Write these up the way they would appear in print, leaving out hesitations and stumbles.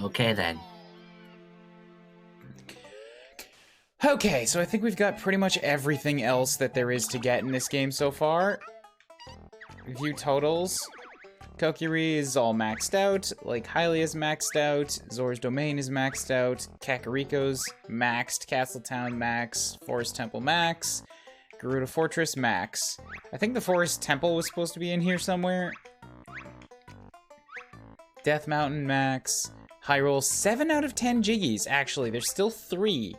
Okay then. Okay, so I think we've got pretty much everything else that there is to get in this game so far. View totals. Kokiri is all maxed out. Lake Hylia is maxed out. Zora's Domain is maxed out. Kakariko's maxed. Castletown max. Forest Temple max. Gerudo Fortress max. I think the Forest Temple was supposed to be in here somewhere. Death Mountain max. Hyrule 7 out of 10 Jiggies. Actually, there's still 3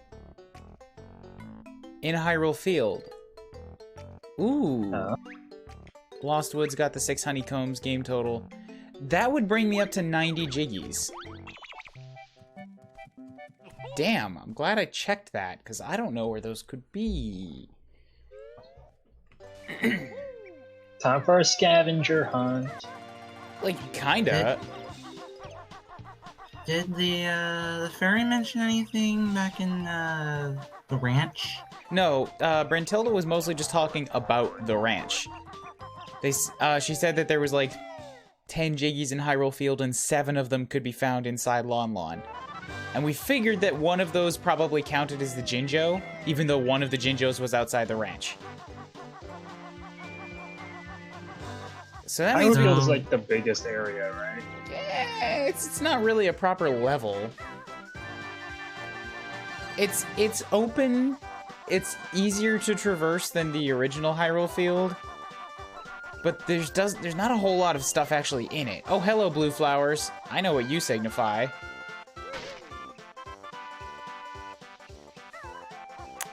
in Hyrule Field. Ooh. Lost Woods got the 6 honeycombs game total. That would bring me up to 90 Jiggies. Damn, I'm glad I checked that, because I don't know where those could be. Time for a scavenger hunt. Like, kinda. Did the fairy mention anything back in the ranch? No, Brentilda was mostly just talking about the ranch. She said that there was like 10 Jiggies in Hyrule Field and 7 of them could be found inside Lon Lon. And we figured that one of those probably counted as the Jinjo, even though one of the Jinjos was outside the ranch. So that means Hyrule Field is like the biggest area, right? Yeah, it's not really a proper level. It's open. It's easier to traverse than the original Hyrule Field. But there's not a whole lot of stuff actually in it. Oh, hello, blue flowers. I know what you signify.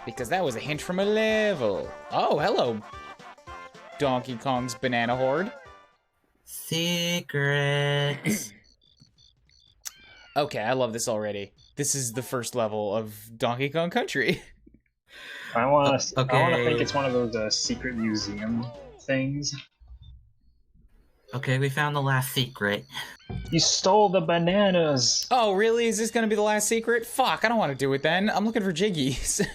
Because that was a hint from a level. Oh, hello, Donkey Kong's banana horde. Secrets. Okay, I love this already. This is the first level of Donkey Kong Country. I want to Okay. think it's one of those secret museum things. Okay, we found the last secret. You stole the bananas! Oh, really? Is this gonna be the last secret? Fuck, I don't want to do it then. I'm looking for Jiggies.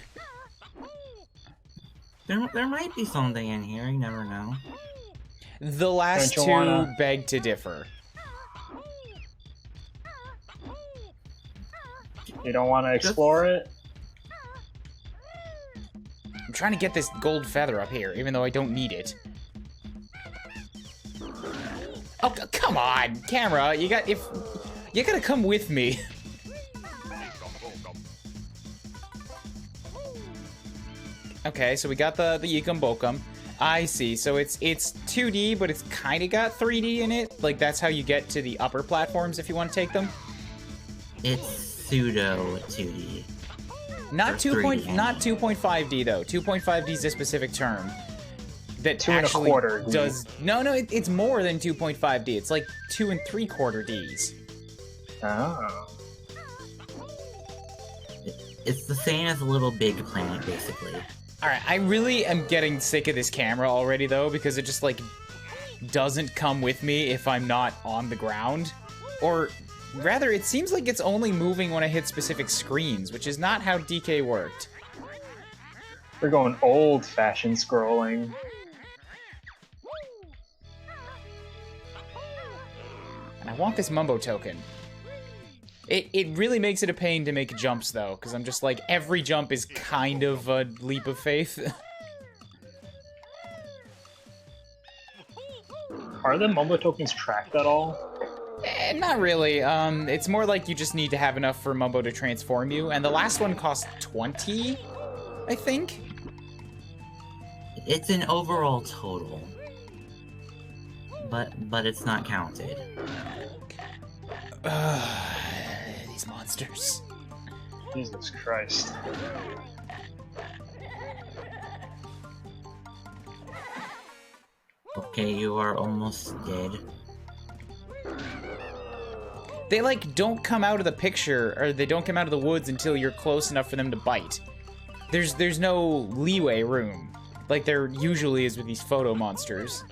There might be something in here, you never know. The last Don't two you wanna- beg to differ. You don't want to explore it? I'm trying to get this gold feather up here, even though I don't need it. Oh, come on, camera! You gotta come with me. Okay, so we got the Yikum Bokum. I see. So it's 2D, but it's kind of got 3D in it. Like that's how you get to the upper platforms if you want to take them. It's pseudo 2D. Not Or 2.5D though. 2.5D is a specific term that 2 and a actually quarter D. does. No, it's more than 2.5D. It's like 2 3/4 Ds. Oh. It's the same as a Little Big Planet, basically. All right, I really am getting sick of this camera already though, because it just like doesn't come with me if I'm not on the ground, or rather, it seems like it's only moving when I hit specific screens, which is not how DK worked. We're going old-fashioned scrolling. And I want this Mumbo token. It really makes it a pain to make jumps, though, because I'm just like, every jump is kind of a leap of faith. Are the Mumbo tokens tracked at all? Not really. It's more like you just need to have enough for Mumbo to transform you, and the last one cost 20, I think? It's an overall total. But it's not counted. These monsters. Jesus Christ. Okay, you are almost dead. They, like, don't come out of the picture, or they don't come out of the woods until you're close enough for them to bite. There's no leeway room, like there usually is with these photo monsters.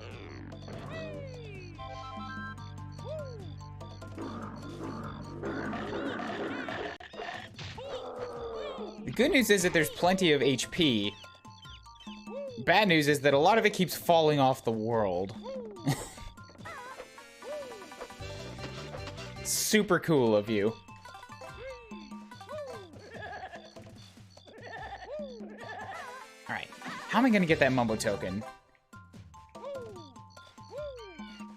The good news is that there's plenty of HP. Bad news is that a lot of it keeps falling off the world. Super cool of you. How am I gonna get that Mumbo token?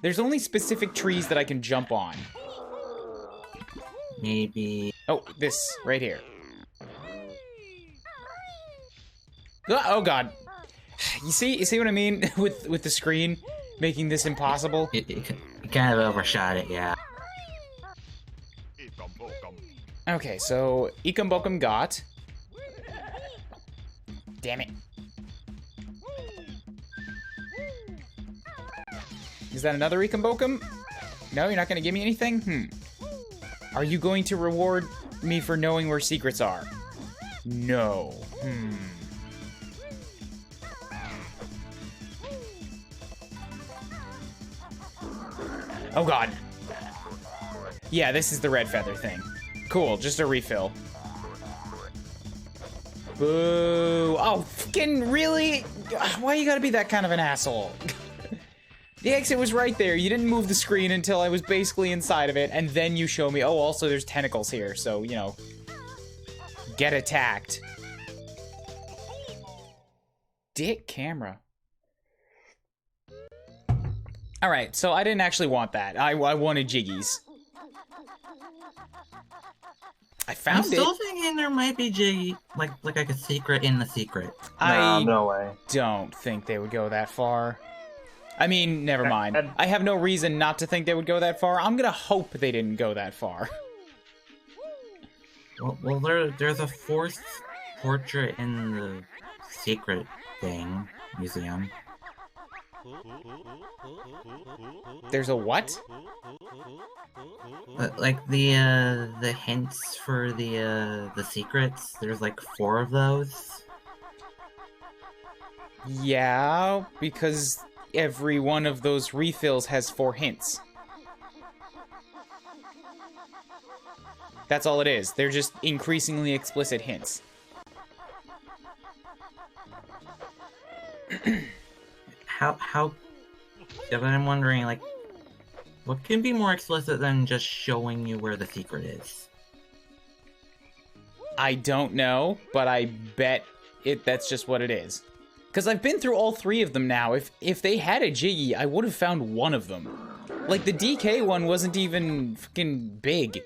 There's only specific trees that I can jump on. Maybe... Oh, this, right here. Oh god. You see what I mean with the screen making this impossible? You kind of overshot it, yeah. Okay, so Ikum Bokum got. Damn it. Is that another Ikum Bokum? No, you're not gonna give me anything? Are you going to reward me for knowing where secrets are? No. Oh god. Yeah, this is the red feather thing. Cool, just a refill. Boo. Oh, fucking really? Why you gotta be that kind of an asshole? The exit was right there. You didn't move the screen until I was basically inside of it, and then you show me, oh, also there's tentacles here, so, you know, get attacked. Dick camera. Alright, so I didn't actually want that. I wanted Jiggies. I found I'm still thinking there might be Jiggy, like a secret in the secret. No way. Don't think they would go that far. I mean, never mind. I have no reason not to think they would go that far. I'm gonna hope they didn't go that far. Well, there's a fourth portrait in the secret thing museum. There's a what? Like the hints for the secrets. There's like 4 of those. Yeah, because every one of those refills has 4 hints. That's all it is. They're just increasingly explicit hints. How? Yeah, but I'm wondering, like, what can be more explicit than just showing you where the secret is? I don't know, but I bet that's just what it is. Because I've been through all 3 of them now. If they had a Jiggy, I would have found one of them. Like, the DK one wasn't even fucking big.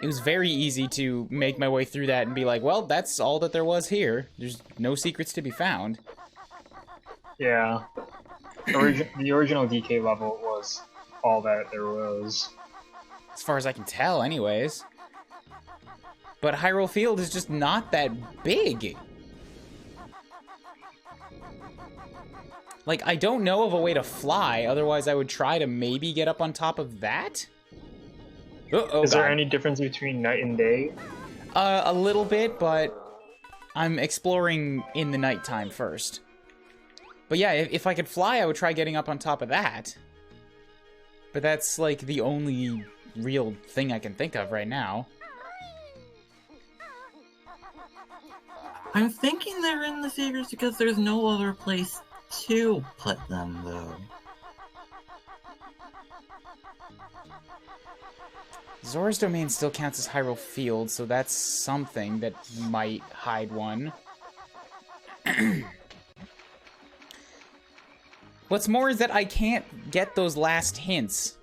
It was very easy to make my way through that and be like, well, that's all that there was here. There's no secrets to be found. Yeah. The original DK level was all that there was. As far as I can tell, anyways. But Hyrule Field is just not that big. Like, I don't know of a way to fly, otherwise I would try to maybe get up on top of that? Is there any difference between night and day? A little bit, but I'm exploring in the nighttime first. But yeah, if I could fly, I would try getting up on top of that. But that's, like, the only real thing I can think of right now. I'm thinking they're in the secrets because there's no other place to put them, though. Zora's Domain still counts as Hyrule Field, so that's something that might hide one. What's more is that I can't get those last hints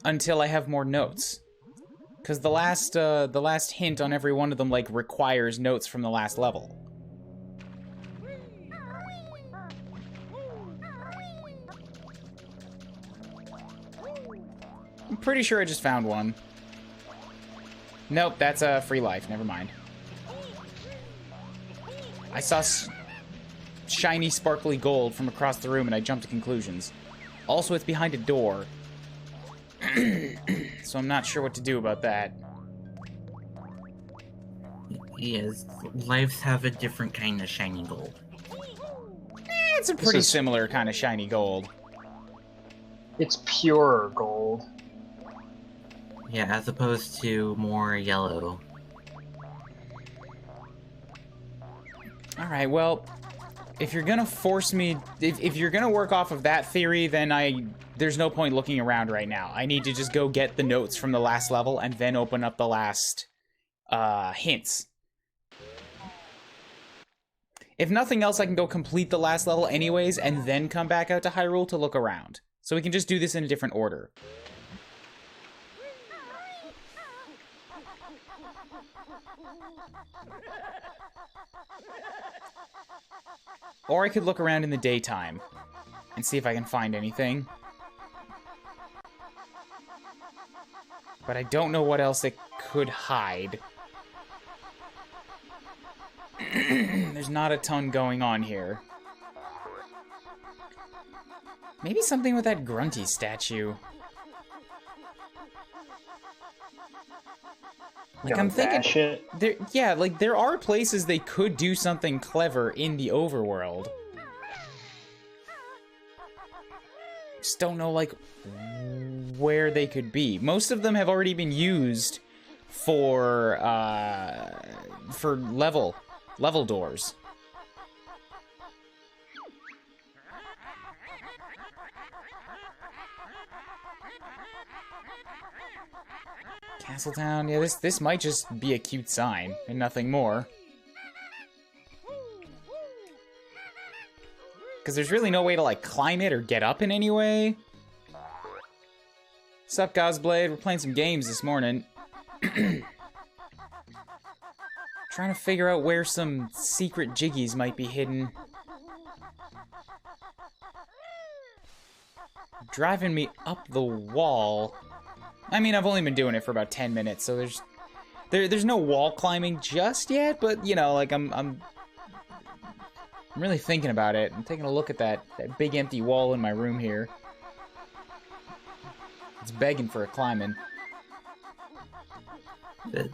until I have more notes. Because the last hint on every one of them, like, requires notes from the last level. I'm pretty sure I just found one. Nope, that's a free life. Never mind. I saw shiny, sparkly gold from across the room, and I jumped to conclusions. Also, it's behind a door. So I'm not sure what to do about that. Yes, lives have a different kind of shiny gold. It's a pretty similar kind of shiny gold. It's pure gold. Yeah, as opposed to more yellow. Alright, well, if you're gonna force me... If you're gonna work off of that theory, then there's no point looking around right now. I need to just go get the notes from the last level and then open up the last hints. If nothing else, I can go complete the last level anyways, and then come back out to Hyrule to look around. So we can just do this in a different order. Or I could look around in the daytime and see if I can find anything. But I don't know what else it could hide. There's not a ton going on here. Maybe something with that Grunty statue. Like, I'm thinking, there are places they could do something clever in the overworld. Just don't know, like, where they could be. Most of them have already been used for level doors. Castletown, yeah, this might just be a cute sign, and nothing more. Because there's really no way to, like, climb it or get up in any way. Sup, Gosblade? We're playing some games this morning. Trying to figure out where some secret Jiggies might be hidden. Driving me up the wall. I mean, I've only been doing it for about 10 minutes, so there's no wall climbing just yet, but, you know, like, I'm really thinking about it. I'm taking a look at that big empty wall in my room here. It's begging for a climbing.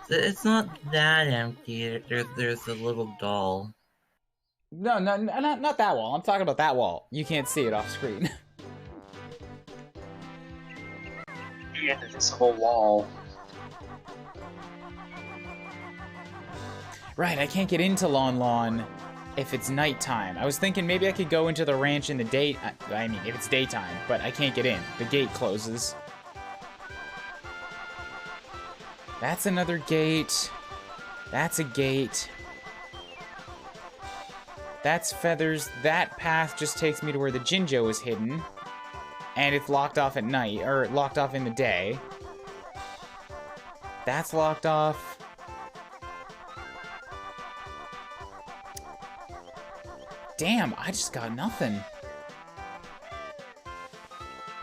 It's not that empty. There's a little doll. No, not that wall. I'm talking about that wall. You can't see it off screen. The invisible wall. Right, I can't get into Lon Lon if it's nighttime. I was thinking maybe I could go into the ranch in the day. I mean, if it's daytime, but I can't get in. The gate closes. That's another gate. That's a gate. That's feathers. That path just takes me to where the Jinjo is hidden. And it's locked off at night, or locked off in the day. That's locked off. Damn, I just got nothing.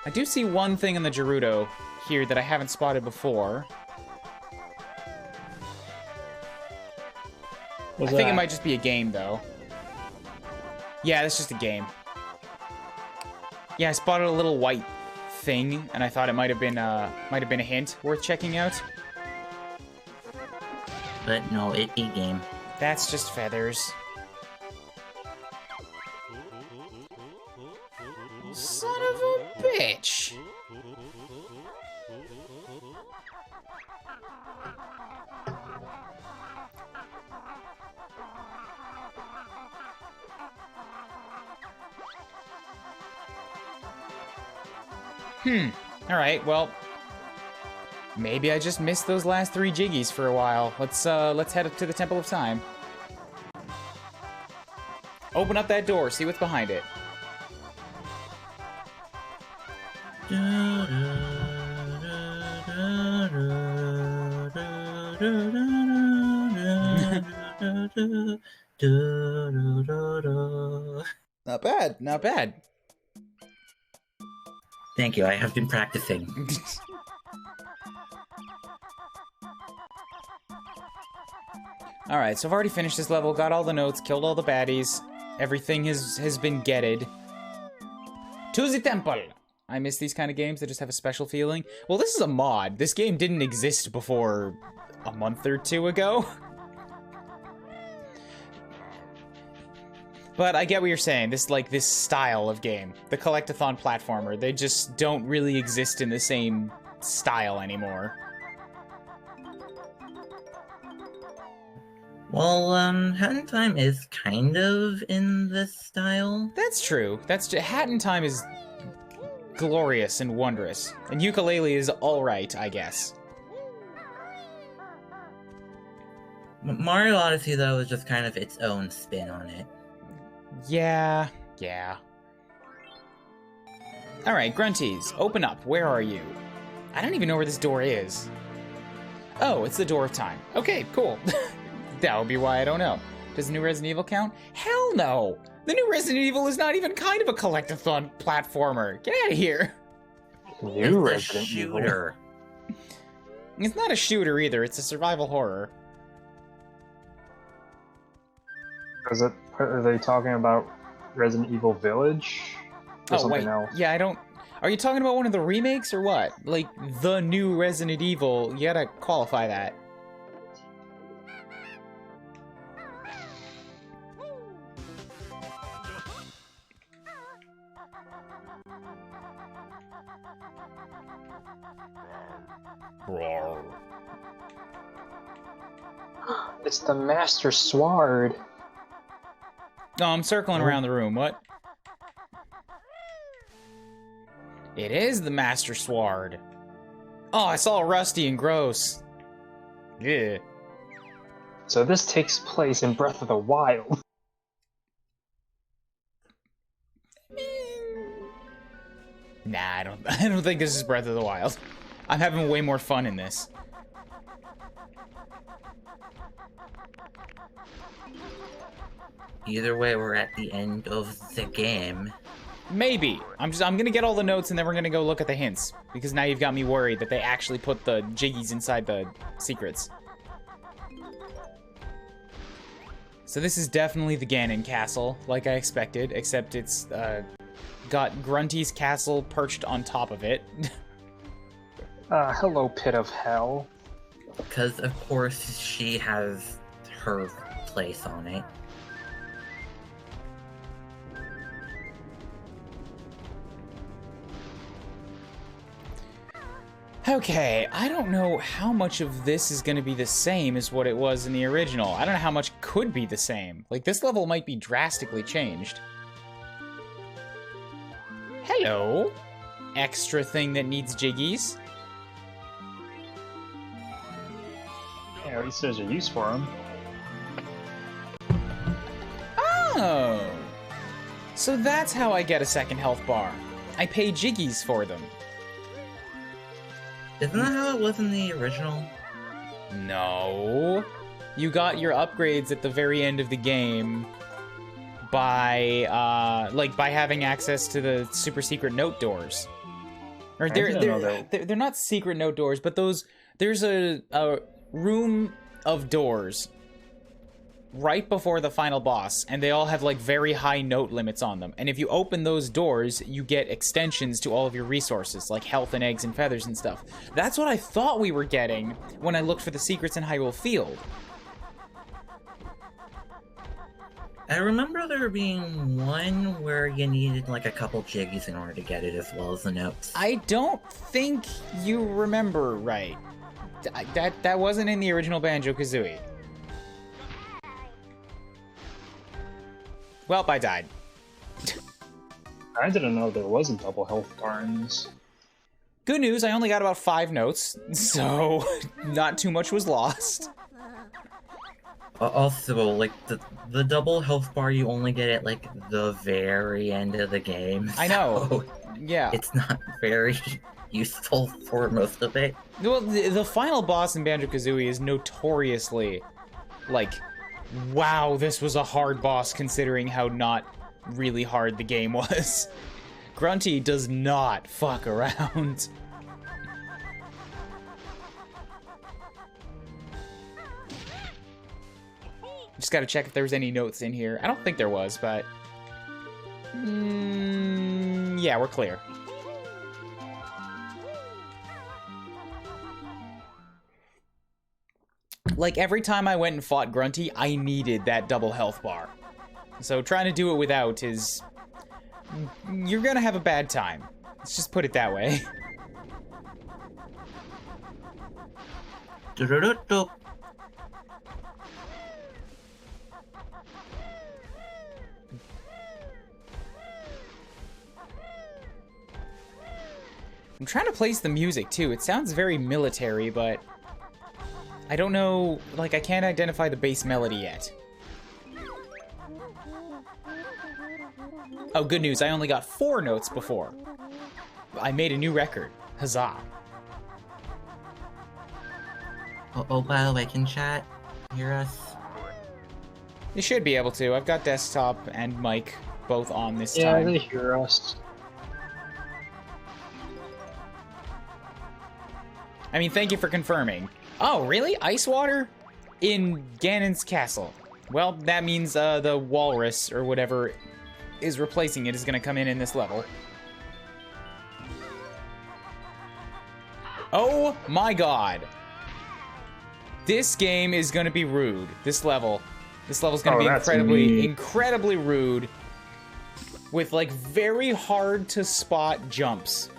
I do see one thing in the Gerudo here that I haven't spotted before. I think it might just be a game, though. Yeah, it's just a game. Yeah, I spotted a little white thing, and I thought it might have been a hint worth checking out. But no, it's a game. That's just feathers. Son of a bitch! Alright, well, maybe I just missed those last 3 Jiggies for a while. Let's head up to the Temple of Time. Open up that door, see what's behind it. Not bad, not bad. Thank you, I have been practicing. Alright, so I've already finished this level, got all the notes, killed all the baddies. Everything has been getted. To the temple! I miss these kind of games that just have a special feeling. Well, this is a mod. This game didn't exist before a month or 2 ago. But I get what you're saying. This style of game, the collectathon platformer, they just don't really exist in the same style anymore. Well, Hat in Time is kind of in this style. That's true. Hat in Time is glorious and wondrous, and Ukulele is alright, I guess. Mario Odyssey, though, is just kind of its own spin on it. Yeah. Alright, Grunties, open up. Where are you? I don't even know where this door is. Oh, it's the Door of Time. Okay, cool. That would be why I don't know. Does the new Resident Evil count? Hell no! The new Resident Evil is not even kind of a collectathon platformer. Get out of here. New It's a Resident Evil. shooter. It's not a shooter either, it's a survival horror. Are they talking about Resident Evil Village? Or something else? Yeah, I don't... Are you talking about one of the remakes or what? Like, the new Resident Evil, you gotta qualify that. It's the Master Sword. No, I'm circling around the room, what? It is the Master Sword. Oh, it's all rusty and gross. Yeah. So this takes place in Breath of the Wild. Nah, I don't think this is Breath of the Wild. I'm having way more fun in this. Either way, we're at the end of the game. Maybe. I'm gonna get all the notes and then we're gonna go look at the hints. Because now you've got me worried that they actually put the Jiggies inside the secrets. So this is definitely the Ganon castle, like I expected, except it's got Grunty's castle perched on top of it. Hello, Pit of Hell. Because, of course, she has her place on it. Okay, I don't know how much of this is going to be the same as what it was in the original. I don't know how much could be the same. Like, this level might be drastically changed. Hello? Extra thing that needs Jiggies. Yeah, at least there's a use for them. Oh! So that's how I get a second health bar. I pay Jiggies for them. Isn't that how it was in the original? No. You got your upgrades at the very end of the game by by having access to the super secret note doors. Or they're not secret note doors, but there's a room of doors right before the final boss, and they all have like very high note limits on them. And if you open those doors, you get extensions to all of your resources, like health and eggs and feathers and stuff. That's what I thought we were getting when I looked for the secrets in Hyrule Field. I remember there being one where you needed like a couple Jiggies in order to get it, as well as the notes. I don't think you remember right. That wasn't in the original Banjo Kazooie. Well, I died. I didn't know there was a double health bar in this. Good news, I only got about 5 notes, so not too much was lost. Also, like, the double health bar you only get at, like, the very end of the game. I know. So Yeah. it's not very useful for most of it. Well, the final boss in Banjo-Kazooie is notoriously, like, wow, this was a hard boss considering how not really hard the game was. Grunty does not fuck around. Just gotta check if there was any notes in here. I don't think there was, but... yeah, we're clear. Like, every time I went and fought Grunty, I needed that double health bar. So trying to do it without is... you're gonna have a bad time. Let's just put it that way. Do-do-do-do. I'm trying to place the music, too. It sounds very military, but... I don't know... like, I can't identify the bass melody yet. Oh, good news, I only got 4 notes before. I made a new record. Huzzah. Oh, by the way, can chat hear us? You should be able to. I've got desktop and mic both on this Yeah, time. they hear us. I mean, thank you for confirming. Oh, really? Ice water? In Ganon's castle. Well, that means the walrus, or whatever is replacing it, is gonna come in this level. Oh my god. This game is gonna be rude. This level's gonna be incredibly rude. With, like, very hard to spot jumps.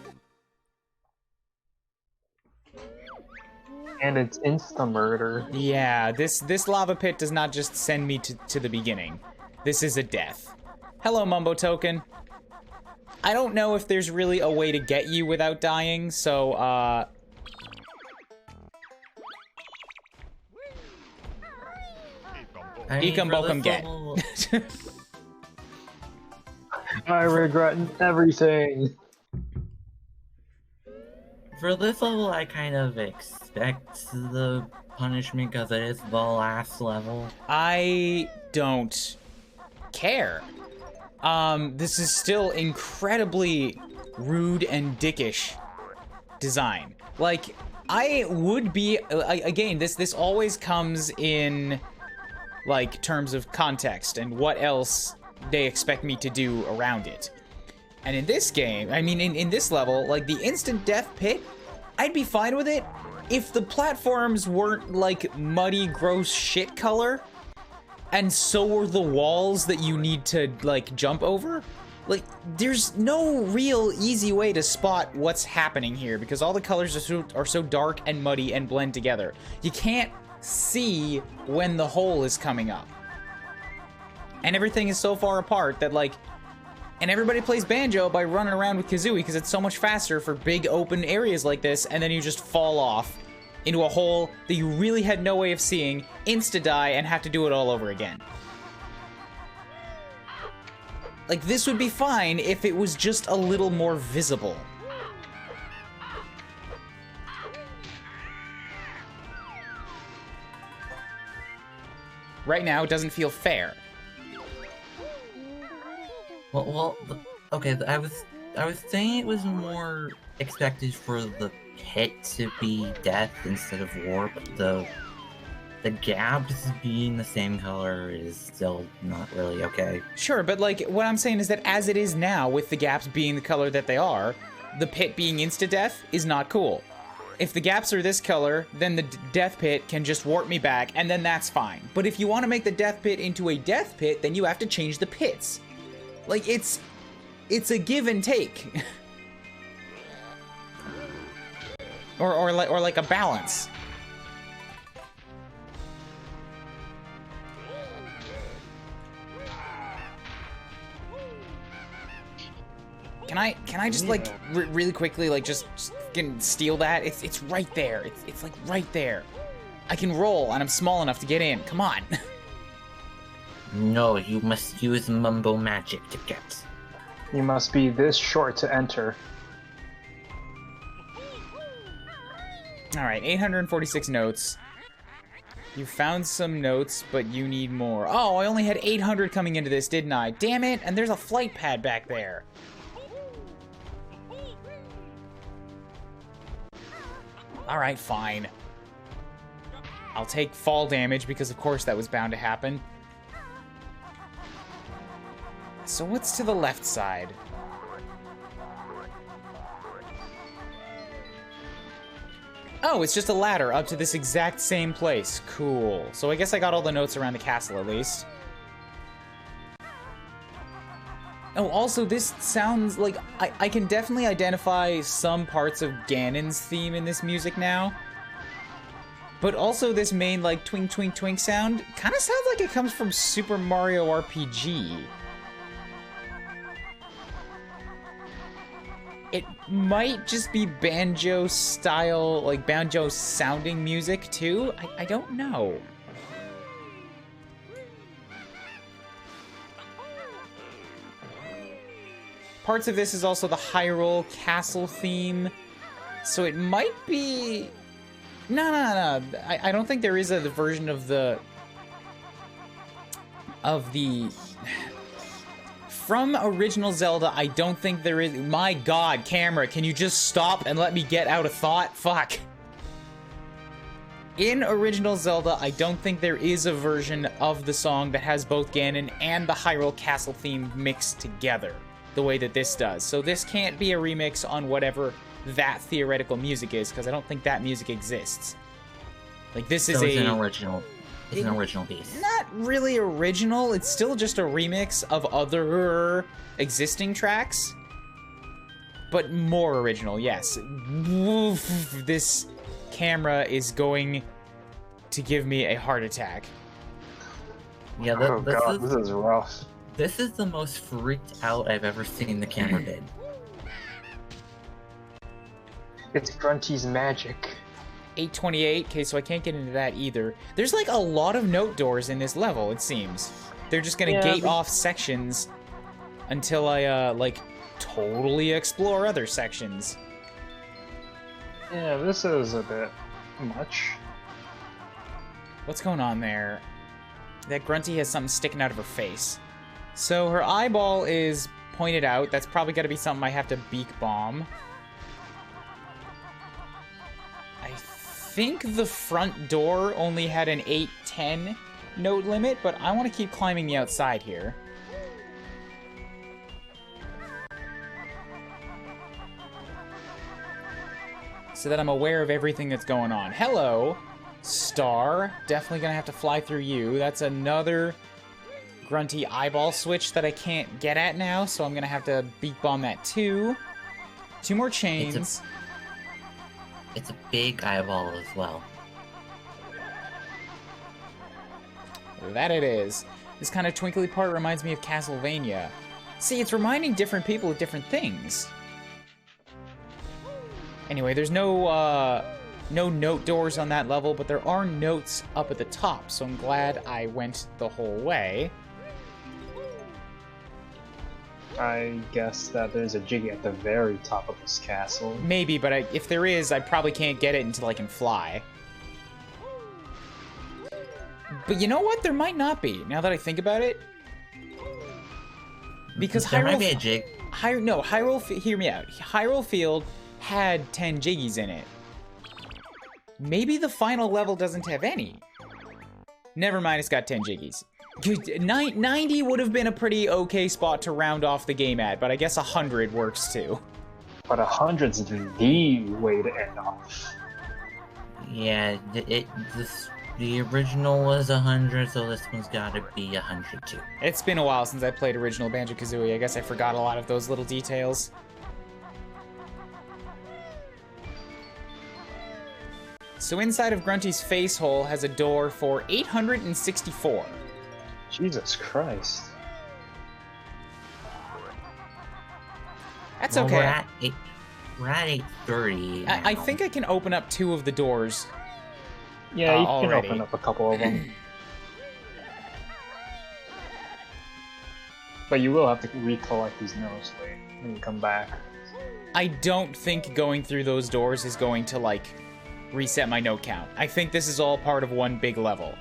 And it's insta-murder. Yeah, this lava pit does not just send me to the beginning. This is a death. Hello, Mumbo Token. I don't know if there's really a way to get you without dying, so, Ecum Bokum get. I regret everything. For this level, I kind of expect the punishment because it is the last level. I don't care. This is still incredibly rude and dickish design. Like, I would be, again, this always comes in, like, terms of context and what else they expect me to do around it. And in this game, I mean, in this level, like, the instant death pit, I'd be fine with it if the platforms weren't, like, muddy, gross shit color, and so were the walls that you need to, like, jump over. Like, there's no real easy way to spot what's happening here, because all the colors are so dark and muddy and blend together. You can't see when the hole is coming up. And everything is so far apart that, like, and everybody plays Banjo by running around with Kazooie because it's so much faster for big open areas like this, and then you just fall off into a hole that you really had no way of seeing, insta-die, and have to do it all over again. Like, this would be fine if it was just a little more visible. Right now, it doesn't feel fair. Okay. I was saying it was more expected for the pit to be death instead of warp. The gaps being the same color is still not really okay. Sure, but, like, what I'm saying is that as it is now, with the gaps being the color that they are, the pit being insta-death is not cool. If the gaps are this color, then the death pit can just warp me back, and then that's fine. But if you want to make the death pit into a death pit, then you have to change the pits. Like, it's a give and take. or like a balance. Can I just, like, really quickly, like, just fucking steal that? It's right there. It's like right there. I can roll, and I'm small enough to get in. Come on. No, you must use Mumbo magic to get. You must be this short to enter. Alright, 846 notes. You found some notes, but you need more. Oh, I only had 800 coming into this, didn't I? Damn it, and there's a flight pad back there. Alright, fine. I'll take fall damage, because of course that was bound to happen. So what's to the left side? Oh, it's just a ladder up to this exact same place. Cool. So I guess I got all the notes around the castle at least. Oh, also this sounds like... I can definitely identify some parts of Ganon's theme in this music now. But also this main, like, twink twink twink sound kind of sounds like it comes from Super Mario RPG. It might just be Banjo style, like Banjo sounding music too. I don't know. Parts of this is also the Hyrule Castle theme, so it might be... No. I don't think there is a version of the... From original Zelda, I don't think there is... My god, camera, can you just stop and let me get out a thought? Fuck. In original Zelda, I don't think there is a version of the song that has both Ganon and the Hyrule Castle theme mixed together, the way that this does. So this can't be a remix on whatever that theoretical music is, because I don't think that music exists. Like, this is it's an original. It's an original piece. Not really original. It's still just a remix of other existing tracks, but more original, yes. Woof, this camera is going to give me a heart attack. Yeah, this is rough. This is the most freaked out I've ever seen the camera been. It's Grunty's magic. 828, okay, so I can't get into that either. There's like a lot of note doors in this level, it seems. They're just gonna gate off sections until I, like, totally explore other sections. Yeah, this is a bit much. What's going on there? That Grunty has something sticking out of her face. So her eyeball is pointed out. That's probably gotta be something I have to beak bomb. I think the front door only had an 8-10 note limit, but I want to keep climbing the outside here. So that I'm aware of everything that's going on. Hello, star. Definitely gonna have to fly through you. That's another Grunty eyeball switch that I can't get at now, so I'm gonna have to beak bomb that too. 2 more chains. It's a big eyeball as well. That it is. This kind of twinkly part reminds me of Castlevania. See, it's reminding different people of different things. Anyway, there's no note doors on that level, but there are notes up at the top, so I'm glad I went the whole way. I guess that there's a Jiggy at the very top of this castle. Maybe, but if there is, I probably can't get it until I can fly. But you know what? There might not be, now that I think about it. Because there might be a Jig. Hear me out. Hyrule Field had 10 Jiggies in it. Maybe the final level doesn't have any. Never mind, it's got 10 Jiggies. 90 would have been a pretty okay spot to round off the game at, but I guess 100 works too. But 100's the way to end off. Yeah, the original was 100, so this one's gotta be 100 too. It's been a while since I played original Banjo Kazooie. I guess I forgot a lot of those little details. So inside of Grunty's face hole has a door for 864. Jesus Christ. That's well, okay. We're at 830. I think I can open up 2 of the doors. Yeah, you already. can open up a couple of them. But you will have to recollect these notes when you come back. I don't think going through those doors is going to, like, reset my note count. I think this is all part of one big level.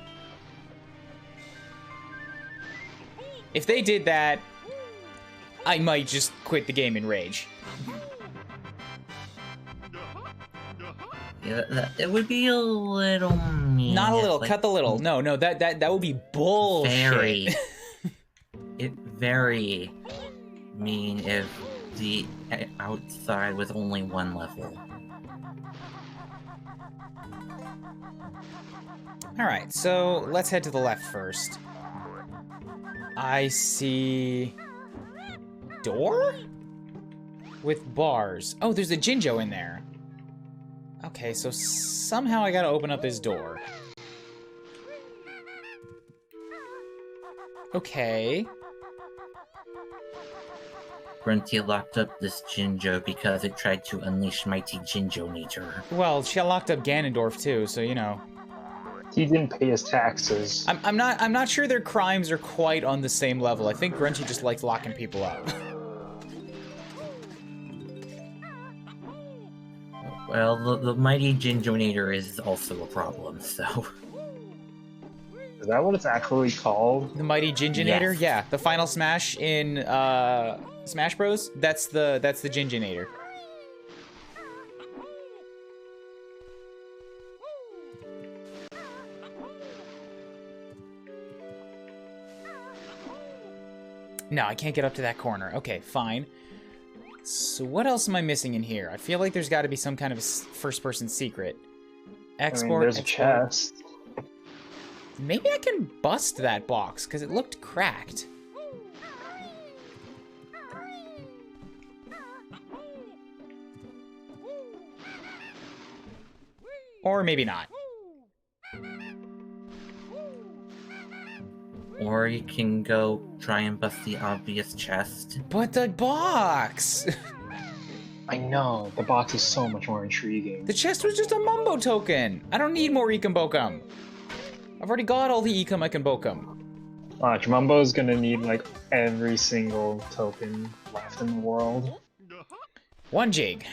If they did that, I might just quit the game in rage. Yeah, it would be a little mean. Not a little, like, cut the little. No, that would be bullshit. Very mean if the outside was only 1 level. Alright, so let's head to the left first. I see... door? With bars. Oh, there's a Jinjo in there. Okay, so somehow I gotta open up this door. Okay. Grunty locked up this Jinjo because it tried to unleash mighty Jinjo nature. Well, she locked up Ganondorf too, so you know. He didn't pay his taxes. I'm not sure their crimes are quite on the same level. I think Grunty just likes locking people up. Well, the mighty Jinjonator is also a problem, so... Is that what it's actually called? The mighty Jinjonator? Yes. Yeah, the final smash in Smash Bros. That's the Jinjonator. No, I can't get up to that corner. Okay, fine. So what else am I missing in here? I feel like there's got to be some kind of first-person secret. Export. There's export. a chest. Maybe I can bust that box, because it looked cracked. Or maybe not. Or you can go try and bust the obvious chest. But the box! I know, the box is so much more intriguing. The chest was just a Mumbo token! I don't need more Ecum Bokum. I've already got all the Ecum I can Bokum. Watch, Mumbo's gonna need like every single token left in the world. 1 jig.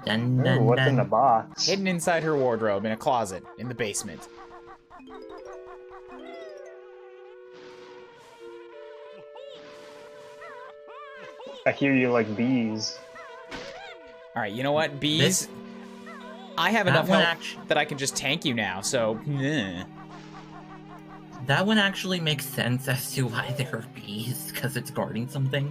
Dun, Ooh, dun, what's in dun. the box? Hidden inside her wardrobe in a closet in the basement. I hear you like bees. Alright, you know what, bees? This- I have that enough one health actu- that I can just tank you now, so... Nah. That one actually makes sense as to why there are bees, because it's guarding something.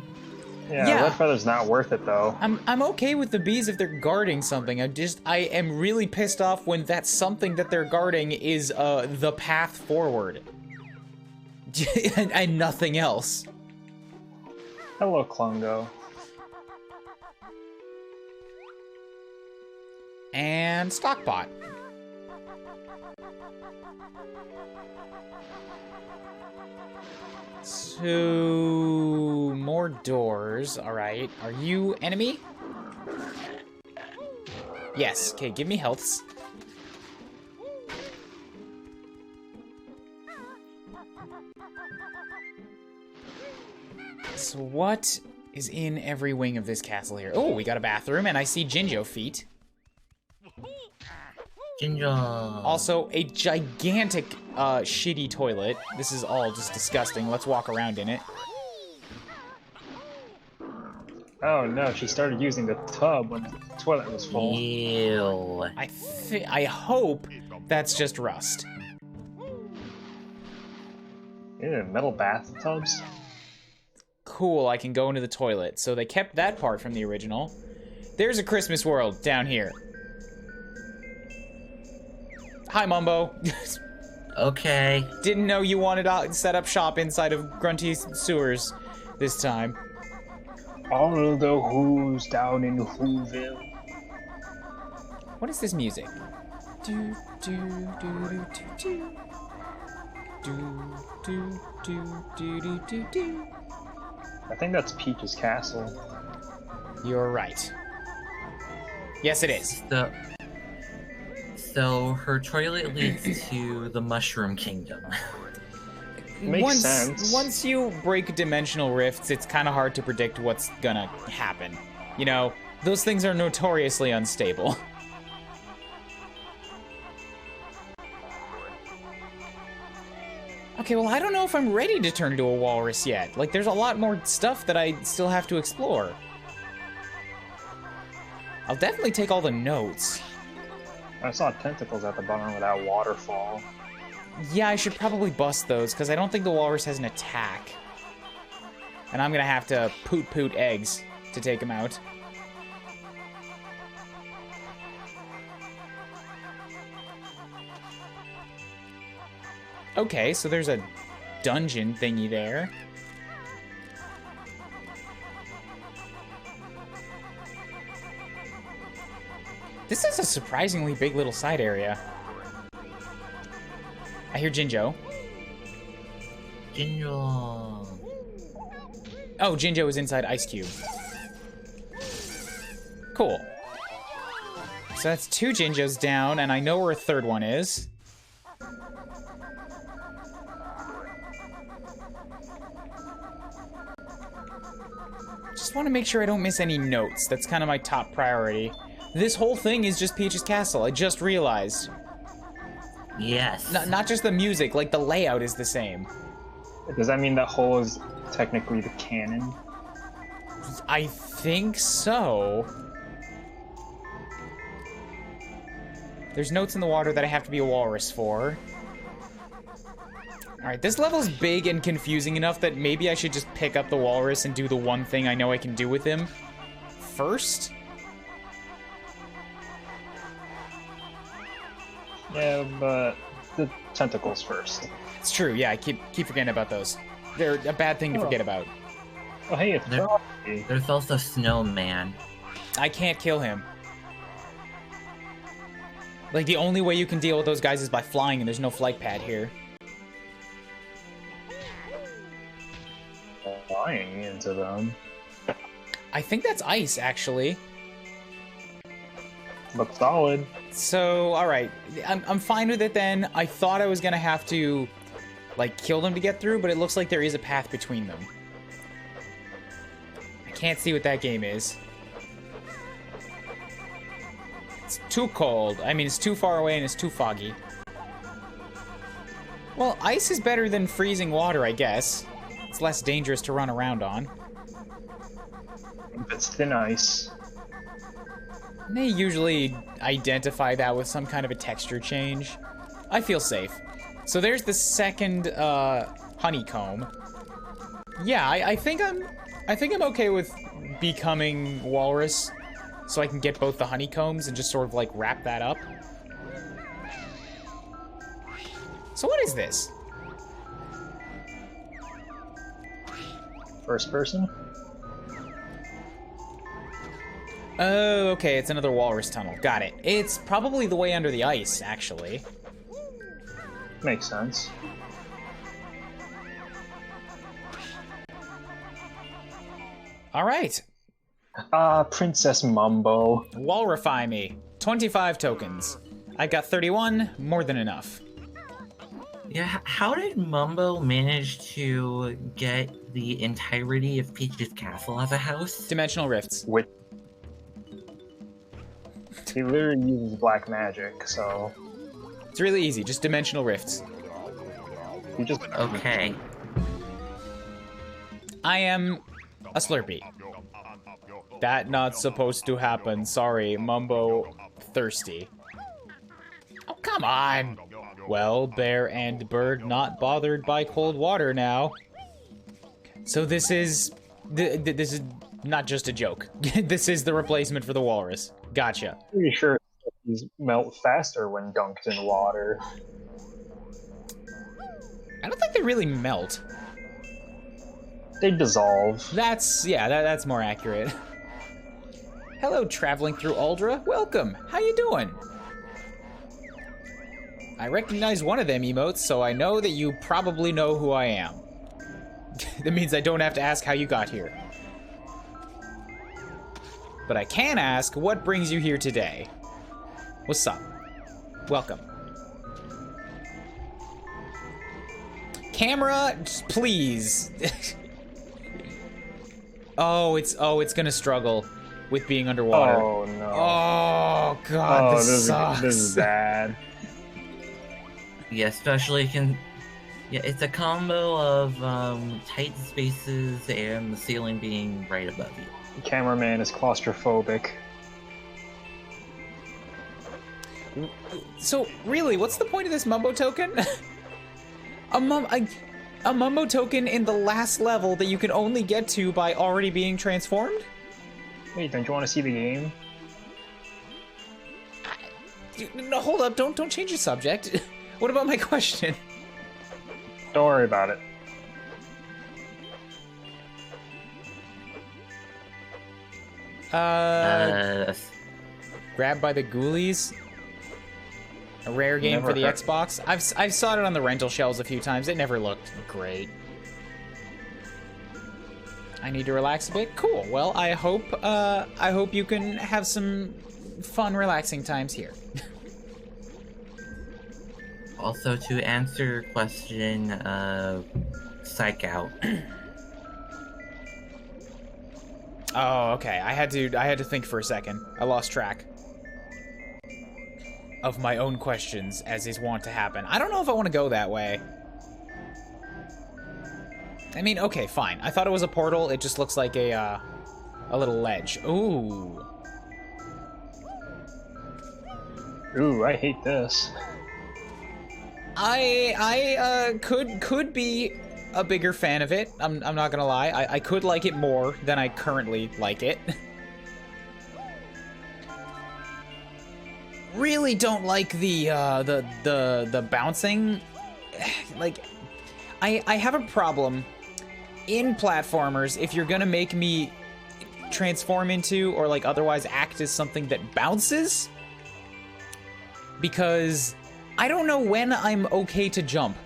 Yeah, Red Feather's not worth it though. I'm okay with the bees if they're guarding something. I am really pissed off when that something that they're guarding is the path forward. and nothing else. Hello, Klungo. And Stockbot. Two more doors. Alright. Are you enemy? Yes. Okay, give me healths. So what is in every wing of this castle here? Oh, we got a bathroom, and I see Jinjo feet. Jinjo. Also, a gigantic, shitty toilet. This is all just disgusting. Let's walk around in it. Oh no, she started using the tub when the toilet was full. Ew. I hope that's just rust. Ew, metal bathtubs? Cool, I can go into the toilet. So they kept that part from the original. There's a Christmas world down here. Hi, Mumbo. Okay. Didn't know you wanted to set up shop inside of Grunty's sewers this time. All the who's down in Whoville. What is this music? Do do do do do do do do do do do do. I think that's Peach's castle. You're right. Yes, it is. So her toilet leads to the Mushroom Kingdom. Makes sense. Once you break dimensional rifts, it's kind of hard to predict what's gonna happen. You know, those things are notoriously unstable. Okay, well, I don't know if I'm ready to turn into a walrus yet. Like, there's a lot more stuff that I still have to explore. I'll definitely take all the notes. I saw tentacles at the bottom of that waterfall. Yeah, I should probably bust those, because I don't think the walrus has an attack. And I'm gonna have to poot eggs to take him out. Okay, so there's a dungeon thingy there. This is a surprisingly big little side area. I hear Jinjo. Jinjo. Oh, Jinjo is inside Ice Cube. Cool. So that's 2 Jinjos down, and I know where a third one is. Just want to make sure I don't miss any notes. That's kind of my top priority. This whole thing is just Peach's Castle. I just realized. Yes. Not just the music, like the layout is the same. Does that mean that hole is technically the canon? I think so. There's notes in the water that I have to be a walrus for. Alright, this level's big and confusing enough that maybe I should just pick up the walrus and do the one thing I know I can do with him first. Yeah, but the tentacles first. It's true, yeah, I keep forgetting about those. They're a bad thing to forget about. Oh, hey, it's Frosty. There's also Snowman. I can't kill him. Like, the only way you can deal with those guys is by flying, and there's no flight pad here. Flying into them. I think that's ice, actually. Looks solid. So, alright. I'm fine with it then. I thought I was gonna have to, like, kill them to get through, but it looks like there is a path between them. I can't see what that game is. It's too cold. I mean, it's too far away and it's too foggy. Well, ice is better than freezing water, I guess. It's less dangerous to run around on. If it's thin ice. They usually identify that with some kind of a texture change. I feel safe. So there's the second honeycomb. Yeah, I think I'm okay with becoming walrus, so I can get both the honeycombs and just sort of like wrap that up. So what is this? First person? Oh, okay, it's another walrus tunnel. Got it. It's probably the way under the ice, actually. Makes sense. All right. Princess Mumbo. Walrify me. 25 tokens. I got 31, more than enough. Yeah, how did Mumbo manage to get the entirety of Peach's Castle as a house? Dimensional rifts. With he literally uses black magic, so It's really easy, just dimensional rifts. he just Okay. I am a Slurpee. That not supposed to happen. Sorry, Mumbo thirsty. Oh, come on. Well, bear and bird not bothered by cold water now. So this is this is not just a joke. This is the replacement for the walrus. Gotcha. pretty sure these melt faster when dunked in water. I don't think they really melt. They dissolve. That's more accurate. Hello, traveling through Aldra. Welcome. How you doing? I recognize one of them emotes, so I know that you probably know who I am. That means I don't have to ask how you got here. But I can ask, what brings you here today? What's up? Welcome. Camera, please. Oh, it's gonna struggle with being underwater. Oh no. Oh god, this sucks. This is bad. Yeah, especially yeah, it's a combo of tight spaces and the ceiling being right above you. The cameraman is claustrophobic. So, really, what's the point of this Mumbo token? a Mumbo token in the last level that you can only get to by already being transformed? Wait, don't you want to see the game? No, hold up, don't change the subject. What about my question? Don't worry about it. Grabbed by the Ghoulies? A rare game for the Xbox? I've saw it on the rental shelves a few times. It never looked great. I need to relax a bit? Cool. Well, I hope you can have some fun, relaxing times here. Also, to answer your question, Psych Out. Oh, okay. I had to think for a second. I lost track of my own questions, as is wont to happen. I don't know if I want to go that way. I mean, okay, fine. I thought it was a portal. It just looks like a little ledge. Ooh. Ooh, I hate this. I could be a bigger fan of it. I'm not gonna lie. I could like it more than I currently like it. Really don't like the bouncing. Like, I have a problem in platformers if you're gonna make me transform into or like otherwise act as something that bounces, because I don't know when I'm okay to jump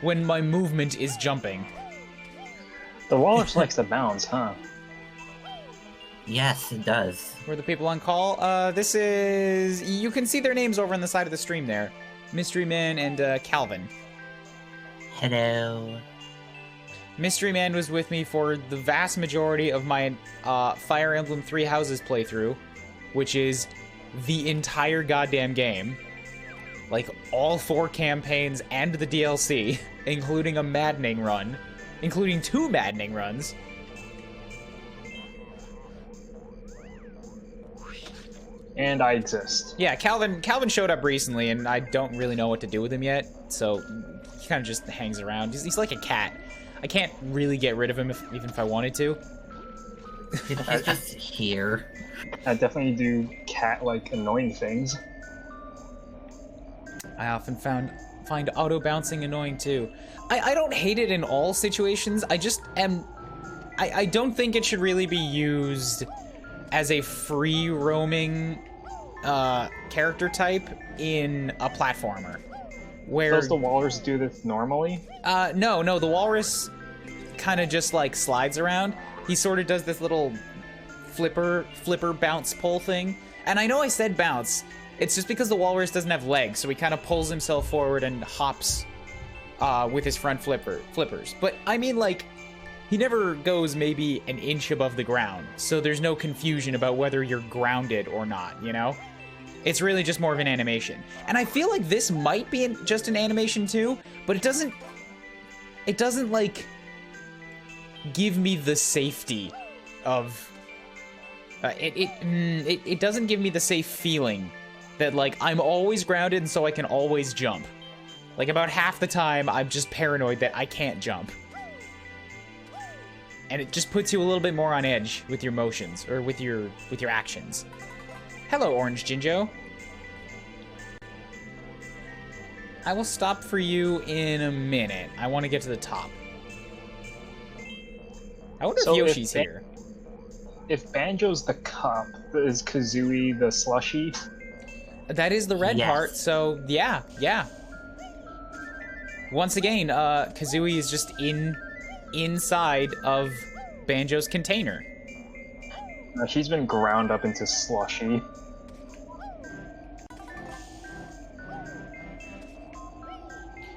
when my movement is jumping. The walrus likes to bounce, huh? Yes, it does. Who are the people on call? This is... You can see their names over on the side of the stream there. Mystery Man and Calvin. Hello. Mystery Man was with me for the vast majority of my Fire Emblem Three Houses playthrough, which is the entire goddamn game. Like, all 4 campaigns and the DLC, including a maddening run. Including 2 maddening runs. And I exist. Yeah, Calvin showed up recently, and I don't really know what to do with him yet, so he kind of just hangs around. He's like a cat. I can't really get rid of him even if I wanted to. He's just here. I definitely do cat-like annoying things. I often find auto bouncing annoying too. I don't hate it in all situations. I just am... I don't think it should really be used as a free roaming character type in a platformer. Where... Does the walrus do this normally? No, the walrus kind of just like slides around. He sort of does this little flipper bounce pull thing. And I know I said bounce. It's just because the walrus doesn't have legs, so he kind of pulls himself forward and hops with his front flippers. But I mean, like, he never goes maybe an inch above the ground, so there's no confusion about whether you're grounded or not, you know? It's really just more of an animation. And I feel like this might be just an animation too, but it doesn't like give me the safety of it doesn't give me the safe feeling that like I'm always grounded and so I can always jump. Like about half the time I'm just paranoid that I can't jump. And it just puts you a little bit more on edge with your motions or with your actions. Hello, Orange Jinjo. I will stop for you in a minute. I want to get to the top. I wonder if Yoshi's here. If Banjo's the cup, is Kazooie the slushy? That is the red part, so yeah. Once again, Kazooie is just inside of Banjo's container. She's been ground up into slushy.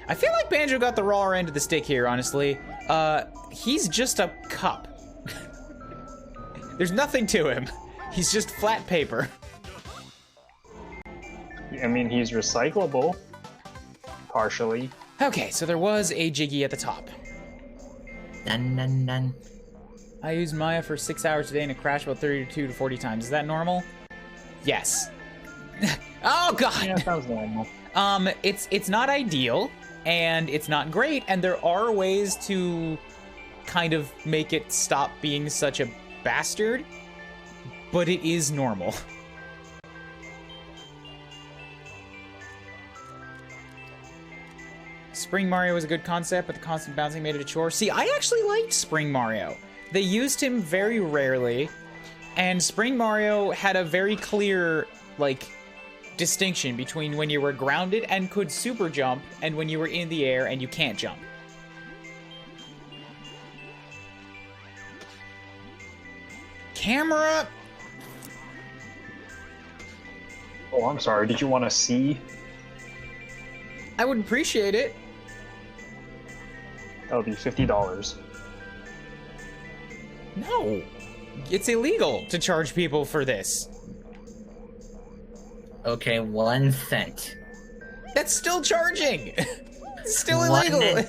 I feel like Banjo got the raw end of the stick here, honestly. He's just a cup. There's nothing to him. He's just flat paper. I mean, he's recyclable. Partially. Okay, so there was a Jiggy at the top. Dun. I used Maya for 6 hours a day and it crashed about 32 to 40 times. Is that normal? Yes. Oh, God! Yeah, sounds normal. It's not ideal, and it's not great, and there are ways to kind of make it stop being such a bastard, but it is normal. Spring Mario was a good concept, but the constant bouncing made it a chore. See, I actually liked Spring Mario. They used him very rarely, and Spring Mario had a very clear, like, distinction between when you were grounded and could super jump, and when you were in the air and you can't jump. Camera! Oh, I'm sorry. Did you want to see? I would appreciate it. That would be $50. No. It's illegal to charge people for this. Okay, 1 cent. That's still charging. It's still illegal.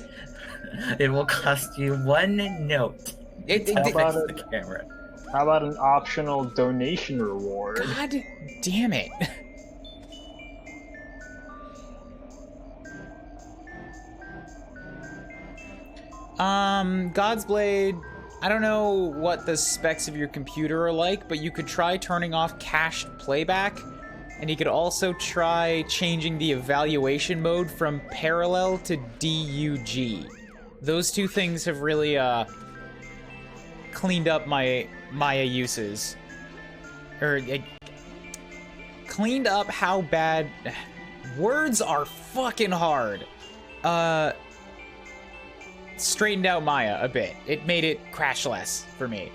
It will cost you 1 note. How about the camera. How about an optional donation reward? God damn it. God's Blade, I don't know what the specs of your computer are like, but you could try turning off cached playback, and you could also try changing the evaluation mode from parallel to DUG. Those two things have really, cleaned up my Maya uses. Or, cleaned up how bad... Words are fucking hard. Straightened out Maya a bit. It made it crash less for me.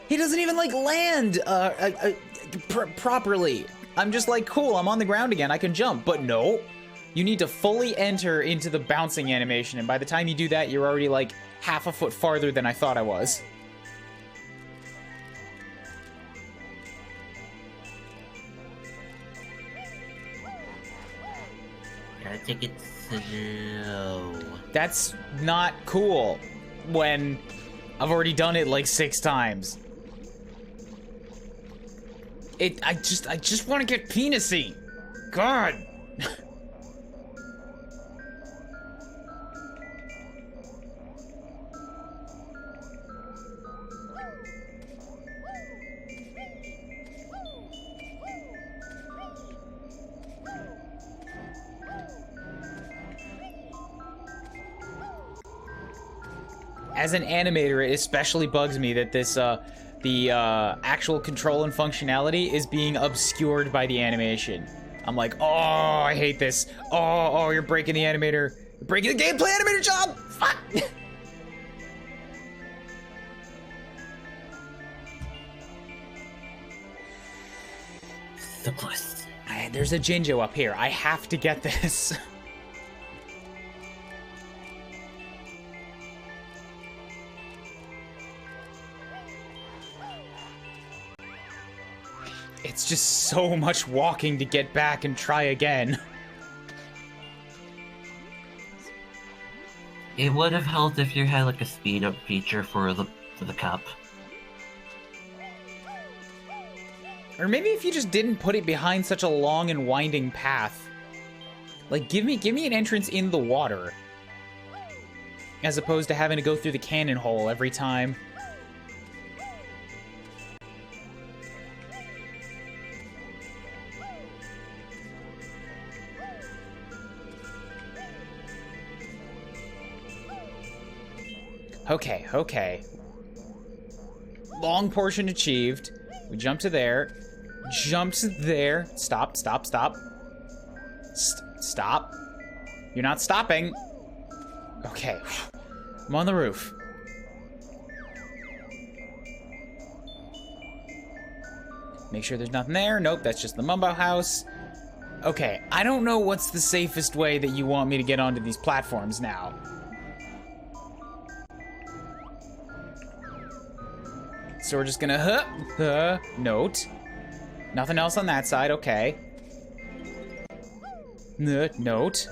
He doesn't even like land properly. I'm just like, cool, I'm on the ground again, I can jump, but no. You need to fully enter into the bouncing animation, and by the time you do that, you're already like half a foot farther than I thought I was. Gotta take it slow. That's not cool when I've already done it like 6 times. I just want to get penisy. God. As an animator, it especially bugs me that this, the actual control and functionality is being obscured by the animation. I'm like, oh, I hate this. Oh, you're breaking the animator. You're breaking the gameplay animator job! Fuck! So close. There's a Jinjo up here. I have to get this. It's just so much walking to get back and try again. It would have helped if you had like a speed up feature for the cup. Or maybe if you just didn't put it behind such a long and winding path. Like, give me an entrance in the water. As opposed to having to go through the cannon hole every time. Okay. Long portion achieved. We jump to there. Jump to there. Stop. Stop. You're not stopping. Okay. I'm on the roof. Make sure there's nothing there. Nope, that's just the Mumbo house. Okay, I don't know what's the safest way that you want me to get onto these platforms now. So we're just gonna, note. Nothing else on that side, okay. Note. Note.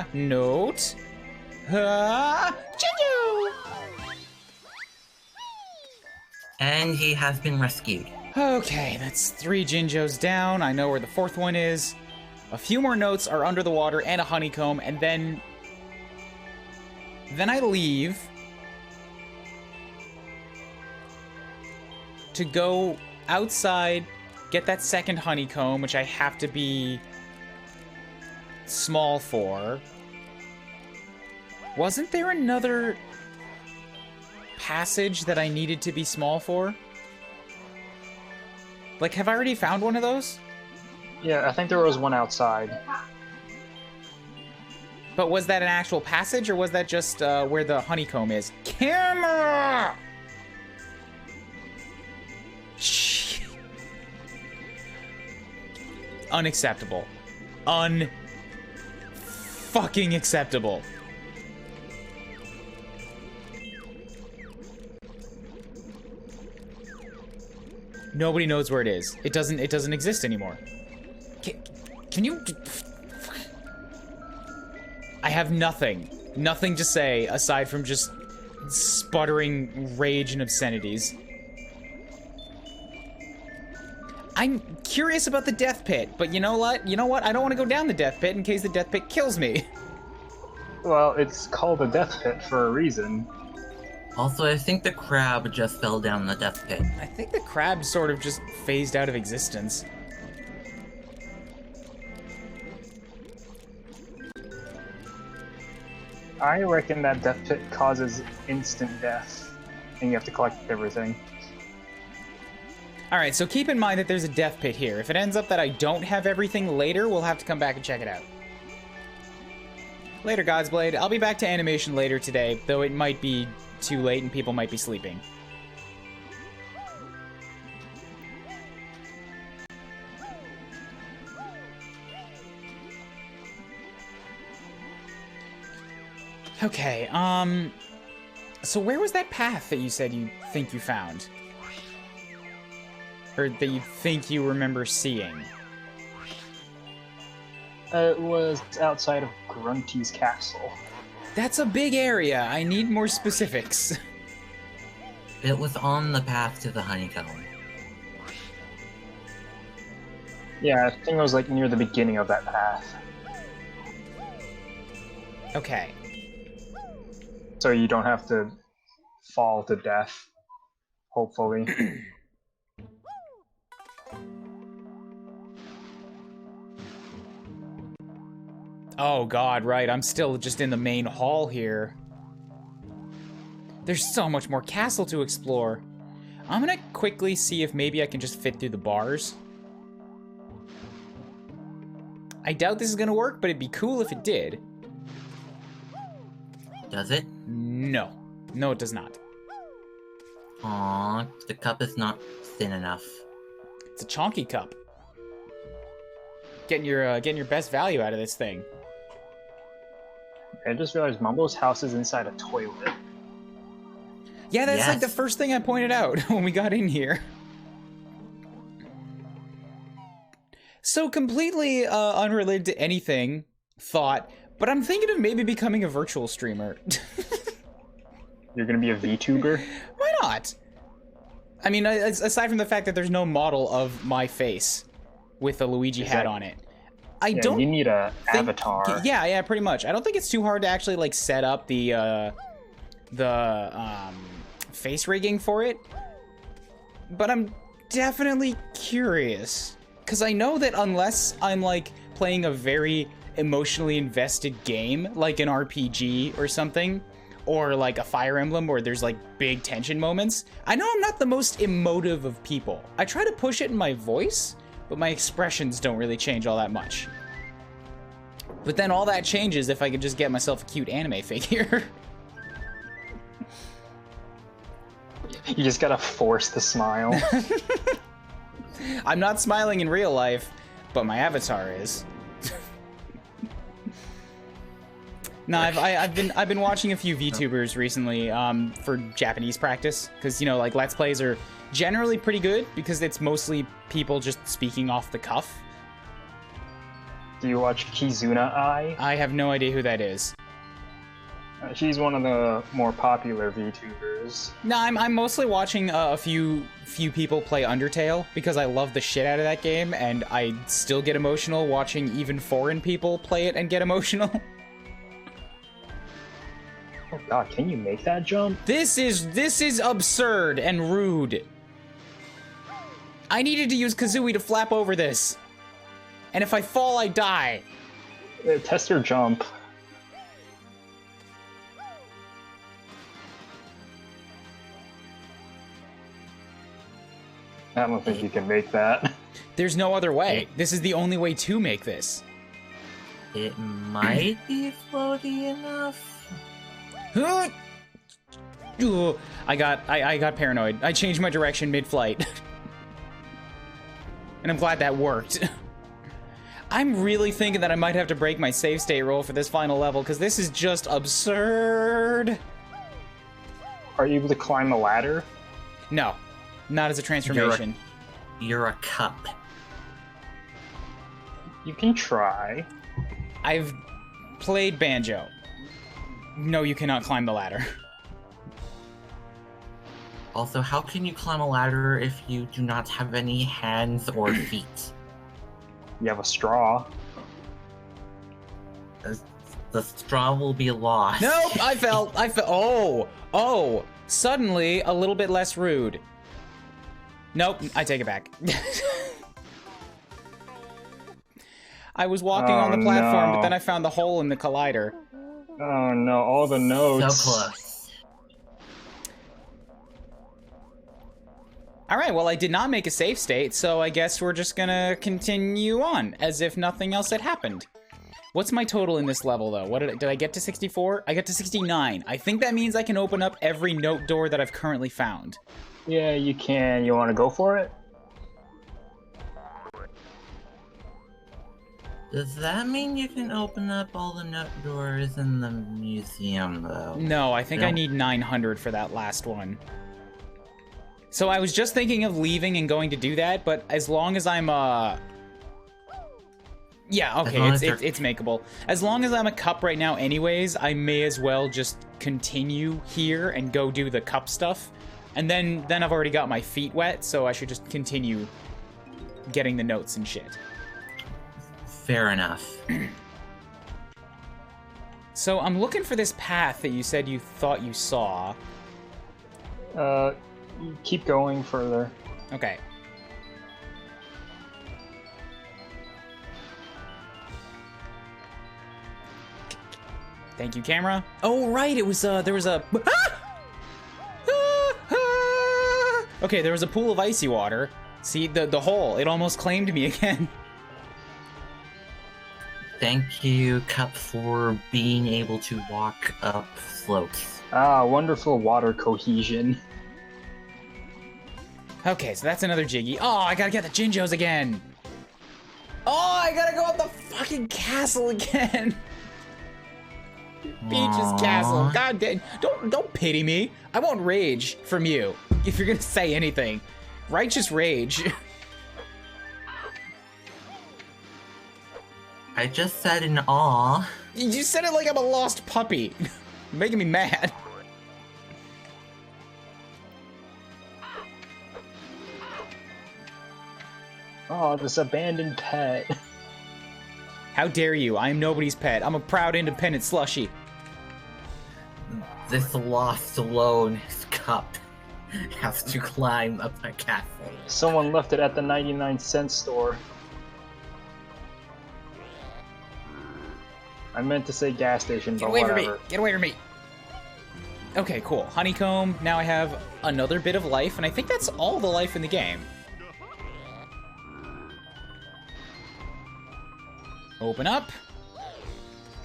Jinjo! And he has been rescued. Okay, that's 3 Jinjos down. I know where the 4th one is. A few more notes are under the water and a honeycomb, and then I leave to go outside, get that second honeycomb, which I have to be small for. Wasn't there another passage that I needed to be small for? Like, have I already found one of those? Yeah, I think there was one outside. But was that an actual passage, or was that just where the honeycomb is? Camera! unacceptable. Fucking acceptable. Nobody knows where it is. It doesn't exist anymore. Can you... I have nothing. Nothing to say aside from just sputtering rage and obscenities. I'm curious about the death pit, but you know what? You know what? I don't want to go down the death pit in case the death pit kills me. Well, it's called a death pit for a reason. Also, I think the crab just fell down the death pit. I think the crab sort of just phased out of existence. I reckon that death pit causes instant death, and you have to collect everything. Alright, so keep in mind that there's a death pit here. If it ends up that I don't have everything later, we'll have to come back and check it out. Later, Godsblade. I'll be back to animation later today, though it might be too late and people might be sleeping. Okay, so where was that path that you said you think you found? Or that you think you remember seeing? It was outside of Grunty's castle. That's a big area. I need more specifics. It was on the path to the honeycomb. Yeah, I think it was like near the beginning of that path. Okay. So you don't have to fall to death, hopefully. Oh god, right. I'm still just in the main hall here. There's so much more castle to explore. I'm gonna quickly see if maybe I can just fit through the bars. I doubt this is gonna work, but it'd be cool if it did. Does it? No. No, it does not. Aww, the cup is not thin enough. It's a chonky cup. Getting your best value out of this thing. I just realized Mumbo's house is inside a toilet. Yeah, that's Yes. like the first thing I pointed out when we got in here. So completely unrelated to anything, thought, but I'm thinking of maybe becoming a virtual streamer. You're gonna be a VTuber? Why not? I mean, aside from the fact that there's no model of my face with a Luigi hat on it. Yeah, you need a avatar. Yeah, pretty much. I don't think it's too hard to actually like set up the face rigging for it. But I'm definitely curious, because I know that unless I'm like playing a very emotionally invested game, like an RPG or something, or like a Fire Emblem where there's like big tension moments, I know I'm not the most emotive of people. I try to push it in my voice, but my expressions don't really change all that much. But then all that changes if I could just get myself a cute anime figure. You just gotta force the smile. I'm not smiling in real life, but my avatar is. No, I've been watching a few VTubers recently for Japanese practice, because you know, like Let's Plays are generally pretty good because it's mostly people just speaking off the cuff. Do you watch Kizuna Ai? I have no idea who that is. She's one of the more popular VTubers. No, I'm mostly watching a few people play Undertale because I love the shit out of that game, and I still get emotional watching even foreign people play it and get emotional. Oh god, can you make that jump? This is absurd and rude. I needed to use Kazooie to flap over this. And if I fall, I die. Test your jump. I don't think you can make that. There's no other way. This is the only way to make this. It might be floaty enough. I got paranoid. I changed my direction mid-flight. And I'm glad that worked. I'm really thinking that I might have to break my save state roll for this final level, because this is just absurd. Are you able to climb the ladder? No, not as a transformation. You're a cup. You can try. I've played Banjo. No, you cannot climb the ladder. Also, how can you climb a ladder if you do not have any hands or feet? You have a straw. The straw will be lost. Nope, I fell. Oh, suddenly a little bit less rude. Nope, I take it back. I was walking on the platform, no. but then I found the hole in the collider. Oh no, all the notes. So close. Alright, well I did not make a save state, so I guess we're just gonna continue on, as if nothing else had happened. What's my total in this level, though? What did I get to 64? I got to 69. I think that means I can open up every note door that I've currently found. Yeah, you can. You want to go for it? Does that mean you can open up all the note doors in the museum, though? No, I think I need 900 for that last one. So I was just thinking of leaving and going to do that, but as long as I'm, yeah, okay, it's makeable. As long as I'm a cup right now anyways, I may as well just continue here and go do the cup stuff. And then I've already got my feet wet, so I should just continue getting the notes and shit. Fair enough. So I'm looking for this path that you said you thought you saw. Keep going further. Okay. Thank you, camera. Oh, right, it was, there was a... Okay, there was a pool of icy water. See, the hole, it almost claimed me again. Thank you, Cup, for being able to walk up slopes. Ah, wonderful water cohesion. Okay, so that's another Jiggy. Oh, I gotta get the Jinjos again. Oh, I gotta go up the fucking castle again. Peach's castle. God damn. Don't pity me. I won't rage from you if you're gonna say anything. Righteous rage. I just said an aw. You said it like I'm a lost puppy. Making me mad. Oh, this abandoned pet. How dare you? I am nobody's pet. I'm a proud, independent slushy. This lost alone Cup has to climb up a castle. Someone left it at the 99-cent store. I meant to say gas station, but whatever. Get away from me! Get away from me! Okay, cool. Honeycomb. Now I have another bit of life, and I think that's all the life in the game. Open up.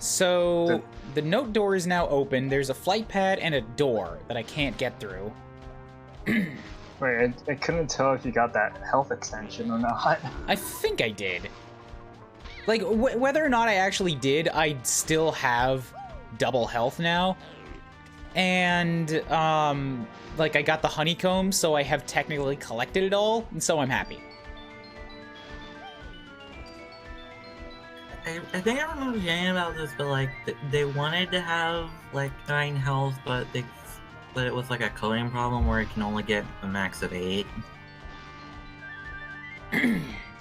So, the note door is now open. There's a flight pad and a door that I can't get through. Wait, I couldn't tell if you got that health extension or not. I think I did. Like, whether or not I actually did, I still have double health now. And, like, I got the honeycomb, so I have technically collected it all, and so I'm happy. I think I remember hearing about this, but like they wanted to have like 9 health, but it was like a coding problem where it can only get a max of 8.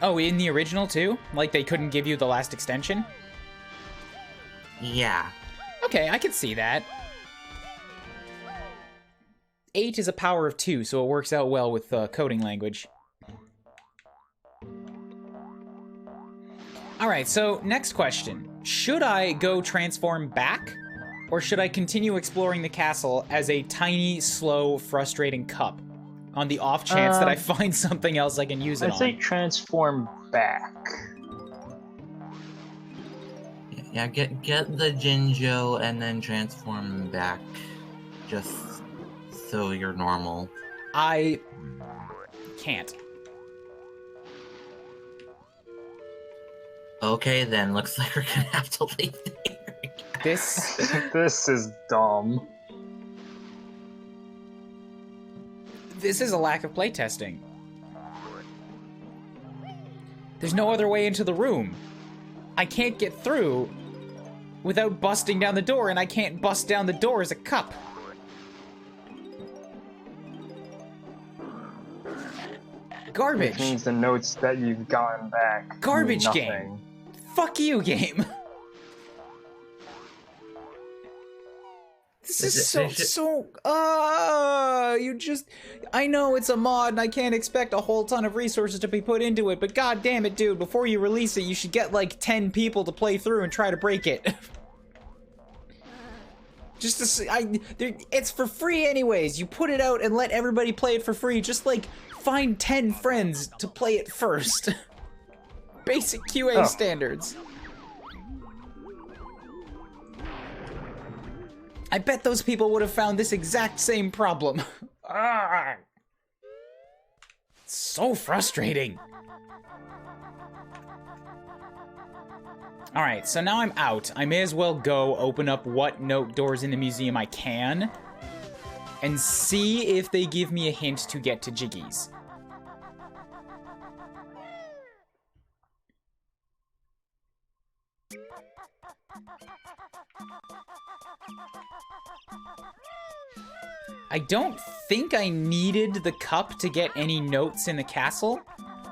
Oh, in the original too? Like they couldn't give you the last extension? Yeah. Okay, I can see that. 8 is a power of 2, so it works out well with coding language. Alright, so next question. Should I go transform back? Or should I continue exploring the castle as a tiny, slow, frustrating cup? On the off chance that I find something else I can use it on. I'd say transform back. Yeah, get the Jinjo and then transform back. Just so you're normal. I can't. Okay, then looks like we're gonna have to leave there. This This is dumb. is a lack of playtesting. There's no other way into the room. I can't get through without busting down the door, and I can't bust down the door as a cup. Garbage. Which means the notes that you've gotten back. Garbage mean game. nothing. Fuck you, game. This is you just, I know it's a mod and I can't expect a whole ton of resources to be put into it, but god damn it, dude, before you release it, you should get like 10 people to play through and try to break it. Just to see, it's for free anyways. You put it out and let everybody play it for free. Just like find 10 friends to play it first. Basic QA standards. I bet those people would have found this exact same problem. So frustrating. Alright, so now I'm out. I may as well go open up what note doors in the museum I can and see if they give me a hint to get to Jiggies. I don't think I needed the cup to get any notes in the castle.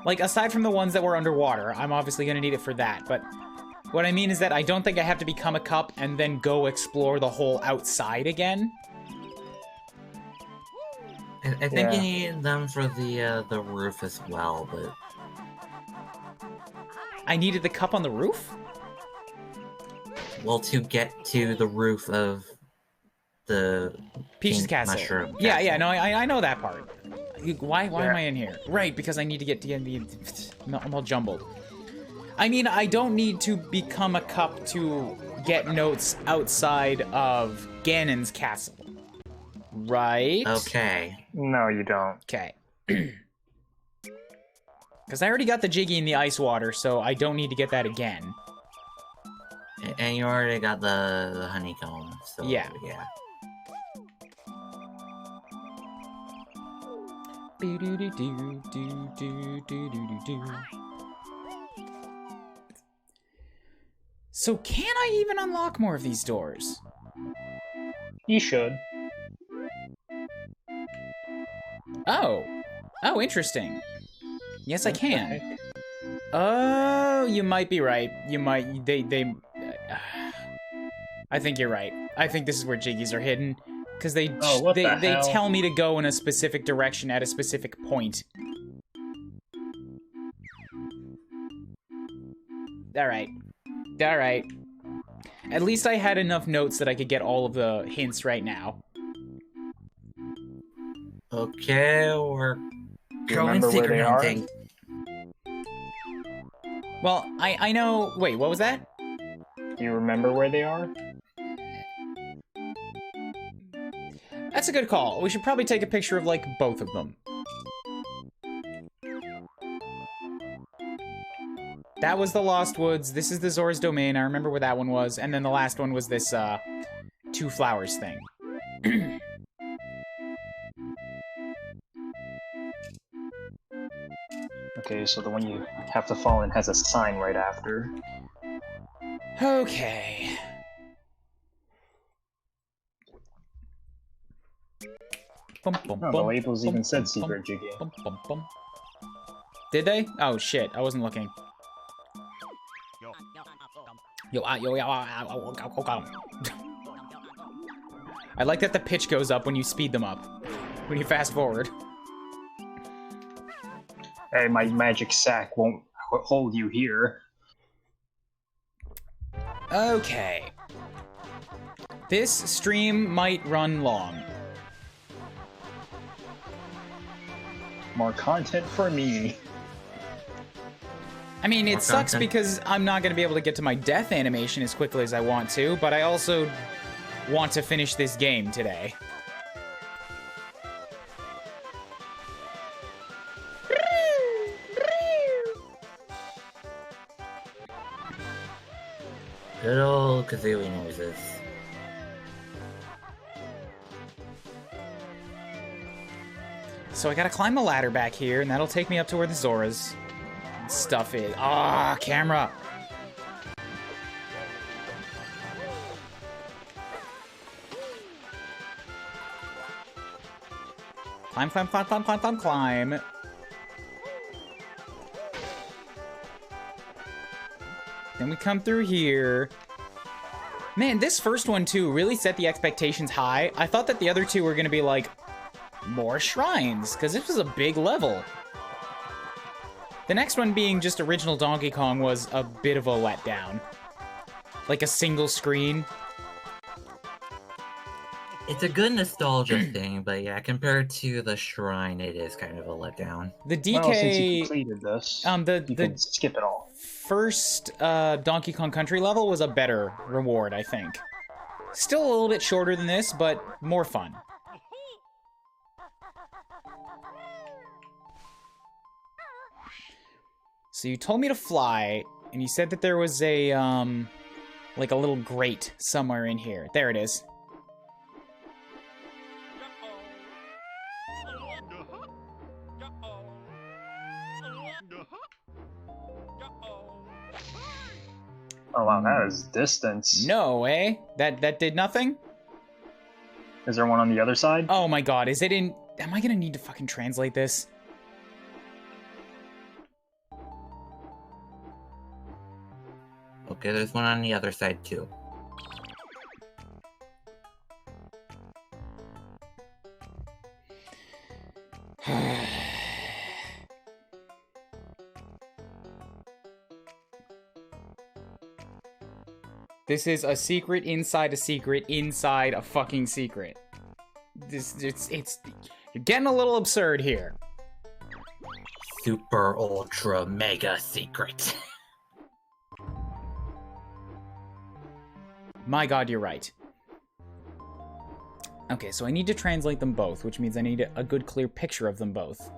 Like, aside from the ones that were underwater, I'm obviously gonna need it for that, but what I mean is that I don't think I have to become a cup and then go explore the whole outside again. I think you need them for the roof as well, but... I needed the cup on the roof? Well, to get to the roof of the Peach's castle. Mushroom Yeah, castle. yeah, no, I know that part. Why am I in here? Right, because I need to get to the... I'm all jumbled. I mean, I don't need to become a cup to get notes outside of Ganon's castle. Right? Okay. No, you don't. Okay. Because I already got the Jiggy in the ice water, so I don't need to get that again. And you already got the honeycomb, so Yeah. yeah. So can I even unlock more of these doors? You should. Oh. Oh, interesting. Yes, I can. Oh, you might be right. You might... I think you're right. I think this is where Jiggies are hidden. Because they tell me to go in a specific direction at a specific point. Alright. Alright. At least I had enough notes that I could get all of the hints right now. Okay, we're going remember where secret they are? hunting. Well, I know... Wait, what was that? Do you remember where they are? That's a good call. We should probably take a picture of, like, both of them. That was the Lost Woods. This is the Zora's Domain. I remember where that one was. And then the last one was this, Two Flowers thing. Okay, so the one you have to fall in has a sign right after. Okay. Bum, bum, Oh, the bum, labels bum, even bum, said bum, secret, Jiggy. bum, bum, bum. Did they? Oh shit, I wasn't looking. Yo, I like that the pitch goes up when you speed them up. When you fast forward. Hey, my magic sack won't hold you here. Okay. This stream might run long. More content for me. I mean, it More sucks content. because I'm not going to be able to get to my death animation as quickly as I want to, but I also want to finish this game today. Good old Kazooie noises. So I gotta climb the ladder back here, and that'll take me up to where the Zora's stuff is. Ah, camera! Climb, climb, climb, climb, climb, climb, climb. Then we come through here. Man, this first one, too, really set the expectations high. I thought that the other two were gonna be, like, more shrines, because this was a big level. The next one being just original Donkey Kong was a bit of a letdown. Like a single screen. It's a good nostalgia thing, but yeah, compared to the shrine, it is kind of a letdown. The DK... Well, since you completed this, you can skip it all. First Donkey Kong Country level was a better reward, I think. Still a little bit shorter than this, but more fun. So you told me to fly, and you said that there was a, like a little grate somewhere in here. There it is. Oh wow, that is distance. No way. That did nothing? Is there one on the other side? Oh my god, is it in... Am I gonna need to fucking translate this? Okay, there's one on the other side too. This is a secret inside a secret inside a fucking secret. It's you're getting a little absurd here. Super ultra mega secret. My god, you're right. Okay, so I need to translate them both, which means I need a good clear picture of them both.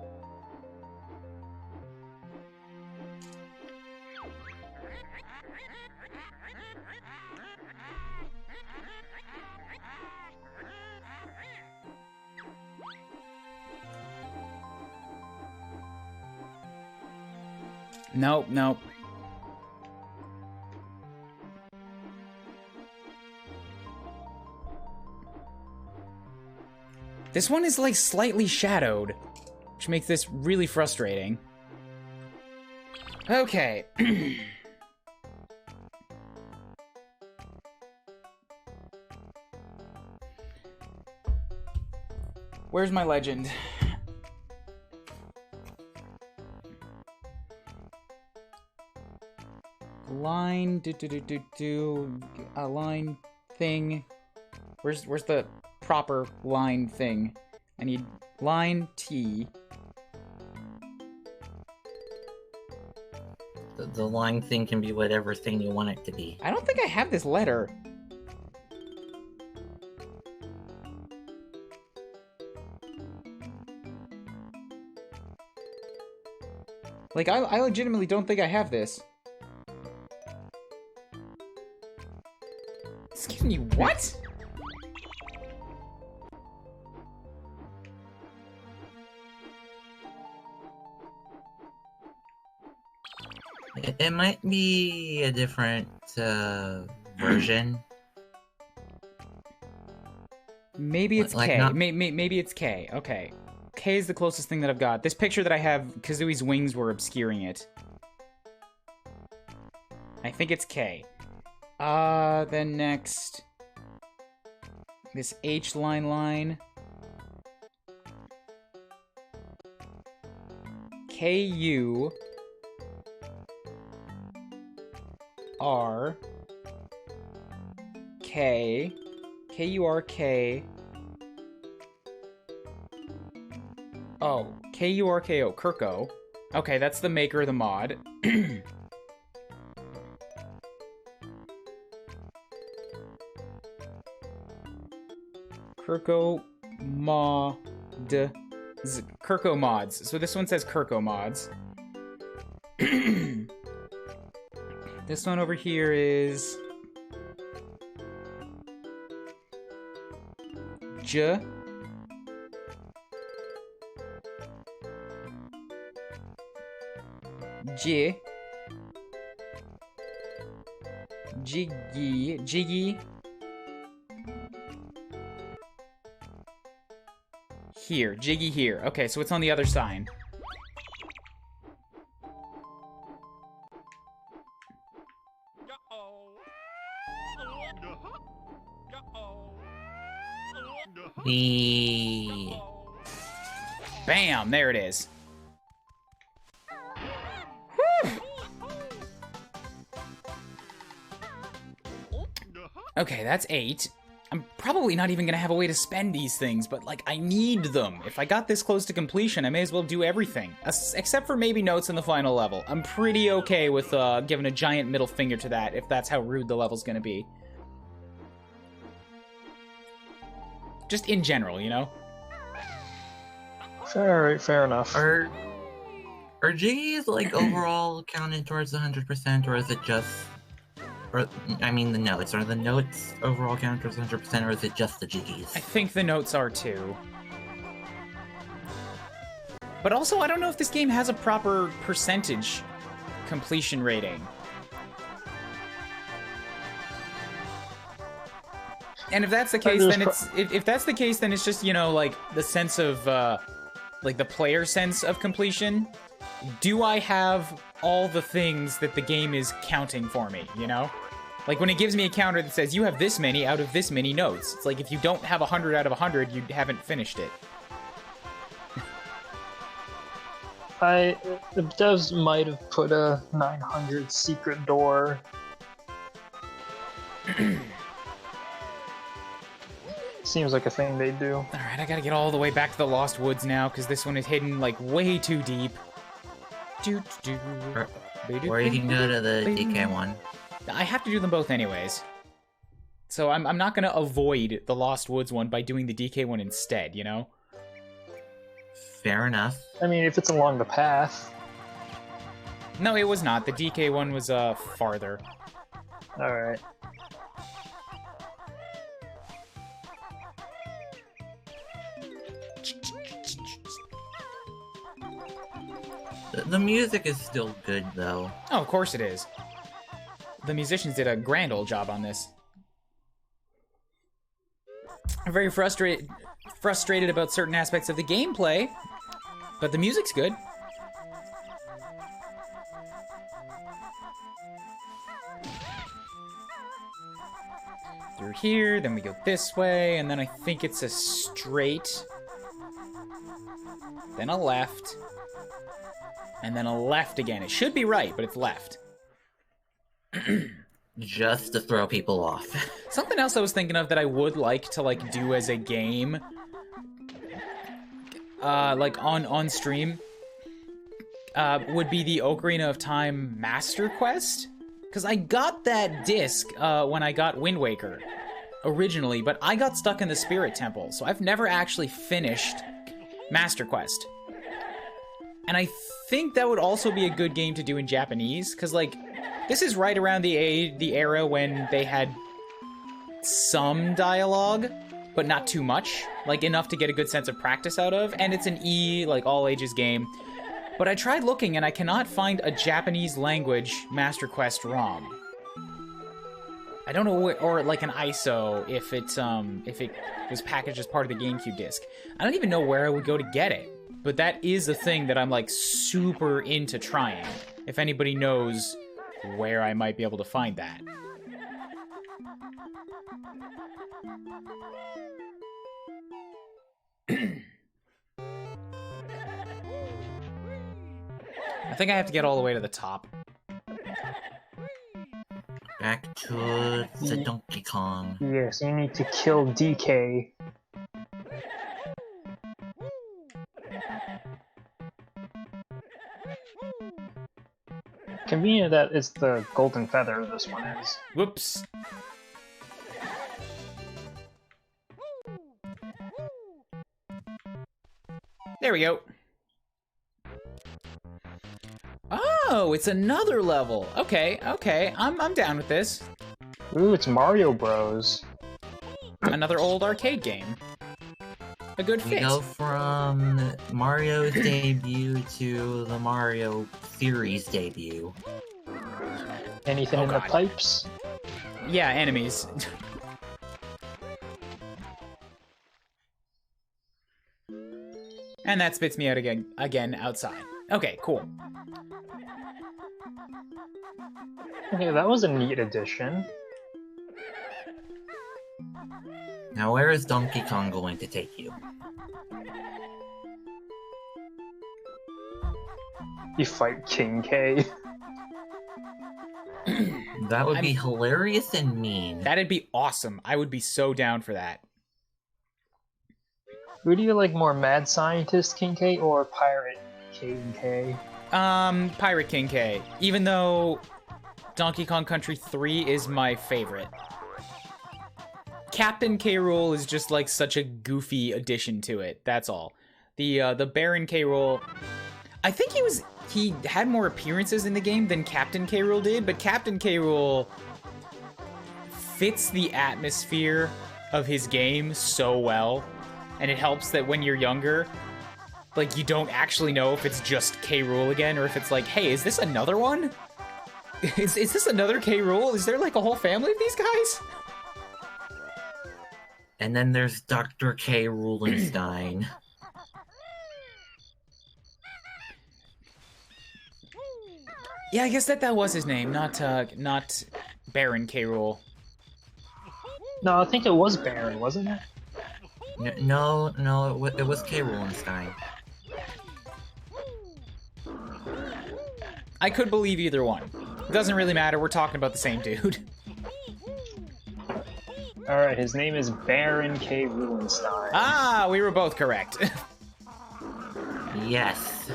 Nope, nope. This one is like slightly shadowed, which makes this really frustrating. Okay. Where's my legend? Line a line thing. Where's the proper line thing? I need line T. The line thing can be whatever thing you want it to be. I don't think I have this letter. Like, I legitimately don't think I have this. Excuse me, what? It might be a different version. Maybe it's Like K. not- Maybe it's K. Okay. K is the closest thing that I've got. This picture that I have, Kazooie's wings were obscuring it. I think it's K. Then next... This H line. K-U... R... K... K-U-R-K... Oh, K-U-R-K-O, Kirko. Okay, that's the maker of the mod. Kirko mod. Kirko mods. So this one says Kirko mods. This one over here is J. J. Jiggy. Here, Jiggy here. Okay, so it's on the other side. Bam, there it is. Okay, that's 8. I'm probably not even gonna have a way to spend these things, but, like, I need them. If I got this close to completion, I may as well do everything. Except for maybe notes in the final level. I'm pretty okay with giving a giant middle finger to that, if that's how rude the level's gonna be. Just in general, you know? Fair enough. Are Jiggies, like, overall counted towards 100%, or is it just... Or, I mean the notes. Are the notes overall counted towards 100%, or is it just the Jiggies? I think the notes are too. But also, I don't know if this game has a proper percentage completion rating. And if that's the case, then it's... If that's the case, then it's just, you know, like, the sense of, like, the player sense of completion. Do I have all the things that the game is counting for me, you know? Like, when it gives me a counter that says, you have this many out of this many notes. It's like, if you don't have 100 out of 100, you haven't finished it. The devs might have put a 900 secret door. Seems like a thing they do. Alright, I gotta get all the way back to the Lost Woods now, because this one is hidden, like, way too deep. Or you can go to the DK one. I have to do them both anyways. So I'm not gonna avoid the Lost Woods one by doing the DK one instead, you know? Fair enough. I mean, if it's along the path. No, it was not. The DK one was, farther. Alright. The music is still good, though. Oh, of course it is. The musicians did a grand old job on this. I'm very frustrated about certain aspects of the gameplay, but the music's good. Through here, then we go this way, and then I think it's a straight, then a left, and then a left again. It should be right, but it's left. Just to throw people off. Something else I was thinking of that I would like to, like, do as a game, like, on stream, would be the Ocarina of Time Master Quest. Because I got that disc, when I got Wind Waker, originally, but I got stuck in the Spirit Temple, so I've never actually finished Master Quest. And I think that would also be a good game to do in Japanese, because, like, this is right around the era when they had some dialogue, but not too much, like, enough to get a good sense of practice out of, and it's an like, all-ages game. But I tried looking, and I cannot find a Japanese language Master Quest ROM. I don't know where, or like an ISO, if it was packaged as part of the GameCube disc. I don't even know where I would go to get it. But that is a thing that I'm, like, super into trying. If anybody knows where I might be able to find that. I think I have to get all the way to the top. Back to the Donkey Kong. Yes, you need to kill DK. Convenient that it's the golden feather this one is. Whoops. There we go. Oh, it's another level. Okay, okay, I'm down with this. Ooh, it's Mario Bros. Another old arcade game. a good We fit. go from Mario's debut to the Mario series debut. Anything Oh, in the God. pipes? Yeah, enemies. And that spits me out again outside. Okay, cool. Okay, that was a neat addition. Now, where is Donkey Kong going to take you? You fight King K. That would be hilarious and mean. That'd be awesome. I would be so down for that. Who do you like more, Mad Scientist King K or Pirate King K? Pirate King K. Even though Donkey Kong Country 3 is my favorite. Captain K. Rool is just like such a goofy addition to it. That's all. The Baron K. Rool, I think he had more appearances in the game than Captain K. Rool did, but Captain K. Rool fits the atmosphere of his game so well, and it helps that when you're younger, like, you don't actually know if it's just K. Rool again, or if it's like, hey, is this another one? Is this another K. Rool? Is there like a whole family of these guys? And then there's Dr. K. Rulenstein. Yeah, I guess that was his name, not Baron K. Rool. No, I think it was Baron, wasn't it? No, it was K. Rulenstein. I could believe either one. Doesn't really matter, we're talking about the same dude. Alright, his name is Baron K. Rulenstein. Ah, we were both correct. Yes.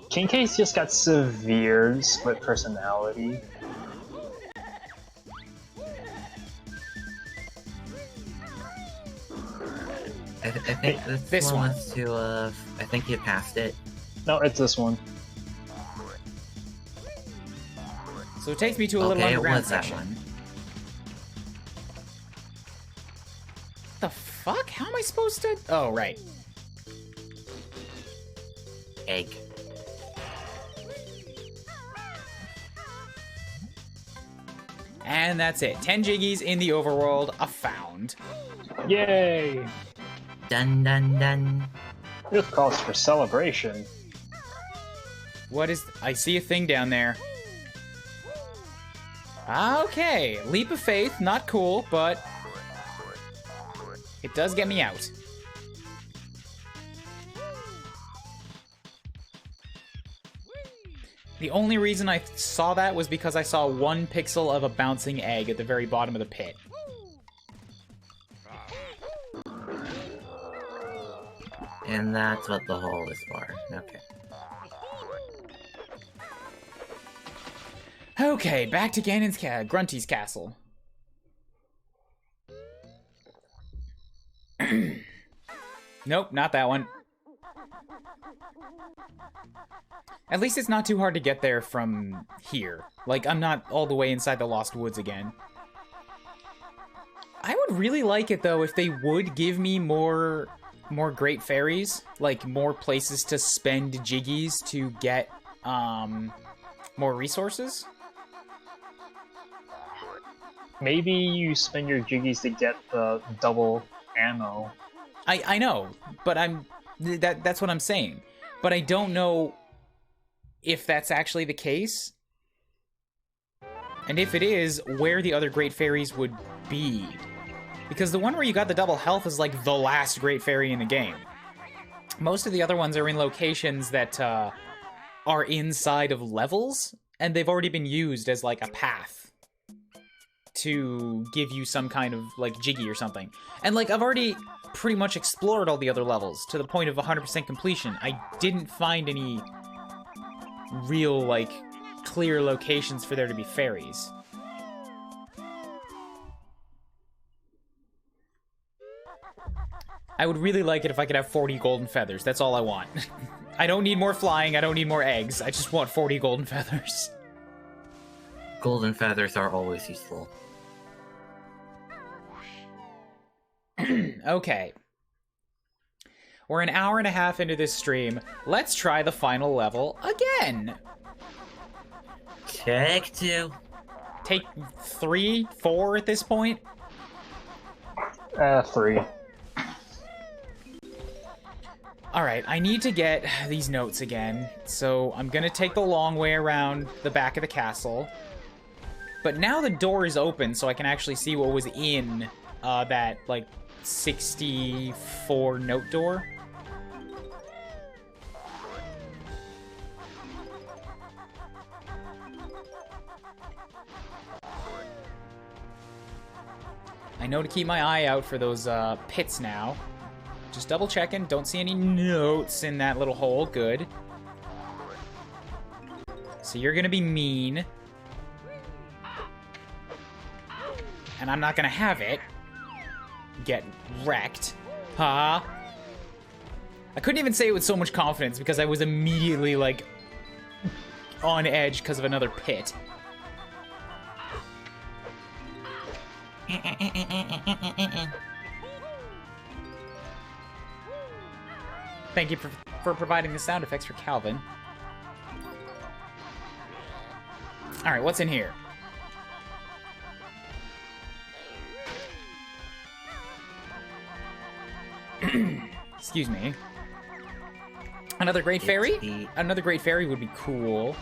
King K's just got severe split personality. I think this one wants to, I think you passed it. No, it's this one. So it takes me to a little underground section. The fuck? How am I supposed to? Oh, right. Egg. And that's it. 10 Jiggies in the overworld, a found. Yay! Dun dun dun. This calls for celebration. What is... I see a thing down there. Okay, leap of faith, not cool, but it does get me out. The only reason I saw that was because I saw 1 pixel of a bouncing egg at the very bottom of the pit. And that's what the hole is for. Okay. Okay, back to Ganon's Grunty's castle. Nope, not that one. At least it's not too hard to get there from here. Like, I'm not all the way inside the Lost Woods again. I would really like it, though, if they would give me more great fairies. Like, more places to spend Jiggies to get, more resources. Maybe you spend your Jiggies to get the double ammo. I know, but that's what I'm saying. But I don't know if that's actually the case. And if it is, where the other great fairies would be. Because the one where you got the double health is like the last great fairy in the game. Most of the other ones are in locations that are inside of levels, and they've already been used as like a path to give you some kind of like Jiggy or something. And like, I've already pretty much explored all the other levels to the point of 100% completion. I didn't find any real like clear locations for there to be fairies. I would really like it if I could have 40 golden feathers. That's all I want. I don't need more flying, I don't need more eggs. I just want 40 golden feathers. Golden feathers are always useful. Okay. We're an hour and a half into this stream. Let's try the final level again. Take 2. Take 3, 4 at this point? 3. Alright, I need to get these notes again, so I'm gonna take the long way around the back of the castle. But now the door is open, so I can actually see what was in that, like, 64 note door. I know to keep my eye out for those pits now. Just double checking. Don't see any notes in that little hole. Good. So you're gonna be mean. And I'm not gonna have it. Get wrecked. Huh? I couldn't even say it with so much confidence because I was immediately, like, on edge because of another pit. Thank you for providing the sound effects for Calvin. Alright, what's in here? Excuse me. Another great fairy? Another great fairy would be cool.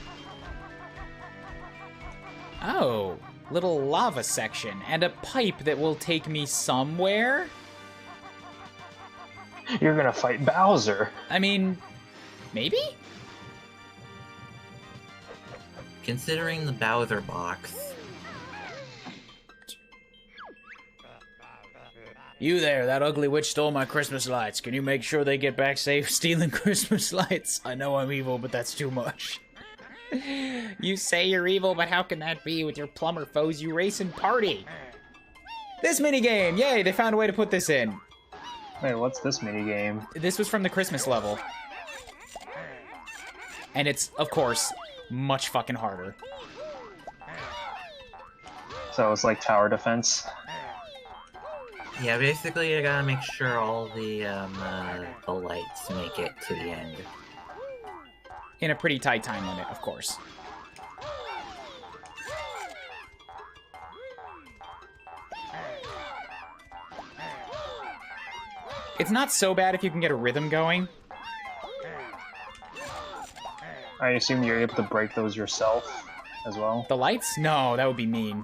Oh, little lava section and a pipe that will take me somewhere? You're gonna fight Bowser. I mean, maybe? Considering the Bowser box. You there, that ugly witch stole my Christmas lights. Can you make sure they get back safe stealing Christmas lights? I know I'm evil, but that's too much. You say you're evil, but how can that be with your plumber foes you race and party? This minigame! Yay, they found a way to put this in. Wait, what's this minigame? This was from the Christmas level. And it's, of course, much fucking harder. So it's like tower defense? Yeah, basically you gotta make sure all the lights make it to the end. In a pretty tight time limit, of course. It's not so bad if you can get a rhythm going. I assume you're able to break those yourself as well? The lights? No, that would be mean.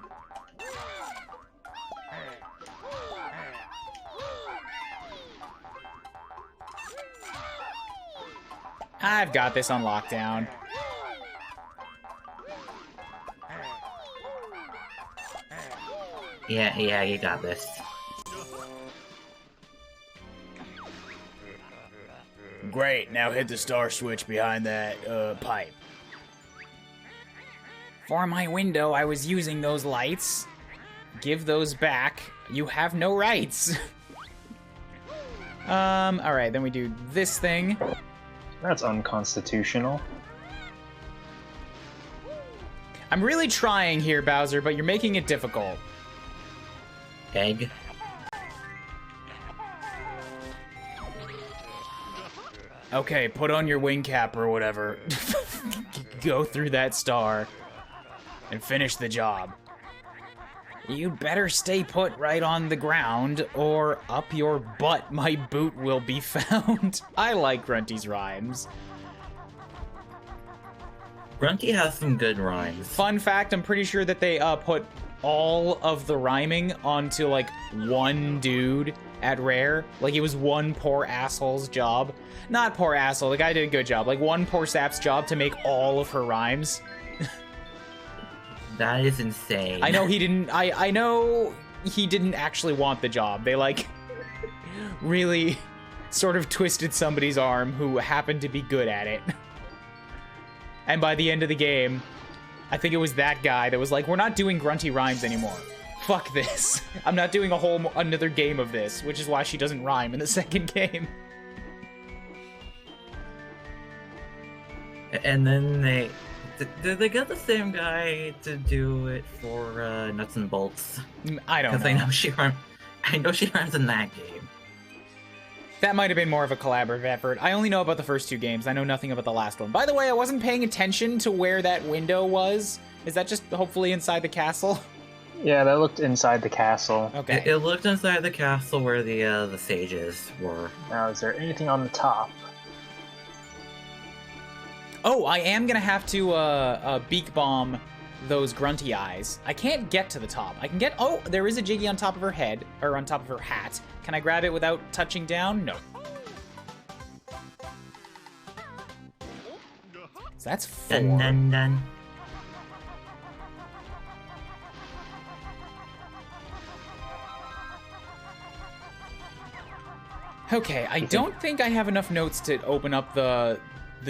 I've got this on lockdown. Yeah, you got this. Great, now hit the star switch behind that, pipe. For my window, I was using those lights. Give those back. You have no rights. Alright, then we do this thing. That's unconstitutional. I'm really trying here, Bowser, but you're making it difficult. Egg. Okay, put on your wing cap or whatever. Go through that star and finish the job. You'd better stay put right on the ground, or up your butt my boot will be found. I like Grunty's rhymes. Grunty has some good rhymes. Fun fact, I'm pretty sure that they put all of the rhyming onto, like, one dude at Rare. Like, it was one poor asshole's job. Not poor asshole, the guy did a good job. Like, one poor sap's job to make all of her rhymes. That is insane. I know he didn't, I know he didn't actually want the job. They, like, really sort of twisted somebody's arm who happened to be good at it. And by the end of the game, I think it was that guy that was like, we're not doing grunty rhymes anymore. Fuck this. I'm not doing another game of this, which is why she doesn't rhyme in the second game. And then they got the same guy to do it for Nuts and Bolts. I don't know. Because I know she rhymed. I know she runs in that game. That might have been more of a collaborative effort. I only know about the first 2 games. I know nothing about the last one. By the way, I wasn't paying attention to where that window was. Is that just hopefully inside the castle? Yeah, that looked inside the castle. Okay. It looked inside the castle where the sages were. Now, is there anything on the top? Oh, I am gonna have to beak bomb those grunty eyes. I can't get to the top. I can get... Oh, there is a Jiggy on top of her head, or on top of her hat. Can I grab it without touching down? No. So that's 4. Dun dun dun. Okay, I don't think I have enough notes to open up the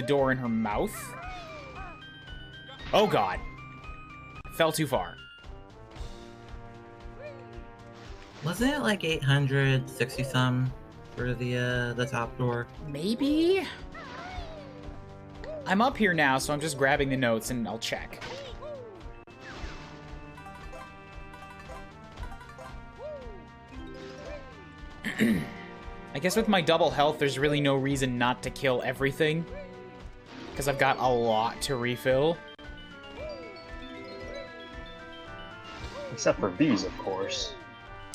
door in her mouth. Oh god. Fell too far. Wasn't it like 860 some for the top door? Maybe? I'm up here now, so I'm just grabbing the notes and I'll check. I guess with my double health, there's really no reason not to kill everything. Because I've got a lot to refill. Except for bees, of course.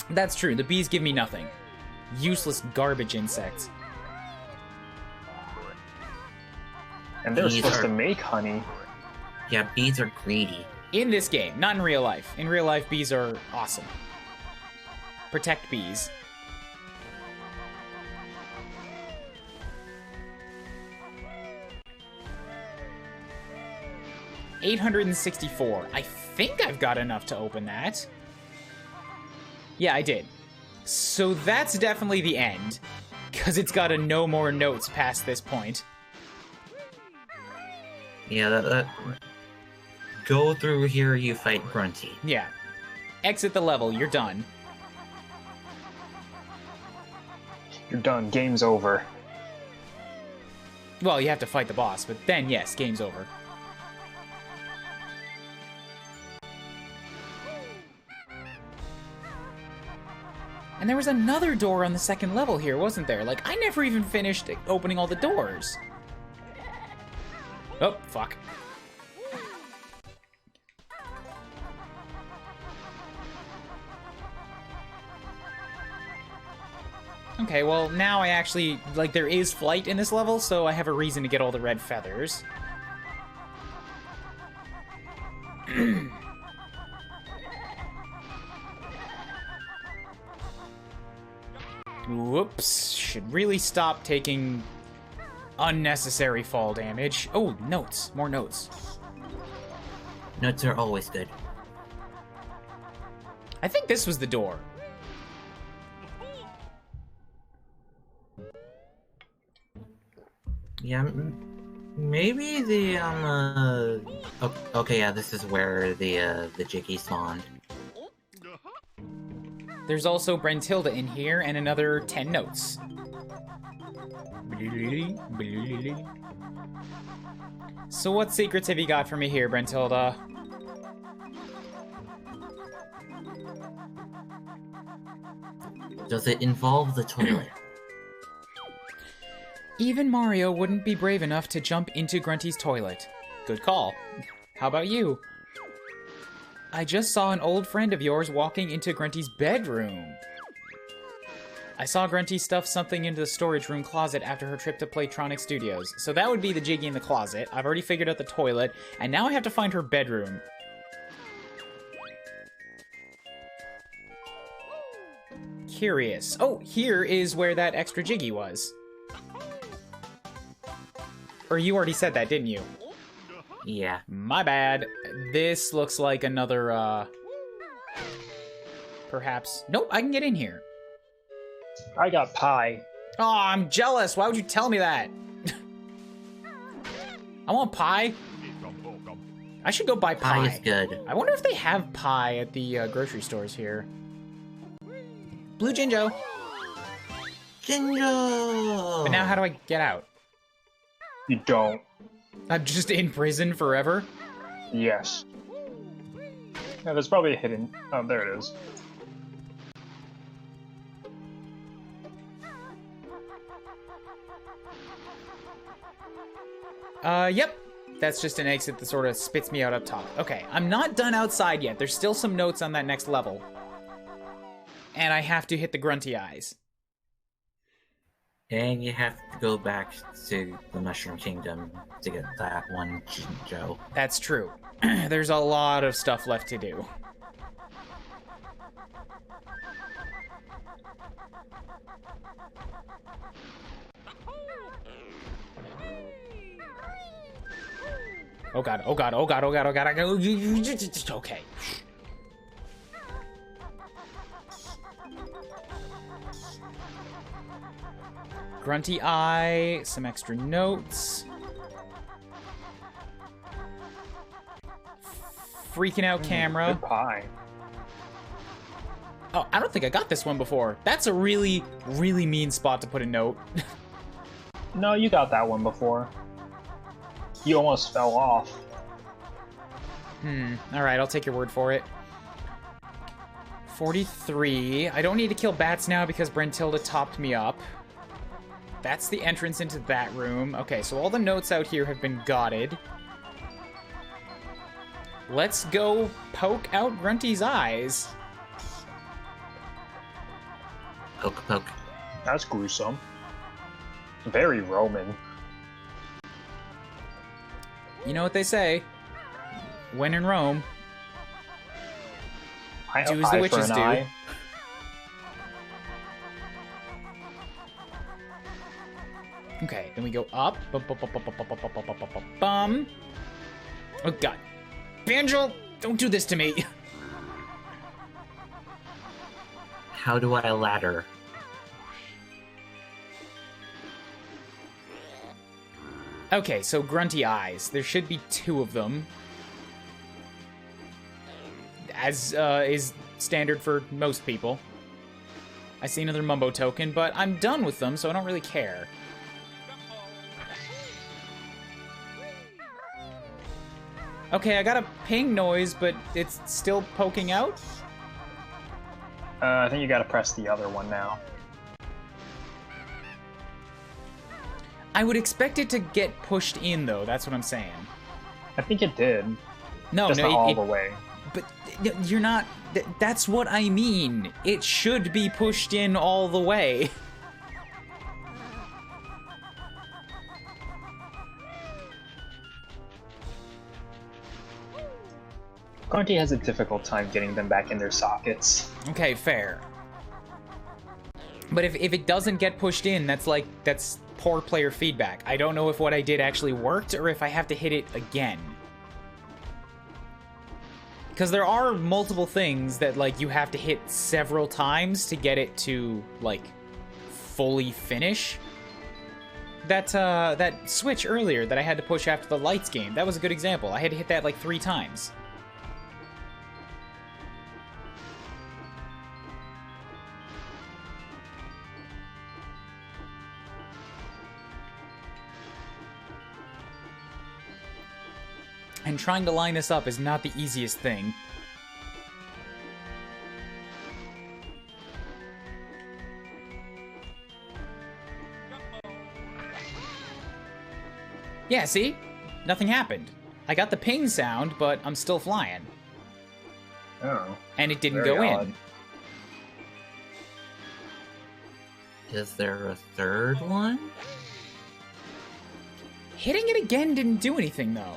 That's true, the bees give me nothing. Useless garbage insects. And they're Bees supposed are- to make honey. Yeah, bees are greedy. In this game, not in real life. In real life, bees are awesome. Protect bees. $864. I think I've got enough to open that. Yeah, I did. So that's definitely the end, because it's got a no more notes past this point. Yeah, that go through here, you fight Grunty. Yeah. Exit the level, you're done. You're done. Game's over. Well, you have to fight the boss, but then, yes, game's over. And there was another door on the second level here, wasn't there? Like, I never even finished opening all the doors. Oh, fuck. Okay, well, now I actually, like, there is flight in this level, so I have a reason to get all the red feathers. Whoops. Should really stop taking unnecessary fall damage. Oh, notes. More notes. Notes are always good. I think this was the door. Yeah, maybe the okay, yeah, this is where the Jiggy spawned. There's also Brentilda in here and another 10 notes. So what secrets have you got for me here, Brentilda? Does it involve the toilet? Even Mario wouldn't be brave enough to jump into Grunty's toilet. Good call. How about you? I just saw an old friend of yours walking into Grunty's bedroom. I saw Grunty stuff something into the storage room closet after her trip to Playtronic Studios. So that would be the Jiggy in the closet. I've already figured out the toilet, and now I have to find her bedroom. Curious. Oh, here is where that extra Jiggy was. Or you already said that, didn't you? Yeah. My bad. This looks like another, perhaps... Nope, I can get in here. I got pie. Oh, I'm jealous. Why would you tell me that? I want pie. I should go buy pie. Pie is good. I wonder if they have pie at the grocery stores here. Blue Jinjo. Jinjo! But now how do I get out? You don't. I'm just in prison forever? Yes. Yeah, there's probably a hidden... Oh, there it is. Yep. That's just an exit that sort of spits me out up top. Okay, I'm not done outside yet. There's still some notes on that next level. And I have to hit the grunty eyes. And you have to go back to the Mushroom Kingdom to get that one Jinjo. That's true. There's a lot of stuff left to do. Oh god, oh god, oh god, oh god, oh god, I go. Okay. Grunty eye, some extra notes. Freaking out camera. Good pie. Oh, I don't think I got this one before. That's a really, really mean spot to put a note. No, you got that one before. You almost fell off. Alright, I'll take your word for it. 43. I don't need to kill bats now because Brentilda topped me up. That's the entrance into that room. Okay, so all the notes out here have been gotted. Let's go poke out Grunty's eyes. Poke, poke. That's gruesome. Very Roman. You know what they say. When in Rome, do as the witches do. Eye. Okay, then we go up. Bum. Oh god. Banjo, don't do this to me. How do I ladder? Okay, so grunty eyes. There should be 2 of them. As is standard for most people. I see another Mumbo token, but I'm done with them, so I don't really care. Okay, I got a ping noise, but it's still poking out? I think you gotta press the other one now. I would expect it to get pushed in, though. That's what I'm saying. I think it did. No, Just no, not all the way. But you're not... That's what I mean. It should be pushed in all the way. Grunty has a difficult time getting them back in their sockets. Okay, fair. But if it doesn't get pushed in, that's poor player feedback. I don't know if what I did actually worked or if I have to hit it again. Because there are multiple things that, like, you have to hit several times to get it to, like, fully finish. That switch earlier that I had to push after the lights game, that was a good example. I had to hit that, like, 3 times. And trying to line this up is not the easiest thing. Yeah, see? Nothing happened. I got the ping sound, but I'm still flying. Oh. And it didn't Very go odd. in. Is there a third one? Hitting it again didn't do anything, though.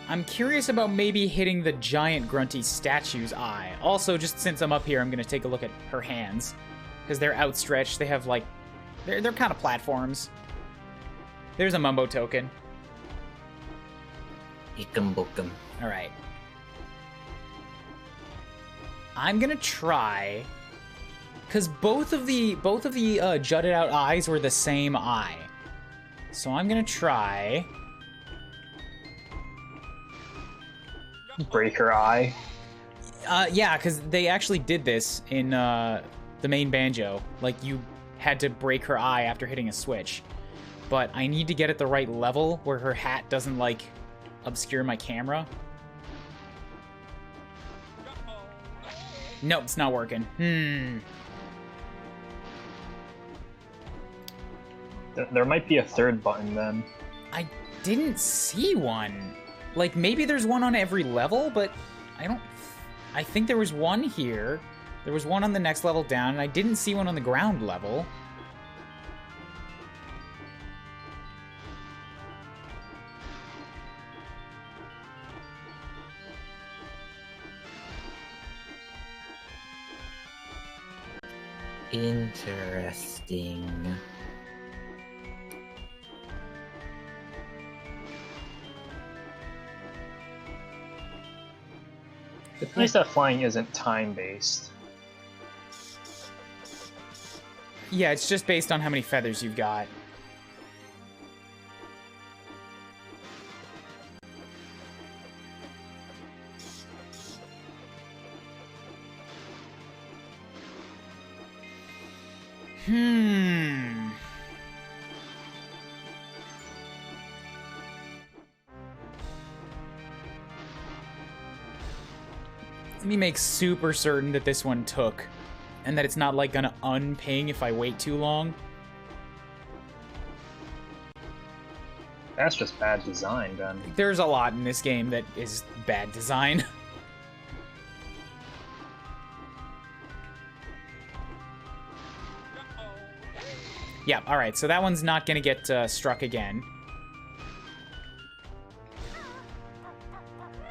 I'm curious about maybe hitting the giant grunty statue's eye. Also, just since I'm up here, I'm gonna take a look at her hands. Because they're outstretched, they have, like... They're kind of platforms. There's a Mumbo token. Ekum bokum. Alright. I'm gonna try... Because both of the jutted out eyes were the same eye. So I'm gonna try... Break her eye. Yeah, because they actually did this in the main Banjo. Like, you had to break her eye after hitting a switch. But I need to get at the right level where her hat doesn't, like, obscure my camera. Nope, it's not working. There might be a third button then. I didn't see one. Like, maybe there's one on every level, but I think there was one here. There was one on the next level down, and I didn't see one on the ground level. Interesting. It's nice that flying isn't time-based. Yeah, it's just based on how many feathers you've got. Let me make super certain that this one took, and that it's not, like, gonna unping if I wait too long. That's just bad design, then. There's a lot in this game that is bad design. Yeah, alright, so that one's not gonna get struck again.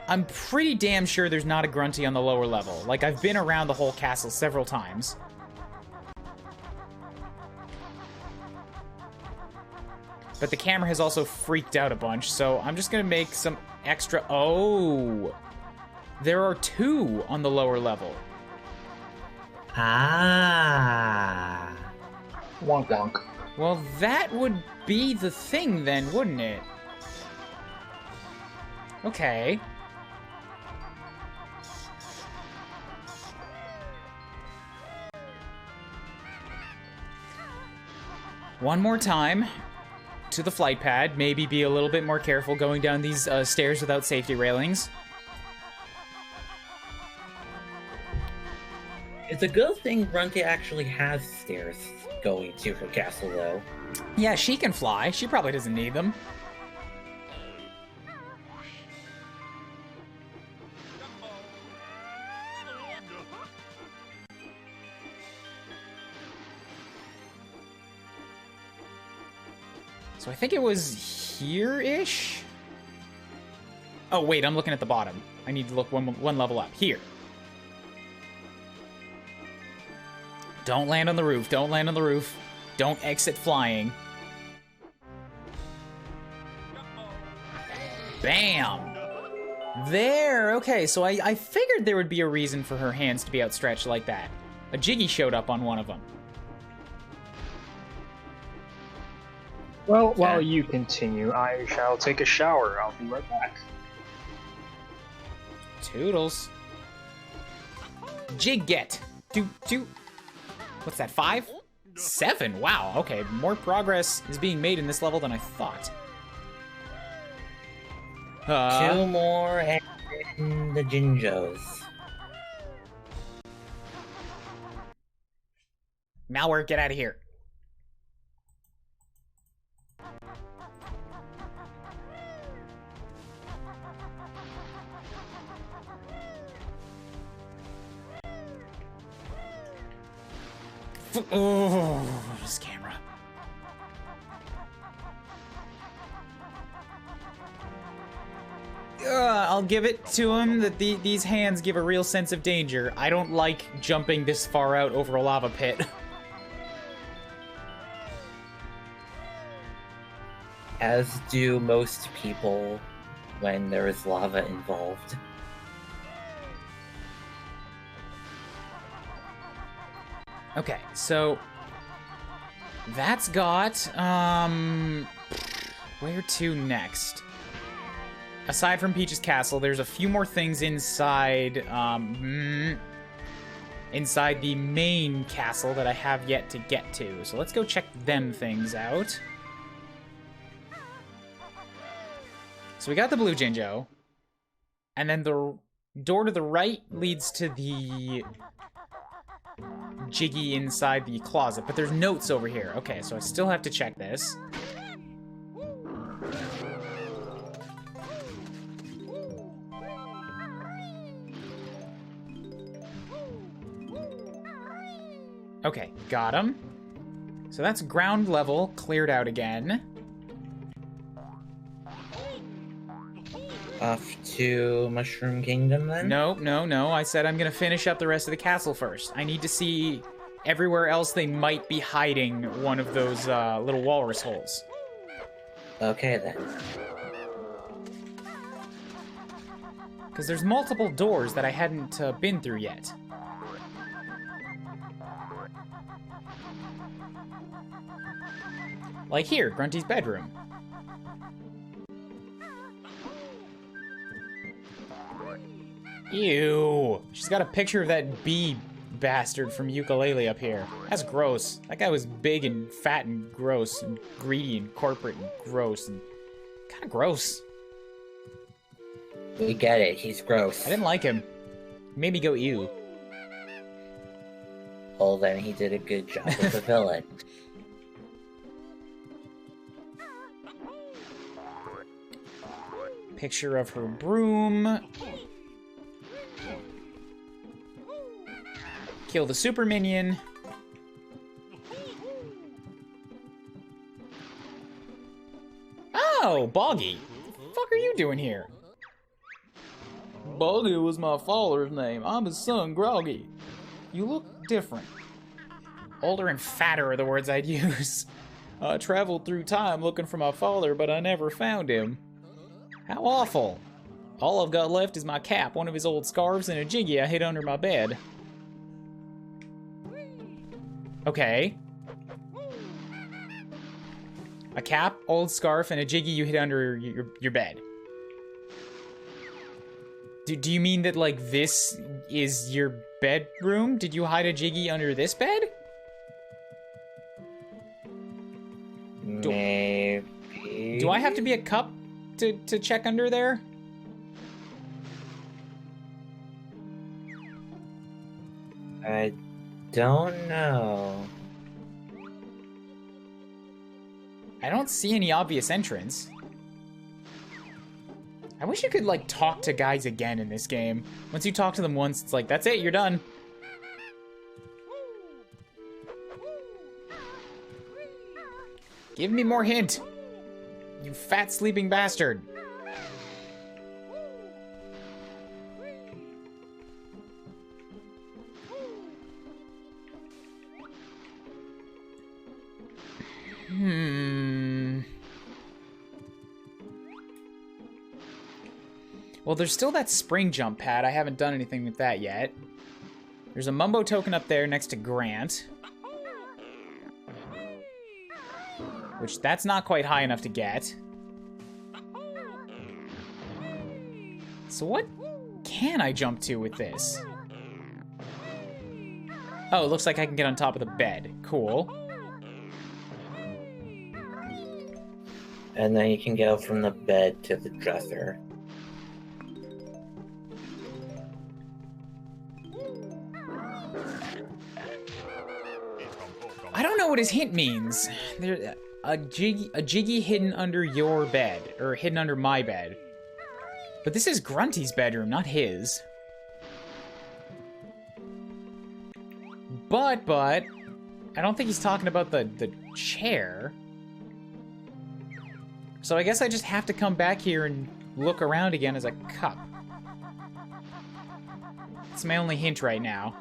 I'm pretty damn sure there's not a grunty on the lower level. Like, I've been around the whole castle several times. But the camera has also freaked out a bunch, so I'm just gonna make some extra... Oh! There are two on the lower level. Ah. Wonk wonk. Well, that would be the thing then, wouldn't it? Okay. One more time to the flight pad. Maybe be a little bit more careful going down these stairs without safety railings. It's a good thing Runke actually has stairs going to her castle, though. Yeah, she can fly. She probably doesn't need them. So I think it was here-ish? Oh, wait, I'm looking at the bottom. I need to look one level up. Here. Don't land on the roof. Don't land on the roof. Don't exit flying. Bam! There! Okay, so I figured there would be a reason for her hands to be outstretched like that. A Jiggy showed up on one of them. Well, while you continue, I shall take a shower. I'll be right back. Toodles. Jig get. What's that, 5? 7? Wow, okay. More progress is being made in this level than I thought. 2 more and the Jinjos. Malware, get out of here. Oh, this camera. I'll give it to him that these hands give a real sense of danger. I don't like jumping this far out over a lava pit. As do most people when there is lava involved. Okay, so that's got, where to next? Aside from Peach's castle, there's a few more things inside, inside the main castle that I have yet to get to. So let's go check them things out. So we got the blue Jinjo, and then the Door to the right leads to the Jiggy inside the closet, but there's notes over here. Okay, so I still have to check this. Okay, got him. So that's ground level, cleared out again. Off to Mushroom Kingdom, then? No, no, no. I said I'm gonna finish up the rest of the castle first. I need to see everywhere else they might be hiding one of those little walrus holes. Okay, then. Because there's multiple doors that I hadn't been through yet. Like here, Grunty's bedroom. Ew. She's got a picture of that bee bastard from Ukulele up here. That's gross. That guy was big and fat and gross and greedy and corporate and gross and kind of gross. We get it. He's gross. I didn't like him. He made me go ew. Well, then he did a good job with the villain. Picture of her broom. Kill the super minion. Oh, Boggy. What the fuck are you doing here? Boggy was my father's name. I'm his son, Groggy. You look different. Older and fatter are the words I'd use. I traveled through time looking for my father, but I never found him. How awful. All I've got left is my cap, one of his old scarves, and a Jiggy I hid under my bed. Okay. A cap, old scarf, and a Jiggy you hid under your bed. Do you mean that, like, this is your bedroom? Did you hide a Jiggy under this bed? Maybe. Do I have to be a cup to check under there? I don't know. I don't see any obvious entrance. I wish you could, like, talk to guys again in this game. Once you talk to them once, it's like, that's it, you're done. Give me more hint. You fat sleeping bastard. Well, there's still that spring jump pad. I haven't done anything with that yet. There's a Mumbo token up there next to Grant. Which, that's not quite high enough to get. So what can I jump to with this? Oh, it looks like I can get on top of the bed. Cool. And then you can go from the bed to the dresser. I don't know what his hint means. There, a Jiggy hidden under your bed, or hidden under my bed. But this is Grunty's bedroom, not his. But, I don't think he's talking about the chair. So I guess I just have to come back here and look around again as a cup. It's my only hint right now.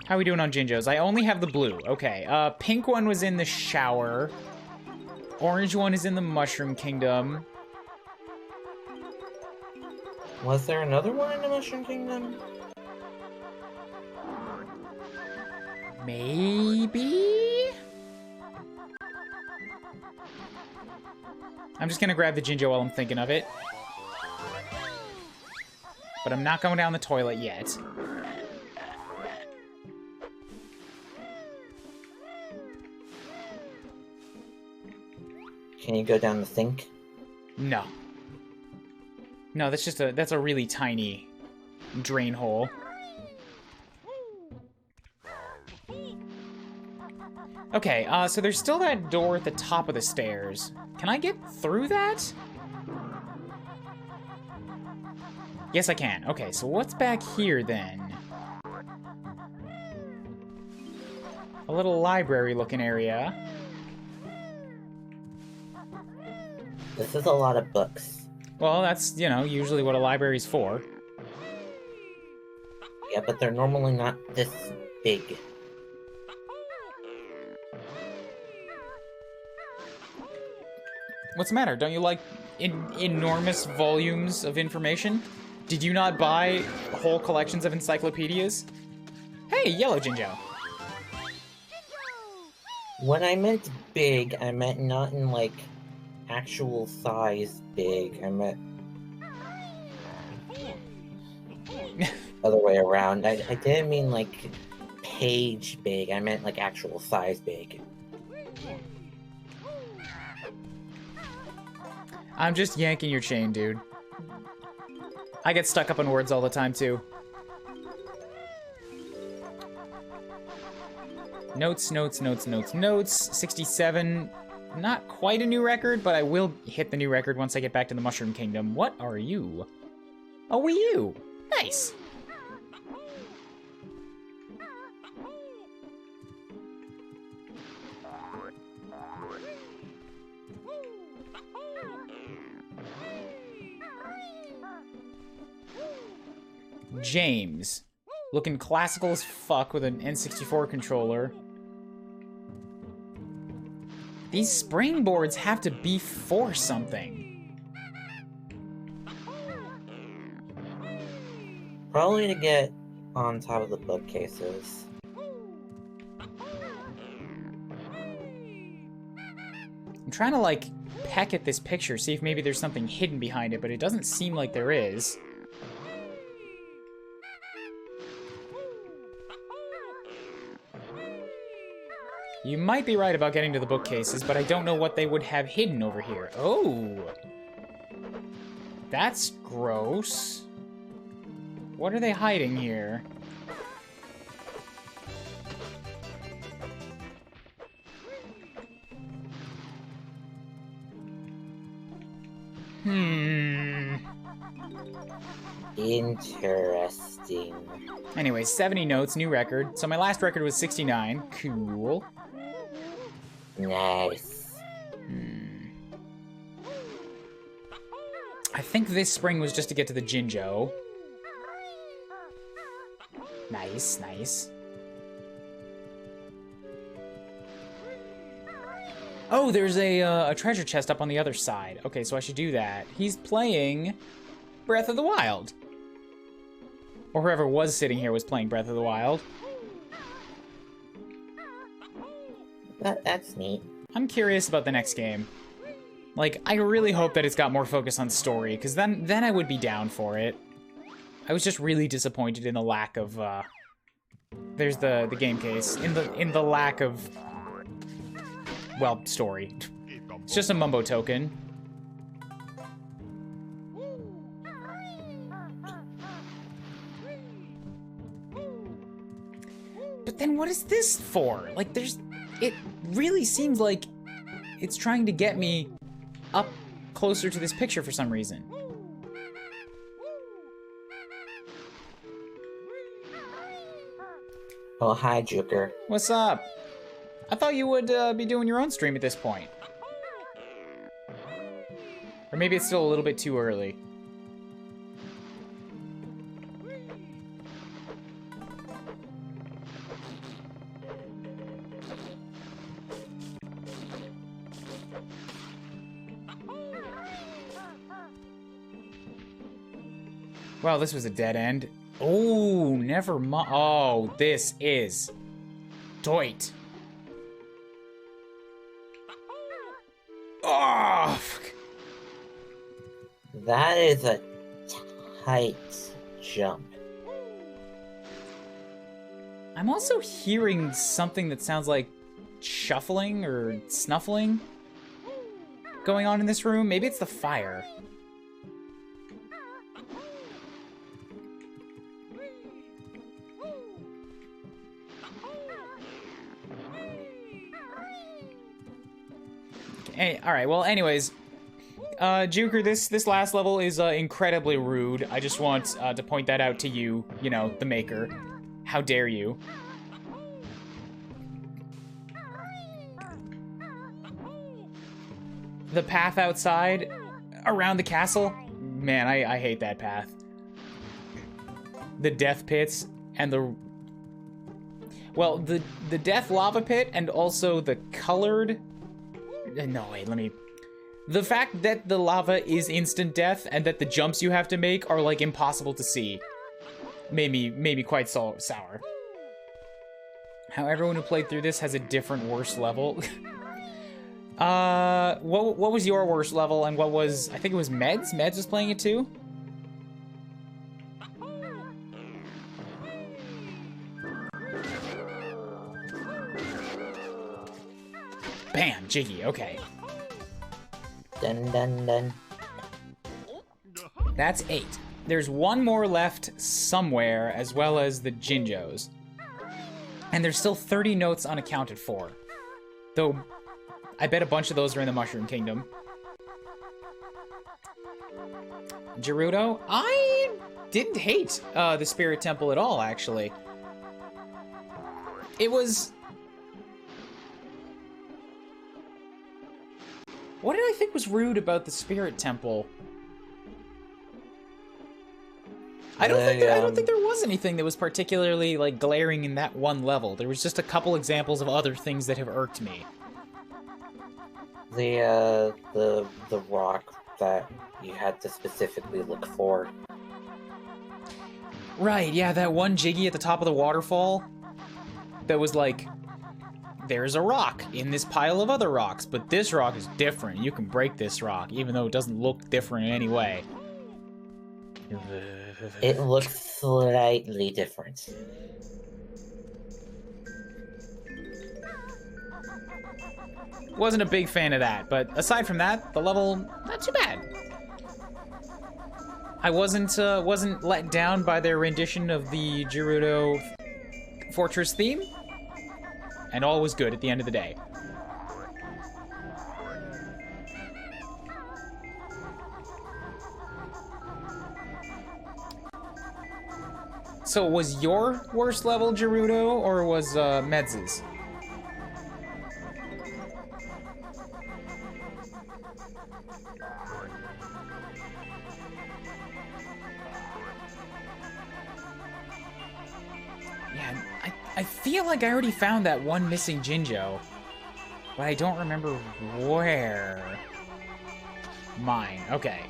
How are we doing on Jinjos? I only have the blue. Okay, pink one was in the shower. Orange one is in the Mushroom Kingdom. Was there another one in the Mushroom Kingdom? Maybe? I'm just gonna grab the Jinjo while I'm thinking of it. But I'm not going down the toilet yet. Can you go down the sink? No. No, that's a really tiny drain hole. Okay, so there's still that door at the top of the stairs. Can I get through that? Yes, I can. Okay, so what's back here then? A little library-looking area. This is a lot of books. Well, that's, you know, usually what a library's for. Yeah, but they're normally not this big. What's the matter? Don't you like enormous volumes of information? Did you not buy whole collections of encyclopedias? Hey, Yellow Jinjo! When I meant big, I meant not in, like, actual size big. I meant... other way around. I didn't mean, like, page big. I meant, like, actual size big. I'm just yanking your chain, dude. I get stuck up on words all the time, too. Notes, notes, notes, notes, notes. 67. Not quite a new record, but I will hit the new record once I get back to the Mushroom Kingdom. What are you? A Wii U. Nice. James. Looking classical as fuck with an N64 controller. These springboards have to be for something. Probably to get on top of the bookcases. I'm trying to, like, peck at this picture, see if maybe there's something hidden behind it, but it doesn't seem like there is. You might be right about getting to the bookcases, but I don't know what they would have hidden over here. Oh! That's gross. What are they hiding here? Interesting. Anyway, 70 notes, new record. So my last record was 69. Cool. Nice. I think this spring was just to get to the Jinjo. Nice, nice. Oh, there's a treasure chest up on the other side. Okay, so I should do that. He's playing Breath of the Wild. Or whoever was sitting here was playing Breath of the Wild. That's neat. I'm curious about the next game. Like, I really hope that it's got more focus on story, because then I would be down for it. I was just really disappointed in the lack of, there's the game case. In the lack of, well, story. It's just a mumbo token. But then what is this for? Like, it really seems like it's trying to get me up closer to this picture for some reason. Oh, hi, Joker. What's up? I thought you would be doing your own stream at this point. Or maybe it's still a little bit too early. Well, this was a dead end. Oh, never mind. Oh, this is Toit. Oh, fuck. That is a tight jump. I'm also hearing something that sounds like shuffling or snuffling. going on in this room. Maybe it's the fire. Hey, alright, well, anyways, Juker, this last level is incredibly rude. I just want to point that out to you, you know, the maker. How dare you? The path outside, around the castle, man, I hate that path. The death pits and the... Well, the death lava pit and also the colored... No, wait, let me... The fact that the lava is instant death and that the jumps you have to make are, like, impossible to see made me quite sour. How everyone who played through this has a different worst level. What was your worst level and what was... I think it was Meds? Meds was playing it too? Bam! Jiggy, okay. Dun dun dun. That's 8. There's one more left somewhere, as well as the Jinjos. And there's still 30 notes unaccounted for. Though, I bet a bunch of those are in the Mushroom Kingdom. Gerudo? I didn't hate the Spirit Temple at all, actually. It was... What did I think was rude about the Spirit Temple? I don't think there was anything that was particularly like glaring in that one level. There was just a couple examples of other things that have irked me. The rock that you had to specifically look for. Right, yeah, that one Jiggy at the top of the waterfall that was like, there's a rock in this pile of other rocks, but this rock is different. You can break this rock, even though it doesn't look different in any way. It looks slightly different. Wasn't a big fan of that, but aside from that, the level, not too bad. I wasn't let down by their rendition of the Gerudo Fortress theme, and all was good at the end of the day. So was your worst level Gerudo, or was Meds's? Yeah, I feel like I already found that one missing Jinjo, but I don't remember where. Mine, okay.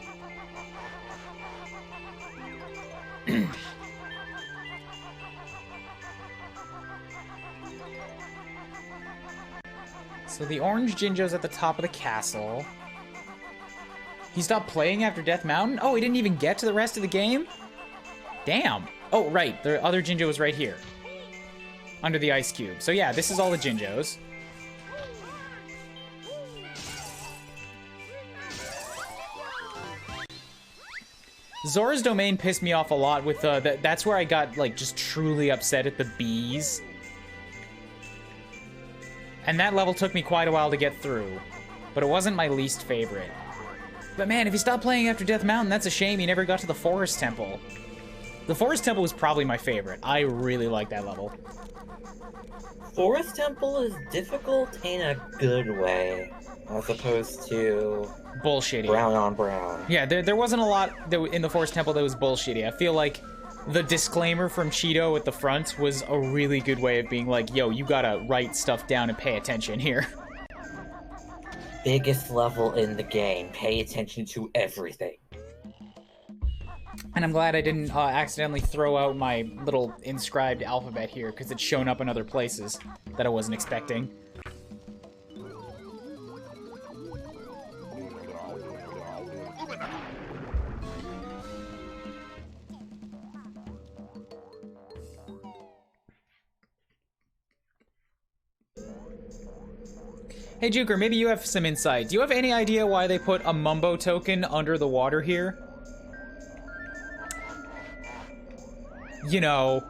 So the orange Jinjo's at the top of the castle. He stopped playing after Death Mountain? Oh, he didn't even get to the rest of the game? Damn. Oh, right. The other Jinjo was right here. Under the ice cube. So yeah, this is all the Jinjos. Zora's Domain pissed me off a lot with that's where I got like just truly upset at the bees. And that level took me quite a while to get through, but it wasn't my least favorite. But man, if you stop playing after Death Mountain, that's a shame you never got to the Forest Temple. The Forest Temple was probably my favorite. I really like that level. Forest Temple is difficult in a good way, as opposed to... bullshitty. Brown on brown. Yeah, there wasn't a lot in the Forest Temple that was bullshitty. I feel like the disclaimer from Cheeto at the front was a really good way of being like, yo, you gotta write stuff down and pay attention here. Biggest level in the game. Pay attention to everything. And I'm glad I didn't accidentally throw out my little inscribed alphabet here, because it's shown up in other places that I wasn't expecting. Hey, Juker, maybe you have some insight. Do you have any idea why they put a Mumbo token under the water here? You know,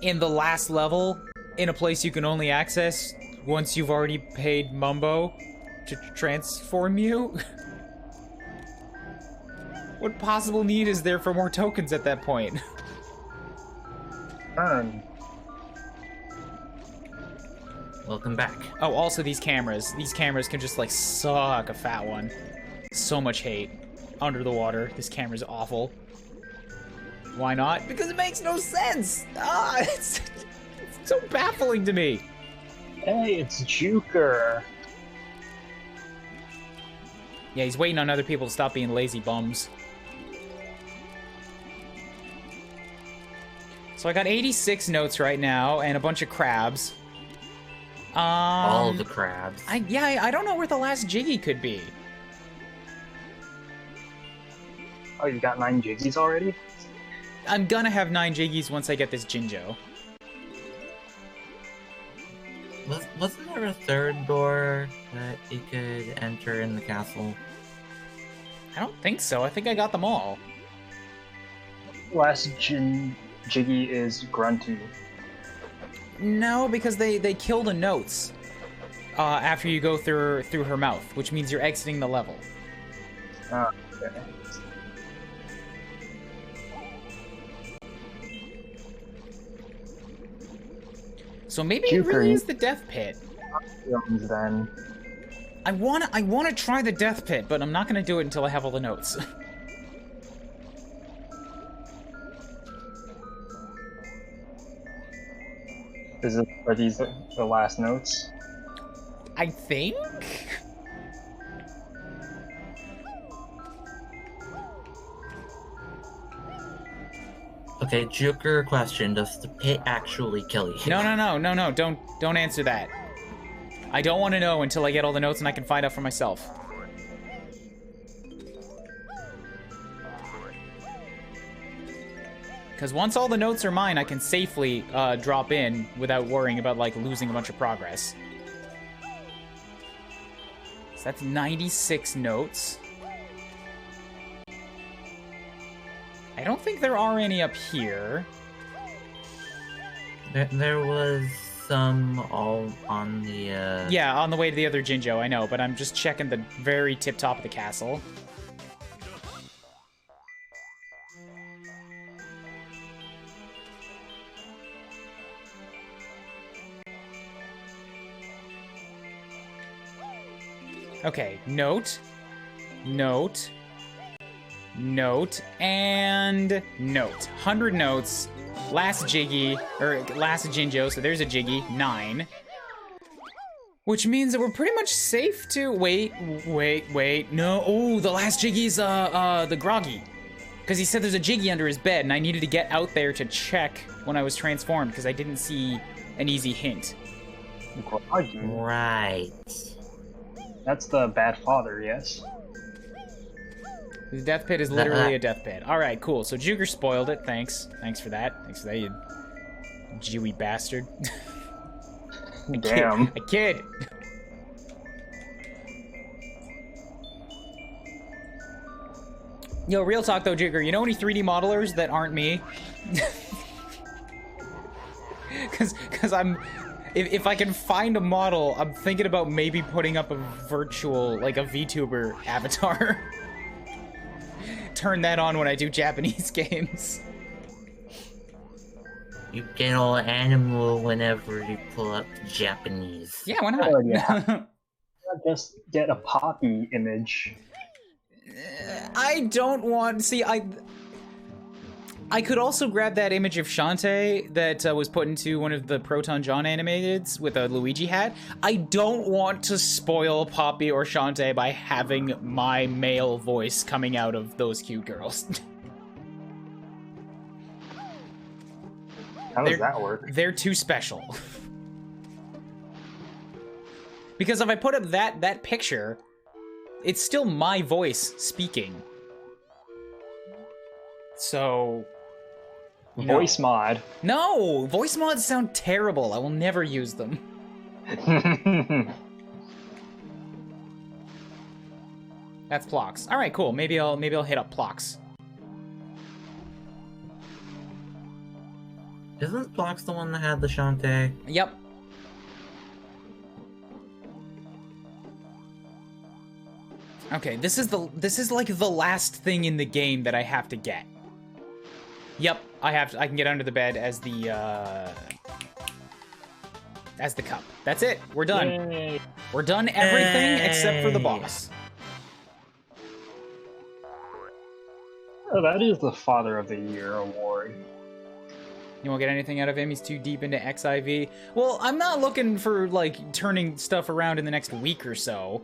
in the last level, in a place you can only access once you've already paid Mumbo to transform you? What possible need is there for more tokens at that point? Earn. Welcome back. Oh, also these cameras. These cameras can just, like, suck a fat one. So much hate. Under the water. This camera's awful. Why not? Because it makes no sense! Ah, it's so baffling to me. Hey, it's Juker. Yeah, he's waiting on other people to stop being lazy bums. So I got 86 notes right now, and a bunch of crabs. All the crabs. I don't know where the last Jiggy could be. Oh, you got 9 Jiggies already? I'm gonna have 9 Jiggies once I get this Jinjo. Wasn't there a third door that you could enter in the castle? I don't think so. I think I got them all. Last Jiggy is Grunty. No, because they kill the notes after you go through her mouth, which means you're exiting the level. Ah, okay. So maybe it really is the death pit. Then. I wanna try the death pit, but I'm not gonna do it until I have all the notes. Are these the last notes? I think? Okay, Joker question, does the pit actually kill you? No, don't answer that. I don't want to know until I get all the notes and I can find out for myself. Because once all the notes are mine, I can safely drop in without worrying about, like, losing a bunch of progress. So that's 96 notes. I don't think there are any up here. There was some all on the, Yeah, on the way to the other Jinjo, I know, but I'm just checking the very tip-top of the castle. Okay, note, note, note, and note. 100 notes. Last Jiggy, or last Jinjo, so there's a Jiggy, 9. Which means that we're pretty much safe to... Wait, no. Oh, the last Jiggy's, the Groggy. Because he said there's a Jiggy under his bed, and I needed to get out there to check when I was transformed, because I didn't see an easy hint. Right. That's the bad father, yes? The death pit is literally a death pit. Alright, cool. So Juger spoiled it. Thanks. Thanks for that. Thanks for that, you Jewy bastard. Damn. A kid! Yo, real talk though, Juger, you know any 3D modelers that aren't me? Cause I'm... If I can find a model, I'm thinking about maybe putting up a virtual, like a VTuber avatar. Turn that on when I do Japanese games. You get all animal whenever you pull up Japanese. Yeah, why not? Oh, yeah. Just get a Poppy image. I don't want... See, I could also grab that image of Shantae that was put into one of the Proton John animateds with a Luigi hat. I don't want to spoil Poppy or Shantae by having my male voice coming out of those cute girls. How does that work? They're too special. Because if I put up that picture, it's still my voice speaking. So... Voice mod. No! Voice mods sound terrible. I will never use them. That's Plox. All right, cool. Maybe I'll hit up Plox. Isn't Plox the one that had the Shantae? Yep. Okay, this is like the last thing in the game that I have to get. Yep, I can get under the bed as the cup. That's it. We're done. Yay. We're done everything except for the boss. Oh, that is the Father of the Year award. You won't get anything out of him. He's too deep into XIV. Well, I'm not looking for, like, turning stuff around in the next week or so.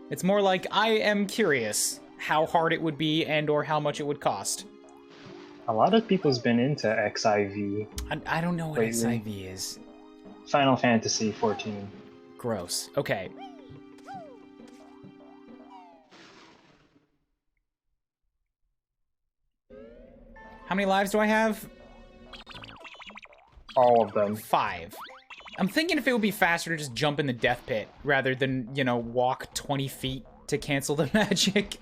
It's more like I am curious how hard it would be and or how much it would cost. A lot of people's been into XIV. I don't know what lately. XIV is. Final Fantasy 14. Gross. Okay. How many lives do I have? All of them. 5. I'm thinking if it would be faster to just jump in the death pit rather than, you know, walk 20 feet to cancel the magic.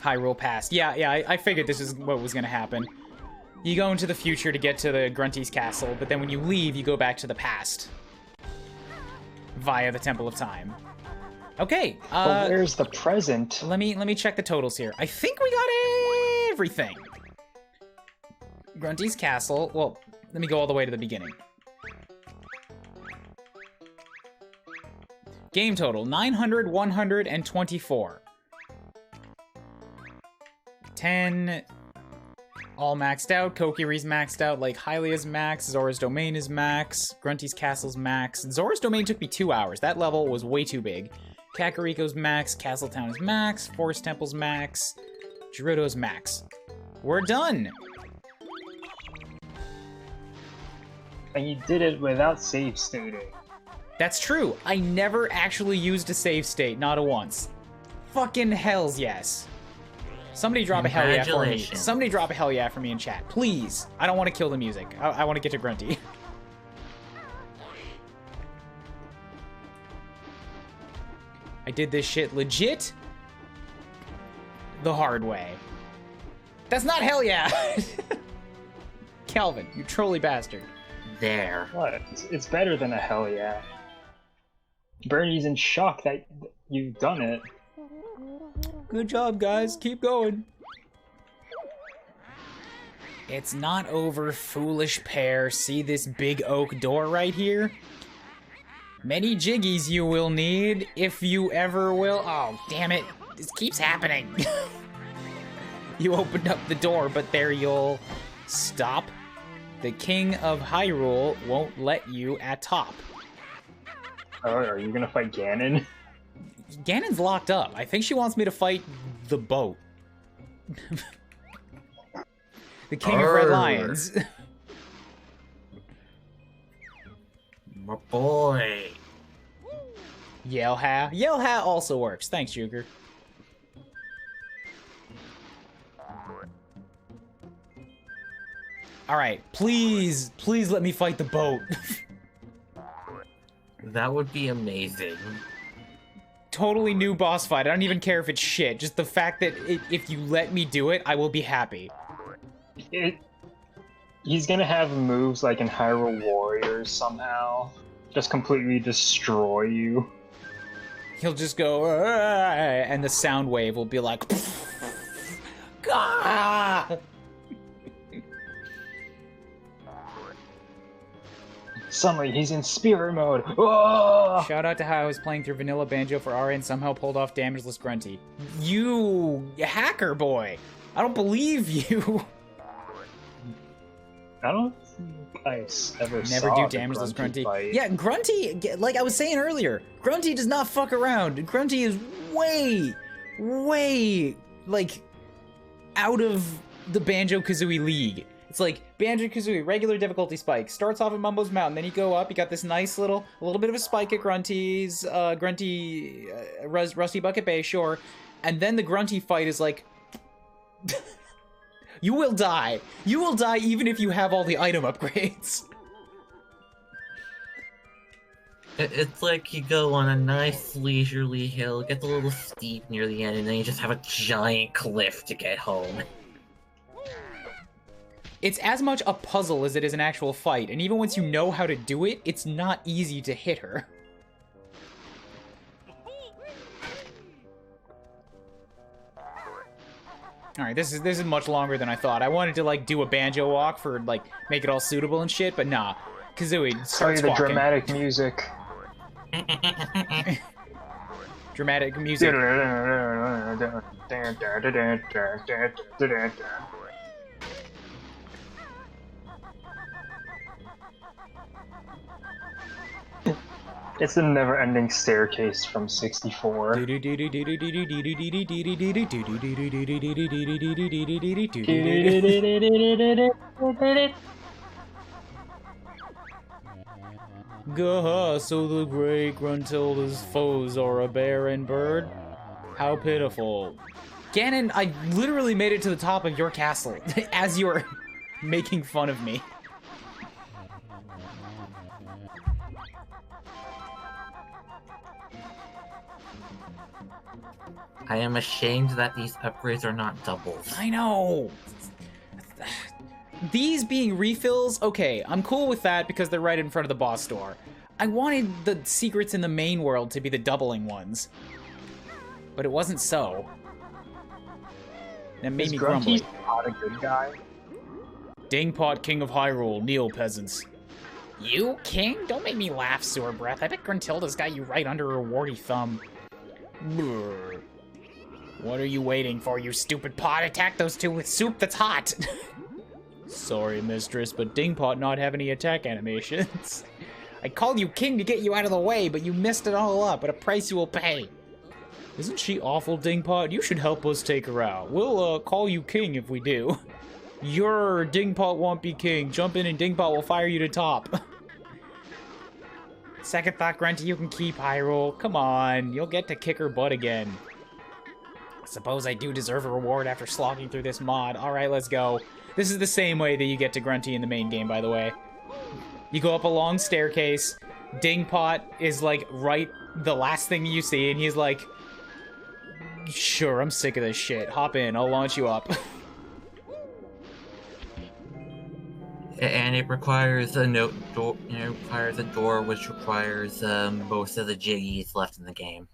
Hyrule Pass. Yeah, I figured this is what was gonna happen. You go into the future to get to the Grunty's castle, but then when you leave, you go back to the past. Via the Temple of Time. Okay, But where's the present? let me check the totals here. I think we got everything. Grunty's castle. Well, let me go all the way to the beginning. Game total 900, 124. 10 all maxed out. Kokiri's maxed out. Like Hylia's max. Zora's Domain is max. Grunty's castle's max. Zora's Domain took me 2 hours. That level was way too big. Kakariko's max. Castletown is max. Forest Temple's max. Gerudo's max. We're done. And you did it without save stating. That's true. I never actually used a save state. Not a once. Fucking hells yes. Somebody drop a hell yeah for me. Congratulations. Somebody drop a hell yeah for me in chat. Please. I don't want to kill the music. I want to get to Grunty. I did this shit legit the hard way. That's not hell yeah! Calvin, you trolly bastard. There. What? It's better than a hell yeah. Bernie's in shock that you've done it. Good job, guys. Keep going. It's not over, foolish pair. See this big oak door right here? Many jiggies you will need, if you ever will. Oh, damn it. This keeps happening. You opened up the door, but there you'll stop. The king of Hyrule won't let you at top. Oh, are you gonna fight Ganon? Ganon's locked up. I think she wants me to fight the boat. The king of Red Arr. Lions. My boy. Yell-ha. Yell-ha also works. Thanks, Juger. Alright, please let me fight the boat. That would be amazing. Totally new boss fight. I don't even care if it's shit. Just the fact that if you let me do it, I will be happy. He's gonna have moves like in Hyrule Warriors somehow. Just completely destroy you. He'll just go, "Ah," and the sound wave will be like, "Gah!" Suddenly, he's in spirit mode. Oh! Shout out to how I was playing through vanilla Banjo for RA and somehow pulled off damageless Grunty. You hacker boy! I don't believe you! I don't think I ever Never saw do damageless Grunty. fight. Yeah, Grunty, like I was saying earlier, Grunty does not fuck around. Grunty is way, like, out of the Banjo Kazooie league. It's like Banjo Kazooie, regular difficulty spike. Starts off at Mumbo's Mountain, then you go up, you got this nice a little bit of a spike at Grunty's, Rusty Bucket Bay, sure. And then the Grunty fight is like, you will die. You will die even if you have all the item upgrades. It's like you go on a nice leisurely hill, it gets a little steep near the end, and then you just have a giant cliff to get home. It's as much a puzzle as it is an actual fight, and even once you know how to do it, it's not easy to hit her. Alright, this is much longer than I thought. I wanted to, like, do a banjo walk for, like, make it all suitable and shit, but nah. Kazooie, starts the walking. dramatic music. Dramatic music. It's the never-ending staircase from 64. Gah, so the great Gruntilda's foes are a bear and bird? How pitiful. Ganon, I literally made it to the top of your castle as you were making fun of me. I am ashamed that these upgrades are not doubles. I know! These being refills, okay, I'm cool with that because they're right in front of the boss door. I wanted the secrets in the main world to be the doubling ones. But it wasn't so. That made me grumbly. Not a good guy. Dingpot, King of Hyrule, kneel, peasants. You, King? Don't make me laugh, Sewer Breath. I bet Gruntilda's got you right under her warty thumb. Brr. What are you waiting for, you stupid pot? Attack those two with soup that's hot! Sorry, mistress, but Dingpot not have any attack animations. I called you king to get you out of the way, but you messed it all up at a price you will pay. Isn't she awful, Dingpot? You should help us take her out. We'll, call you king if we do. Your Dingpot won't be king. Jump in and Dingpot will fire you to top. Second thought, Grunty, you can keep Hyrule. Come on, you'll get to kick her butt again. Suppose I do deserve a reward after slogging through this mod. Alright, let's go. This is the same way that you get to Grunty in the main game, by the way. You go up a long staircase, Dingpot is, like, right the last thing you see, and he's like, sure, I'm sick of this shit. Hop in, I'll launch you up. And it requires a door, it requires a door which requires most of the Jiggies left in the game.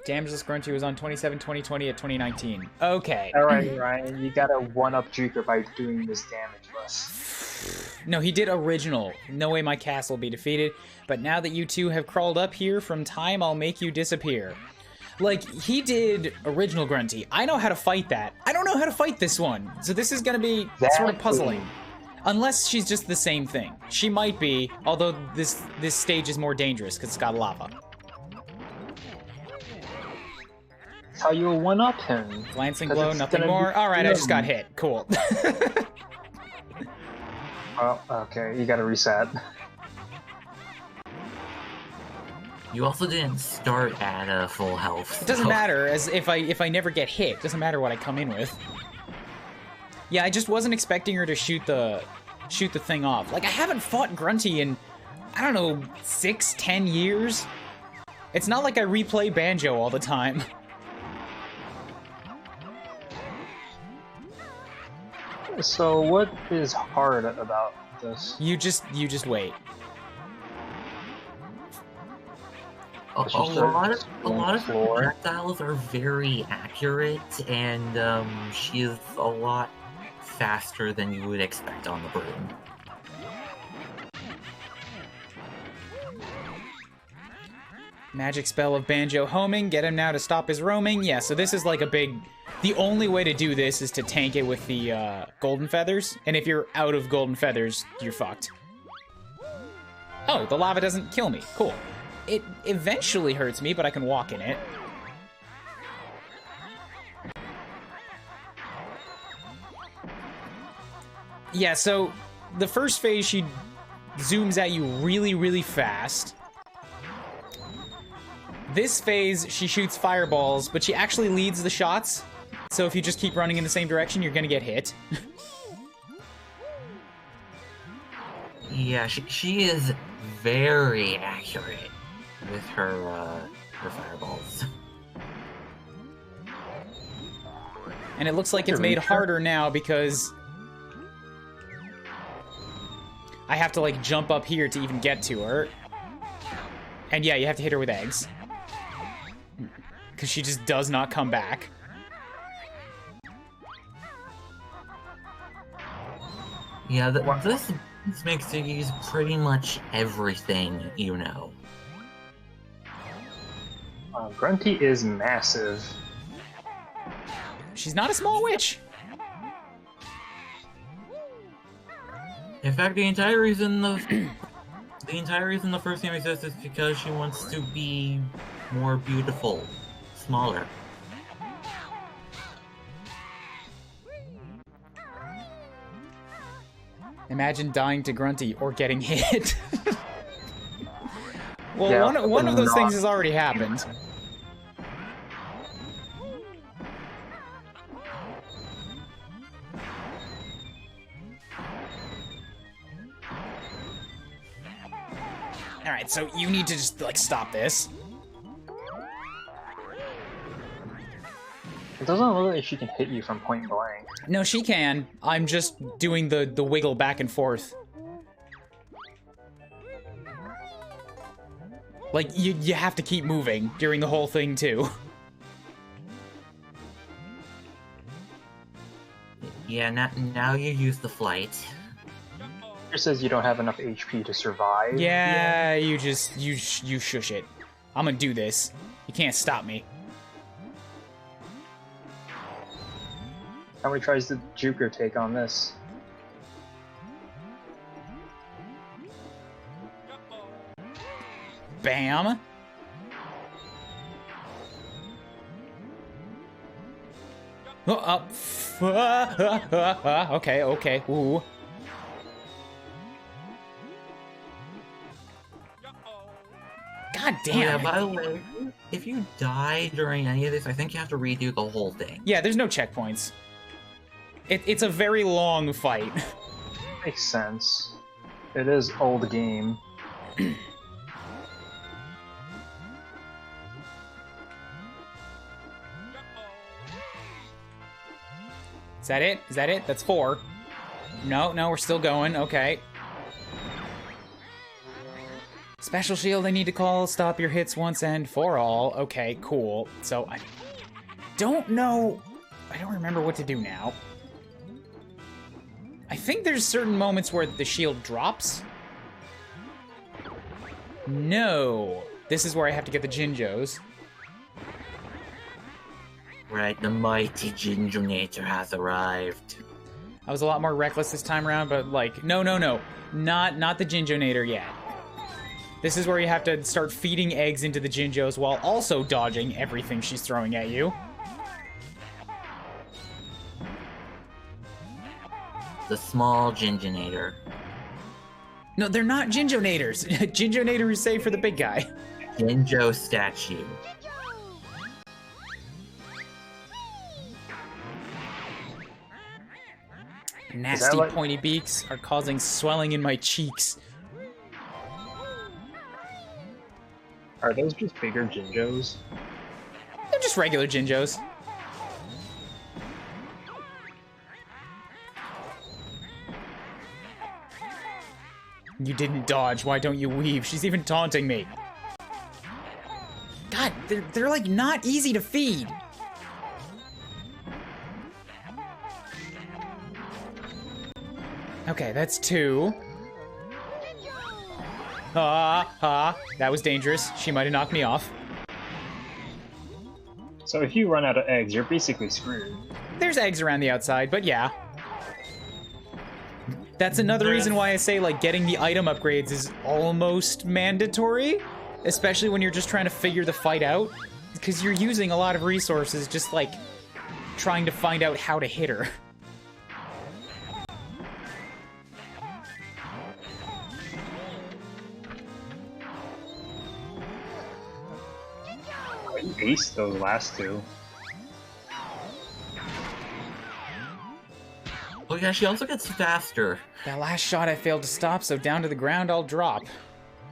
Damageless Grunty was on 27/20/20 at 2019. Okay. Alright, Ryan, you gotta one-up Juker by doing this damageless. No, he did original. No way my castle will be defeated. But now that you two have crawled up here from time, I'll make you disappear. Like, he did original Grunty. I know how to fight that. I don't know how to fight this one. So this is gonna be sort of puzzling. Unless she's just the same thing. She might be, although this stage is more dangerous because it's got lava. That's how you'll one-up him. Glancing glow, nothing more. Alright, I just got hit. Cool. Oh, okay, you gotta reset. You also didn't start at full health. It doesn't matter, as if I never get hit. It doesn't matter what I come in with. Yeah, I just wasn't expecting her to shoot the thing off. Like, I haven't fought Grunty in, I don't know, 6-10 years? It's not like I replay Banjo all the time. So what is hard about this? You just wait. A lot of projectiles are very accurate, and she is a lot faster than you would expect on the broom. Magic spell of Banjo homing. Get him now to stop his roaming. Yeah, so this is like a big... The only way to do this is to tank it with the golden feathers. And if you're out of golden feathers, you're fucked. Oh, the lava doesn't kill me. Cool. It eventually hurts me, but I can walk in it. Yeah, so the first phase, she zooms at you really, really fast. This phase, she shoots fireballs, but she actually leads the shots. So if you just keep running in the same direction, you're gonna get hit. Yeah, she is very accurate with her fireballs. And it looks like it's made harder now because I have to, like, jump up here to even get to her. And yeah, you have to hit her with eggs. Because she just does not come back. Yeah, this makes Jiggies pretty much everything you know. Grunty is massive. She's not a small witch. In fact, the entire reason the first game exists is because she wants to be more beautiful, smaller. Imagine dying to Grunty or getting hit. Well, Yeah, one of those things has already happened. Alright, so you need to just, like, stop this. It doesn't look like she can hit you from point blank. No, she can. I'm just doing the wiggle back and forth. Like, you have to keep moving during the whole thing, too. Yeah, now you use the flight. It says you don't have enough HP to survive. Yeah, you shush it. I'm gonna do this. You can't stop me. How many tries did Juker take on this? Bam. Oh, up. Okay. Ooh. God damn. Yeah, by the way, if you die during any of this, I think you have to redo the whole thing. Yeah, there's no checkpoints. It's a very long fight. Makes sense. It is old game. Is that it? Is that it? That's 4. No, we're still going. Okay. Special shield I need to call. Stop your hits once and for all. Okay, cool. So, I don't know. I don't remember what to do now. I think there's certain moments where the shield drops. No. This is where I have to get the Jinjos. Right, the mighty Jinjo Nature has arrived. I was a lot more reckless this time around, but like, no. Not the Jinjonator yet. This is where you have to start feeding eggs into the Jinjos while also dodging everything she's throwing at you. The small Jinjonator. No, they're not Jinjonators. Jinjonator is safe for the big guy. Jinjo Statue. Nasty like... pointy beaks are causing swelling in my cheeks. Are those just bigger Jinjos? They're just regular Jinjos. You didn't dodge. Why don't you weave? She's even taunting me. God, they're like not easy to feed. Okay, that's 2. That was dangerous. She might have knocked me off. So if you run out of eggs, you're basically screwed. There's eggs around the outside, but yeah. That's another reason why I say, like, getting the item upgrades is almost mandatory. Especially when you're just trying to figure the fight out. Because you're using a lot of resources just, like, trying to find out how to hit her. You aced those last 2. Oh yeah, she also gets faster. That last shot I failed to stop, so down to the ground I'll drop.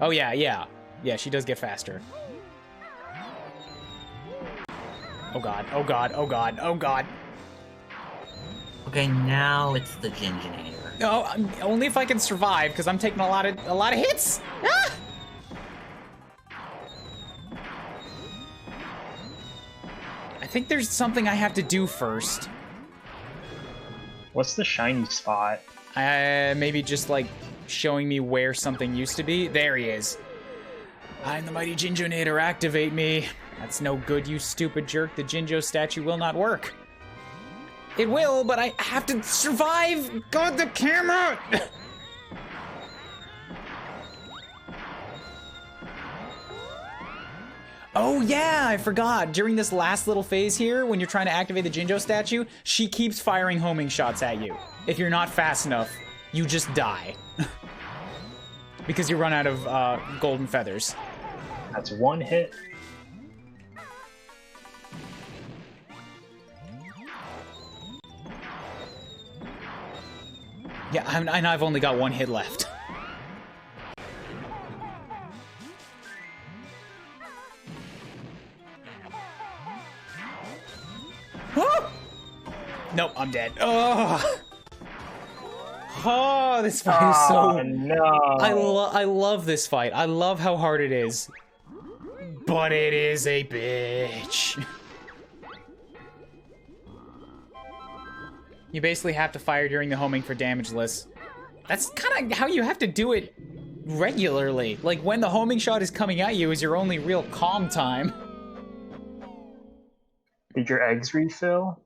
Oh, yeah, yeah. Yeah, she does get faster. Oh god, oh god, oh god, oh god. Okay, now it's the Jinjonator. No, only if I can survive, because I'm taking a lot of hits. Ah! I think there's something I have to do first. What's the shiny spot? Maybe just like showing me where something used to be. There he is. I'm the mighty Jinjonator, activate me. That's no good, you stupid jerk. The Jinjo Statue will not work. It will, but I have to survive! God, the camera! Oh yeah, I forgot. During this last little phase here, when you're trying to activate the Jinjo Statue, she keeps firing homing shots at you. If you're not fast enough, you just die. Because you run out of golden feathers. That's one hit. Yeah, and I've only got one hit left. Nope, I'm dead. Oh, oh, this fight is so... No. I love this fight. I love how hard it is. But it is a bitch. You basically have to fire during the homing for damageless. That's kind of how you have to do it regularly. Like, when the homing shot is coming at you is your only real calm time. Did your eggs refill?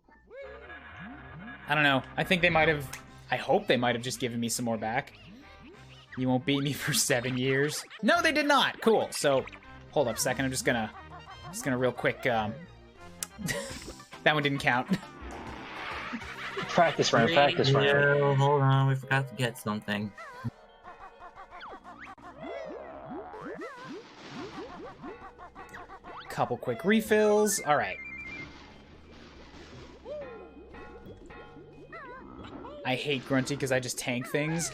I don't know. I think they might have... I hope they might have just given me some more back. You won't beat me for 7 years. No, they did not. Cool. So, hold up a second. I'm just gonna real quick, that one didn't count. Practice round, practice round. No, hold on, we forgot to get something. Couple quick refills. All right. I hate Grunty because I just tank things.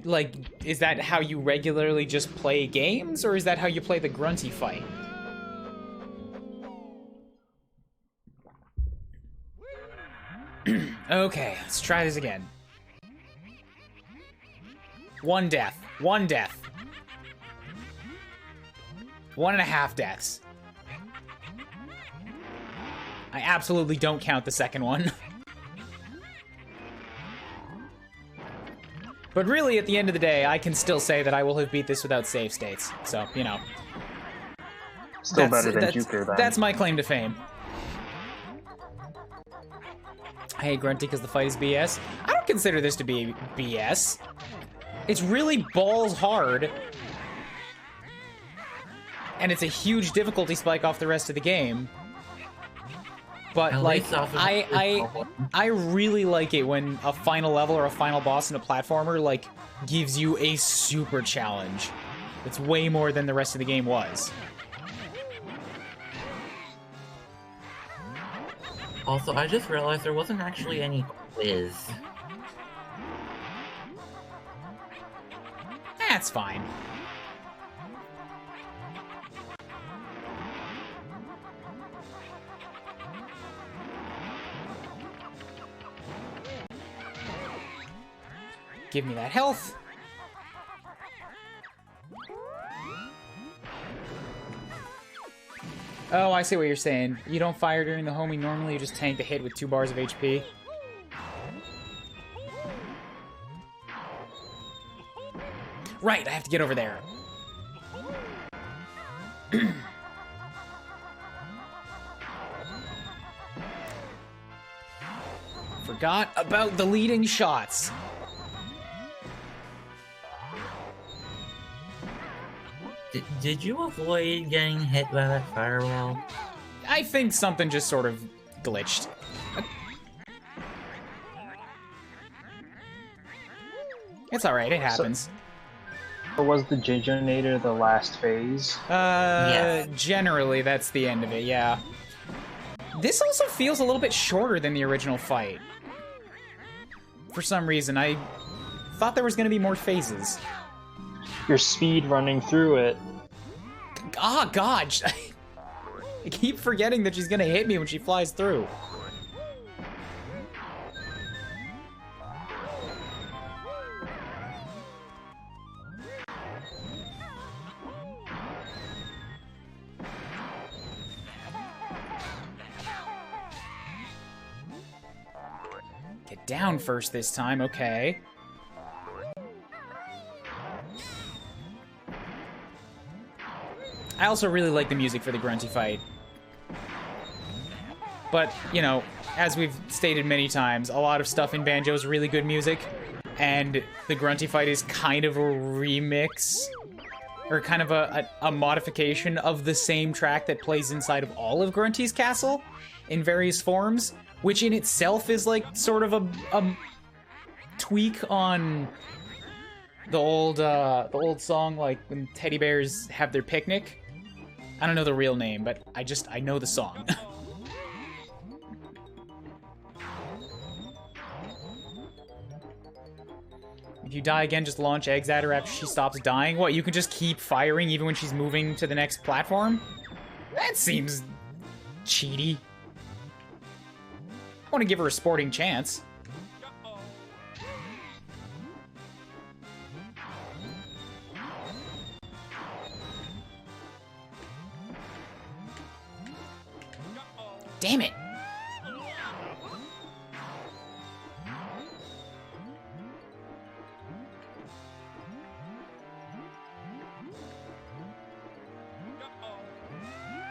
Like, is that how you regularly just play games, or is that how you play the Grunty fight? Okay, let's try this again. One death. One death. 1.5 deaths. I absolutely don't count the second one. But really, at the end of the day, I can still say that I will have beat this without save states. So, you know. Still better than Juker, then. That's my claim to fame. I hate Grunty because the fight is BS. I don't consider this to be BS. It's really balls hard. And it's a huge difficulty spike off the rest of the game. But, like, I really like it when a final level or a final boss in a platformer, like, gives you a super challenge. It's way more than the rest of the game was. Also, I just realized there wasn't actually any quiz. That's fine. Give me that health. Oh, I see what you're saying. You don't fire during the homing normally, you just tank the hit with 2 bars of HP. Right, I have to get over there. Forgot about the leading shots. Did you avoid getting hit by that firewall? I think something just sort of glitched. It's alright, it happens. Or was the Jinjonator the last phase? Yes. Generally, that's the end of it, yeah. This also feels a little bit shorter than the original fight. For some reason, I thought there was going to be more phases. Your speed running through it. Oh, God. I keep forgetting that she's gonna hit me when she flies through. Get down first this time, okay. I also really like the music for the Grunty fight. But, you know, as we've stated many times, a lot of stuff in Banjo is really good music, and the Grunty fight is kind of a remix, or kind of a modification of the same track that plays inside of all of Grunty's castle in various forms, which in itself is like sort of a tweak on the old song, like when teddy bears have their picnic. I don't know the real name, but I know the song. If you die again, just launch eggs at her after she stops dying. What, you can just keep firing even when she's moving to the next platform? That seems cheaty. I want to give her a sporting chance. Damn it!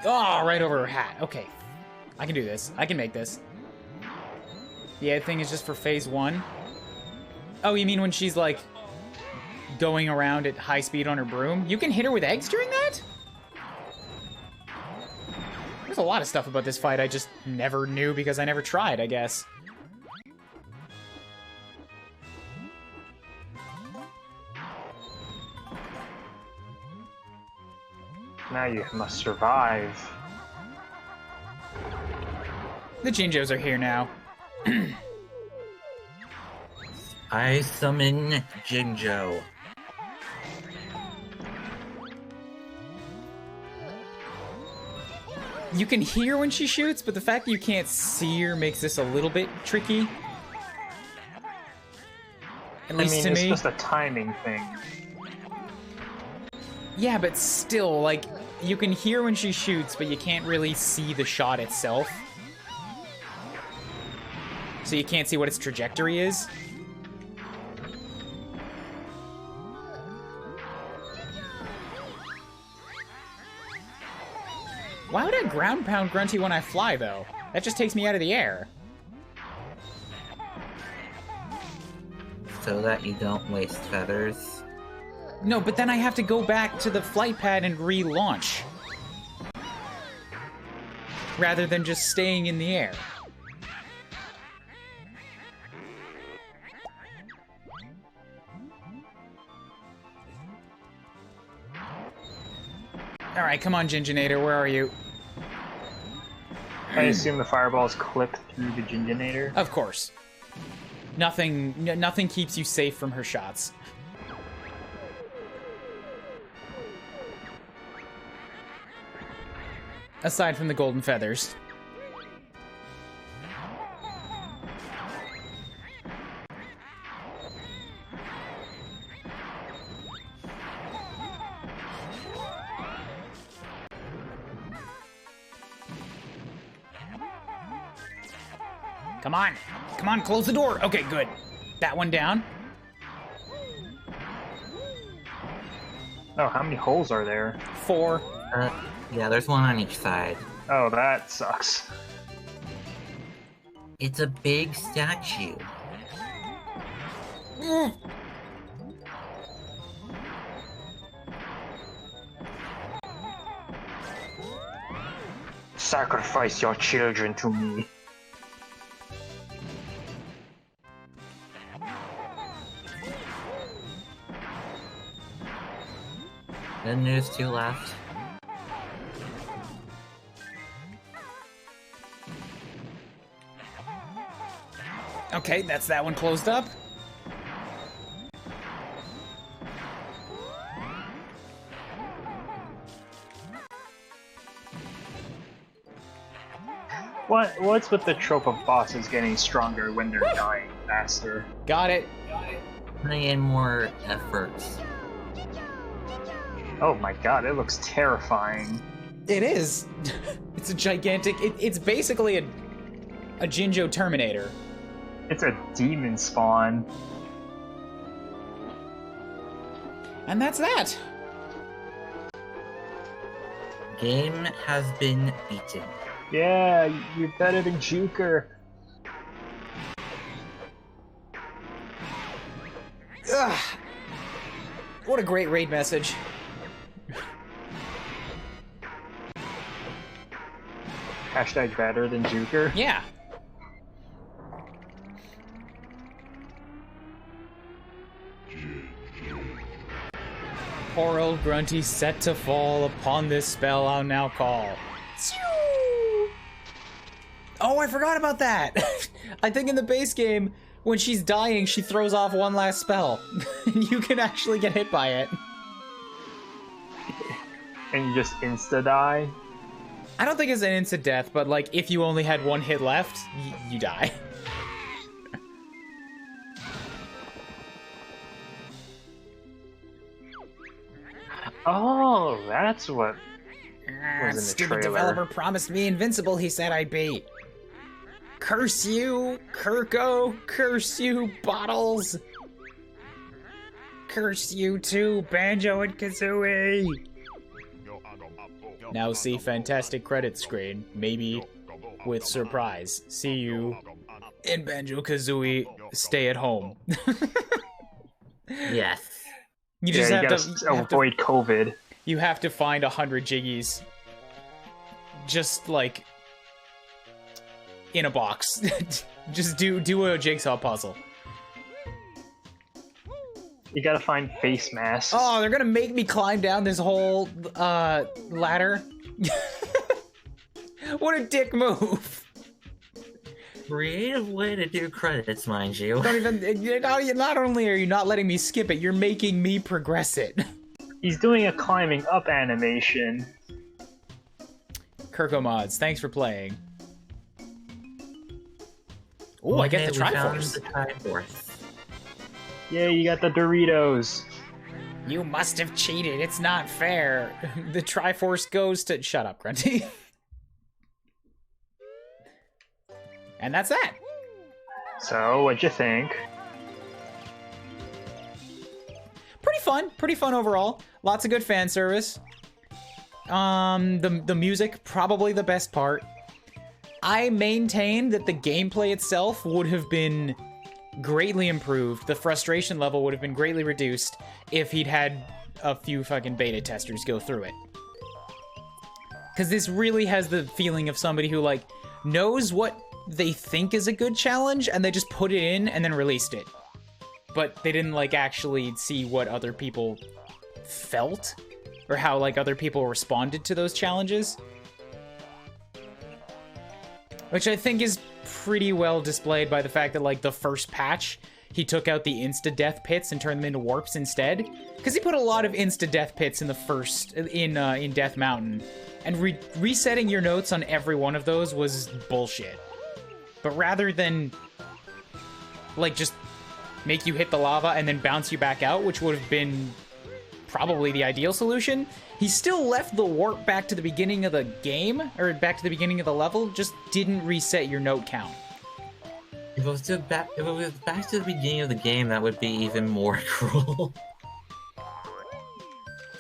Oh, right over her hat. Okay. I can do this. I can make this. The egg thing is just for phase 1. Oh, you mean when she's, like, going around at high speed on her broom? You can hit her with eggs during that? There's a lot of stuff about this fight I just never knew because I never tried, I guess. Now you must survive. The Jinjos are here now. I summon Jinjo. You can hear when she shoots, but the fact that you can't see her makes this a little bit tricky. At least to me. It's just a timing thing. Yeah, but still, like, you can hear when she shoots, but you can't really see the shot itself. So you can't see what its trajectory is. Why would I ground pound Grunty when I fly, though? That just takes me out of the air. So that you don't waste feathers. No, but then I have to go back to the flight pad and relaunch. Rather than just staying in the air. Alright, come on, Jinjonator, where are you? I assume the fireballs clip through the Jinjonator? Of course. Nothing keeps you safe from her shots. Aside from the golden feathers. Come on. Come on, close the door. Okay, good. That one down. Oh, how many holes are there? 4. Yeah, there's one on each side. Oh, that sucks. It's a big statue. Sacrifice your children to me. Then there's 2 left. Okay, that's that one closed up. What's with the trope of bosses getting stronger when they're dying faster? Got it. Putting in more efforts. Oh my god, it looks terrifying. It is. It's a gigantic. It's basically a Jinjo Terminator. It's a demon spawn. And that's that. Game has been beaten. Yeah, you're better than Juker. Ugh. What a great raid message. Hashtag better than Juker. Yeah. Poor old Grunty set to fall upon this spell I'll now call. Oh, I forgot about that! I think in the base game, when she's dying, she throws off one last spell. You can actually get hit by it. And you just insta-die? I don't think it's an instant death, but like, if you only had one hit left, you die. Oh, that's what was in the Stupid trailer. developer promised me invincible, he said I'd be. Curse you, Kirko! Curse you, Bottles! Curse you too, Banjo and Kazooie! Now see fantastic credit screen, maybe with surprise. See you in Banjo Kazooie. Stay at home. Yes. You just Yeah, you have gotta to avoid COVID. You have to find 100 Jiggies. Just like in a box. Just do a jigsaw puzzle. You gotta find face masks. Oh, they're gonna make me climb down this whole ladder. What a dick move. Creative way to do credits, mind you. Don't even. Not only are you not letting me skip it, you're making me progress it. He's doing a climbing up animation. Kirko Mods, thanks for playing. Oh, I get the Triforce. The Triforce. Yeah, you got the Doritos. You must have cheated. It's not fair. The Triforce goes to. Shut up, Grunty. And that's that. So, what'd you think? Pretty fun overall. Lots of good fan service. The music, probably the best part. I maintain that the gameplay itself would have been greatly improved. The frustration level would have been greatly reduced if he'd had a few fucking beta testers go through it. Because this really has the feeling of somebody who, like, knows what they think is a good challenge, and they just put it in and then released it. But they didn't, like, actually see what other people felt, or how, like, other people responded to those challenges. Which I think is pretty well displayed by the fact that, like, the first patch, he took out the insta-death pits and turned them into warps instead. Because he put a lot of insta-death pits in the first, in Death Mountain. And resetting your notes on every one of those was bullshit. But rather than, like, just make you hit the lava and then bounce you back out, which would have been probably the ideal solution, he still left the warp back to the beginning of the game, or back to the beginning of the level, just didn't reset your note count. If it was back to the beginning of the game, that would be even more cruel.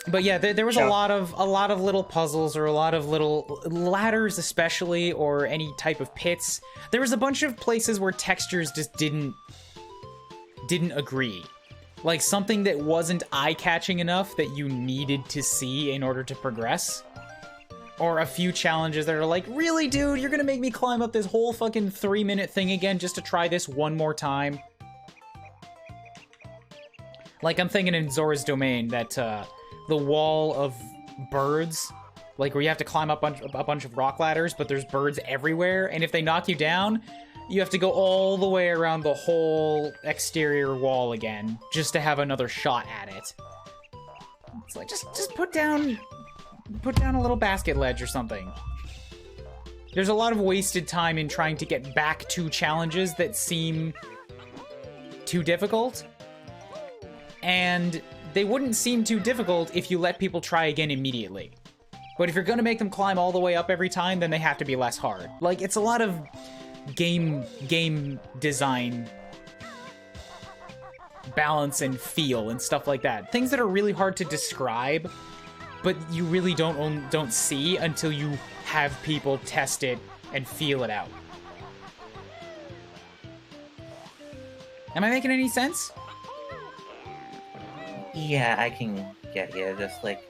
But yeah, there was a lot of little puzzles, or a lot of little ladders especially, or any type of pits. There was a bunch of places where textures just didn't agree. Like something that wasn't eye-catching enough that you needed to see in order to progress. Or a few challenges that are like, really, dude, you're gonna make me climb up this whole fucking 3-minute thing again just to try this one more time? Like, I'm thinking in Zora's Domain that, the wall of birds, like where you have to climb up a bunch of rock ladders, but there's birds everywhere, and if they knock you down, you have to go all the way around the whole exterior wall again, just to have another shot at it. It's like, just put down a little basket ledge or something. There's a lot of wasted time in trying to get back to challenges that seem too difficult. And they wouldn't seem too difficult if you let people try again immediately. But if you're gonna make them climb all the way up every time, then they have to be less hard. Like, it's a lot of game design balance and feel and stuff like that. Things that are really hard to describe, but you really don't see until you have people test it and feel it out. Am I making any sense? Yeah, I can get you. Just like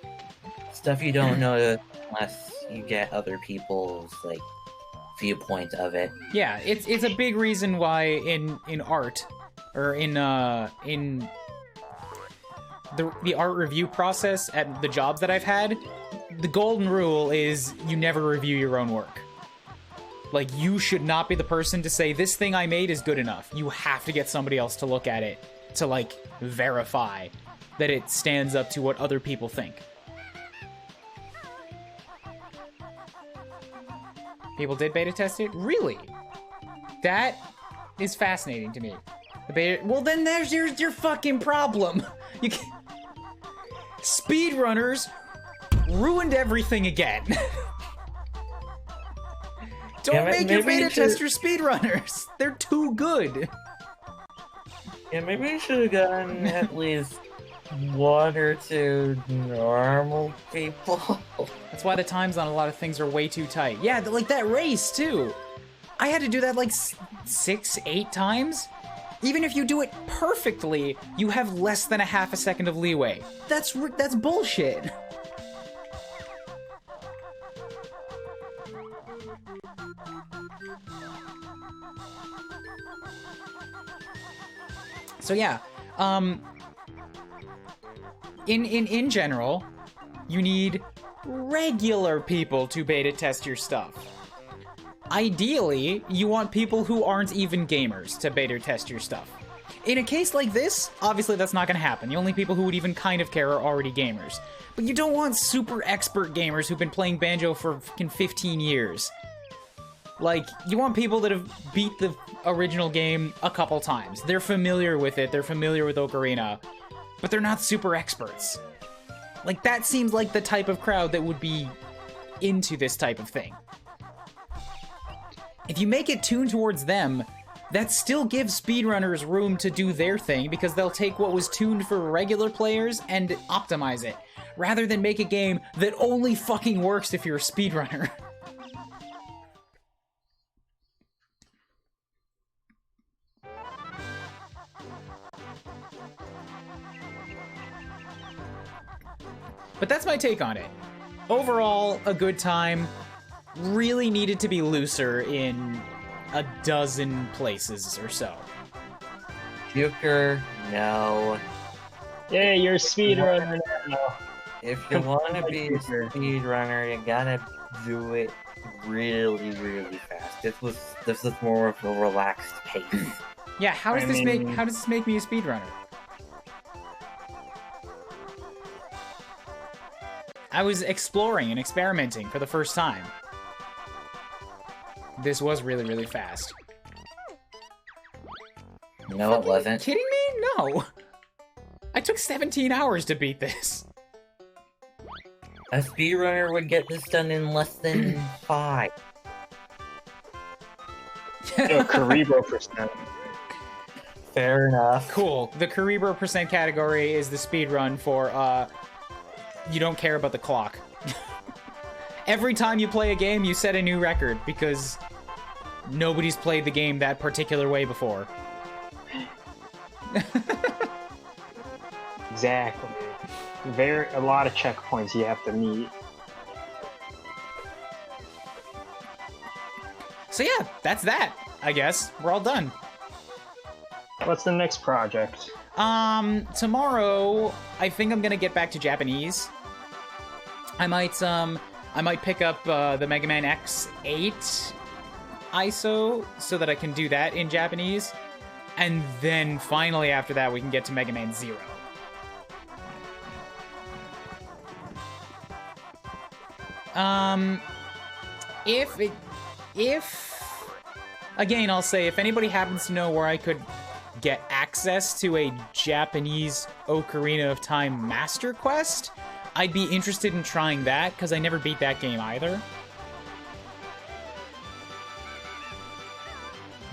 stuff you don't know unless you get other people's like viewpoint of it. Yeah, it's a big reason why in art or in the art review process at the jobs that I've had, the golden rule is you never review your own work. Like, you should not be the person to say, this thing I made is good enough. You have to get somebody else to look at it to, like, verify that it stands up to what other people think. People did beta test it? Really? That is fascinating to me. The beta... Well, then there's your fucking problem. You can... Speedrunners ruined everything again. Don't make your beta testers speedrunners. They're too good. Yeah, maybe we should have gotten at least one or two normal people. That's why the times on a lot of things are way too tight. Yeah, like that race, too. I had to do that like 6-8 times. Even if you do it perfectly, you have less than a half a second of leeway. That's bullshit. So yeah, in general, you need regular people to beta test your stuff. Ideally, you want people who aren't even gamers to beta test your stuff. In a case like this, obviously that's not gonna happen. The only people who would even kind of care are already gamers. But you don't want super expert gamers who've been playing Banjo for fucking 15 years. Like, you want people that have beat the original game a couple times. They're familiar with it, they're familiar with Ocarina, but they're not super experts. Like, that seems like the type of crowd that would be into this type of thing. If you make it tuned towards them, that still gives speedrunners room to do their thing, because they'll take what was tuned for regular players and optimize it, rather than make a game that only fucking works if you're a speedrunner. But that's my take on it. Overall, a good time. Really needed to be looser in a dozen places or so. Joker, no. Yeah, you're a speedrunner now. If you want to be a speedrunner, you gotta do it really, really fast. This was more of a relaxed pace. Yeah, how does this make me a speedrunner? I was exploring and experimenting for the first time. This was really, really fast. No, it wasn't. Kidding me? No. I took 17 hours to beat this. A speedrunner would get this done in less than 5. Yo, Kuuribro percent. Fair enough. Cool. The Kuuribro percent category is the speedrun for, you don't care about the clock. Every time you play a game, you set a new record, because nobody's played the game that particular way before. Exactly. A lot of checkpoints you have to meet. So yeah, that's that, I guess. We're all done. What's the next project? Tomorrow, I think I'm gonna get back to Japanese. I might pick up the Mega Man X8 ISO so that I can do that in Japanese. And then finally after that we can get to Mega Man 0. Again, I'll say, if anybody happens to know where I could get access to a Japanese Ocarina of Time Master Quest, I'd be interested in trying that, because I never beat that game either.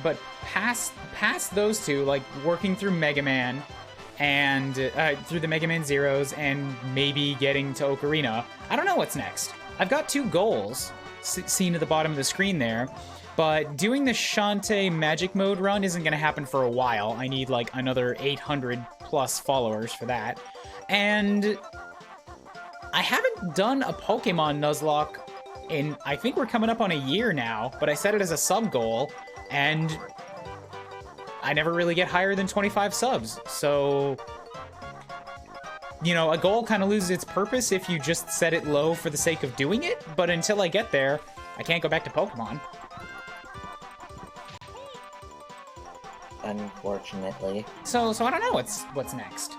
But past those two, like working through Mega Man and through the Mega Man Zeros and maybe getting to Ocarina, I don't know what's next. I've got 2 goals seen at the bottom of the screen there, but doing the Shantae Magic Mode run isn't going to happen for a while. I need like another 800 plus followers for that. And I haven't done a Pokemon Nuzlocke in, I think we're coming up on a year now, but I set it as a sub goal, and I never really get higher than 25 subs. So, you know, a goal kind of loses its purpose if you just set it low for the sake of doing it, but until I get there, I can't go back to Pokemon. Unfortunately. So I don't know what's next.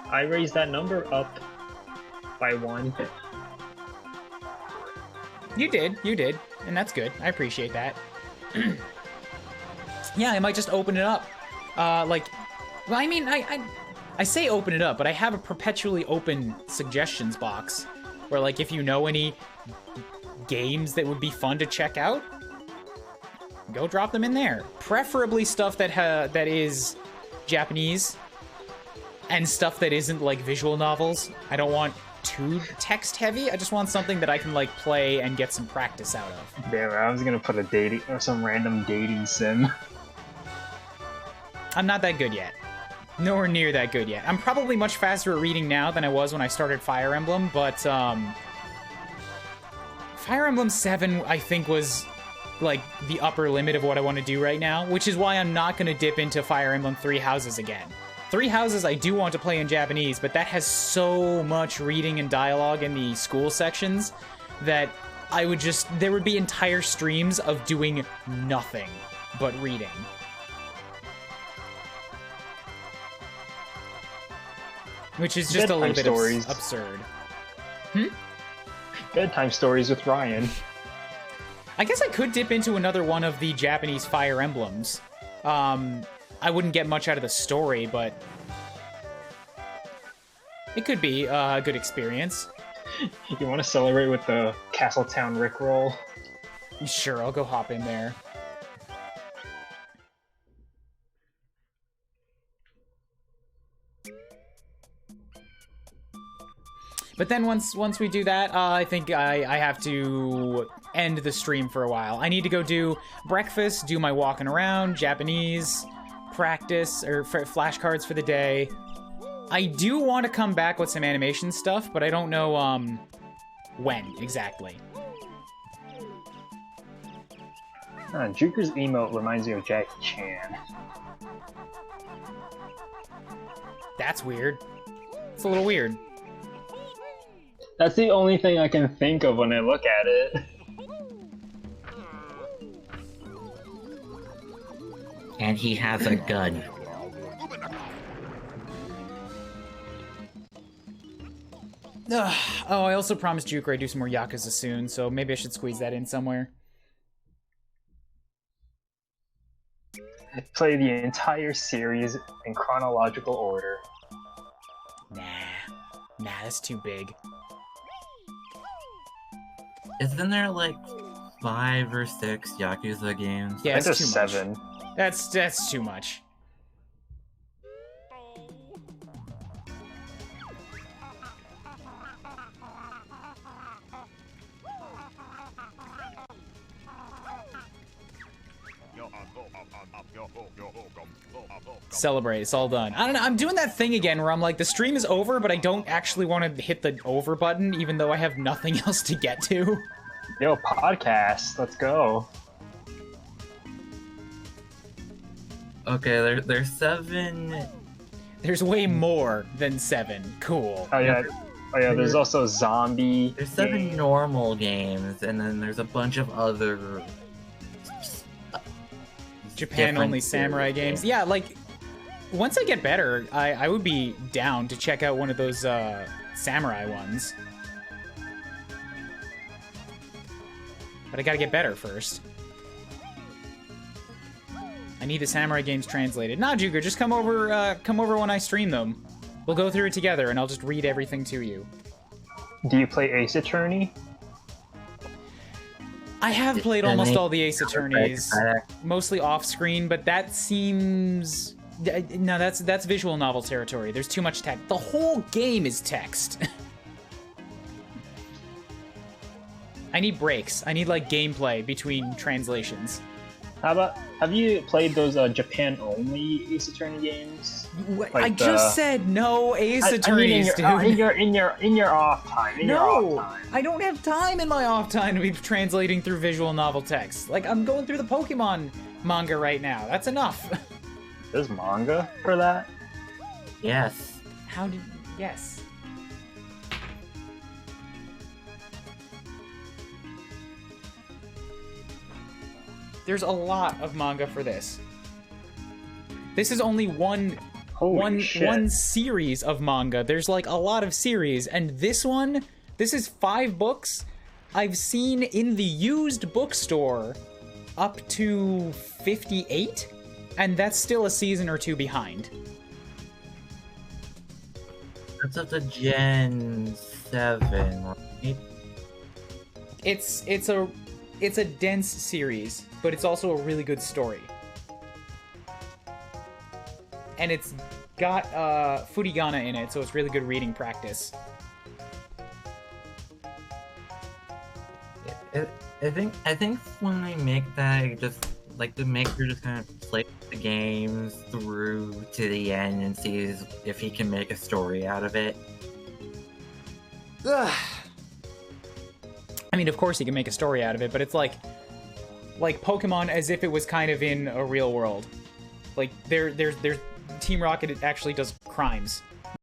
I raised that number up by 1. You did, and that's good. I appreciate that. Yeah, I might just open it up. Well, I mean, I say open it up, but I have a perpetually open suggestions box where, like, if you know any games that would be fun to check out, go drop them in there. Preferably stuff that is Japanese and stuff that isn't like visual novels. I don't want too text heavy. I just want something that I can like play and get some practice out of. Damn, I was gonna put a dating or some random dating sim. I'm not that good yet. Nowhere near that good yet. I'm probably much faster at reading now than I was when I started Fire Emblem, but Fire Emblem 7 I think was like the upper limit of what I want to do right now, which is why I'm not going to dip into Fire Emblem Three Houses again. Three Houses I do want to play in Japanese, but that has so much reading and dialogue in the school sections that there would be entire streams of doing nothing but reading. Which is just a little bit absurd. Bedtime stories with Ryan. I guess I could dip into another one of the Japanese Fire Emblems. I wouldn't get much out of the story, but it could be a good experience. You want to celebrate with the Castletown Rickroll? Sure, I'll go hop in there. But then once we do that, I think I have to end the stream for a while. I need to go do breakfast, do my walking around, Japanese, practice, or flashcards for the day. I do want to come back with some animation stuff, but I don't know when exactly. Juker's emote reminds me of Jackie Chan. That's weird. It's a little weird. That's the only thing I can think of when I look at it. And he has a gun. Oh, I also promised Juker I'd do some more Yakuza soon, so maybe I should squeeze that in somewhere. Play the entire series in chronological order. Nah, that's too big. Isn't there like 5 or 6 Yakuza games? Yeah, I think it's too there's 7. much. That's too much. Celebrate, it's all done. I don't know, I'm doing that thing again where I'm like, the stream is over, but I don't actually want to hit the over button, even though I have nothing else to get to. Yo, podcast, let's go. Okay, there's 7... There's way more than 7. Cool. Oh yeah, there's also zombie. There's 7 normal games, and then there's a bunch of other... Japan-only samurai games. Yeah, like, once I get better, I would be down to check out one of those samurai ones. But I gotta get better first. I need the samurai games translated. Nah, Juger, just come over when I stream them. We'll go through it together, and I'll just read everything to you. Do you play Ace Attorney? I have played almost all the Ace Attorneys, mostly off-screen, but that seems... No, that's visual novel territory. There's too much text. The whole game is text. I need breaks. I need, like, gameplay between translations. How about, have you played those Japan-only Ace Attorney games? What? Like I just said no Ace Attorneys, dude. In your off time. No, I don't have time in my off time to be translating through visual novel text. Like, I'm going through the Pokemon manga right now. That's enough. There's manga for that? Yes. How did... Yes. There's a lot of manga for this. This is only one series of manga. There's like a lot of series, and this is 5 books. I've seen in the used bookstore up to 58, and that's still a season or 2 behind. That's up to Gen 7, right? It's a dense series, but it's also a really good story. And it's got furigana in it, so it's really good reading practice. I think when they make that, just like the maker just kind of plays the games through to the end and sees if he can make a story out of it. Ugh. I mean, of course he can make a story out of it, but it's like Pokemon as if it was kind of in a real world. Like there's Team Rocket actually does crimes.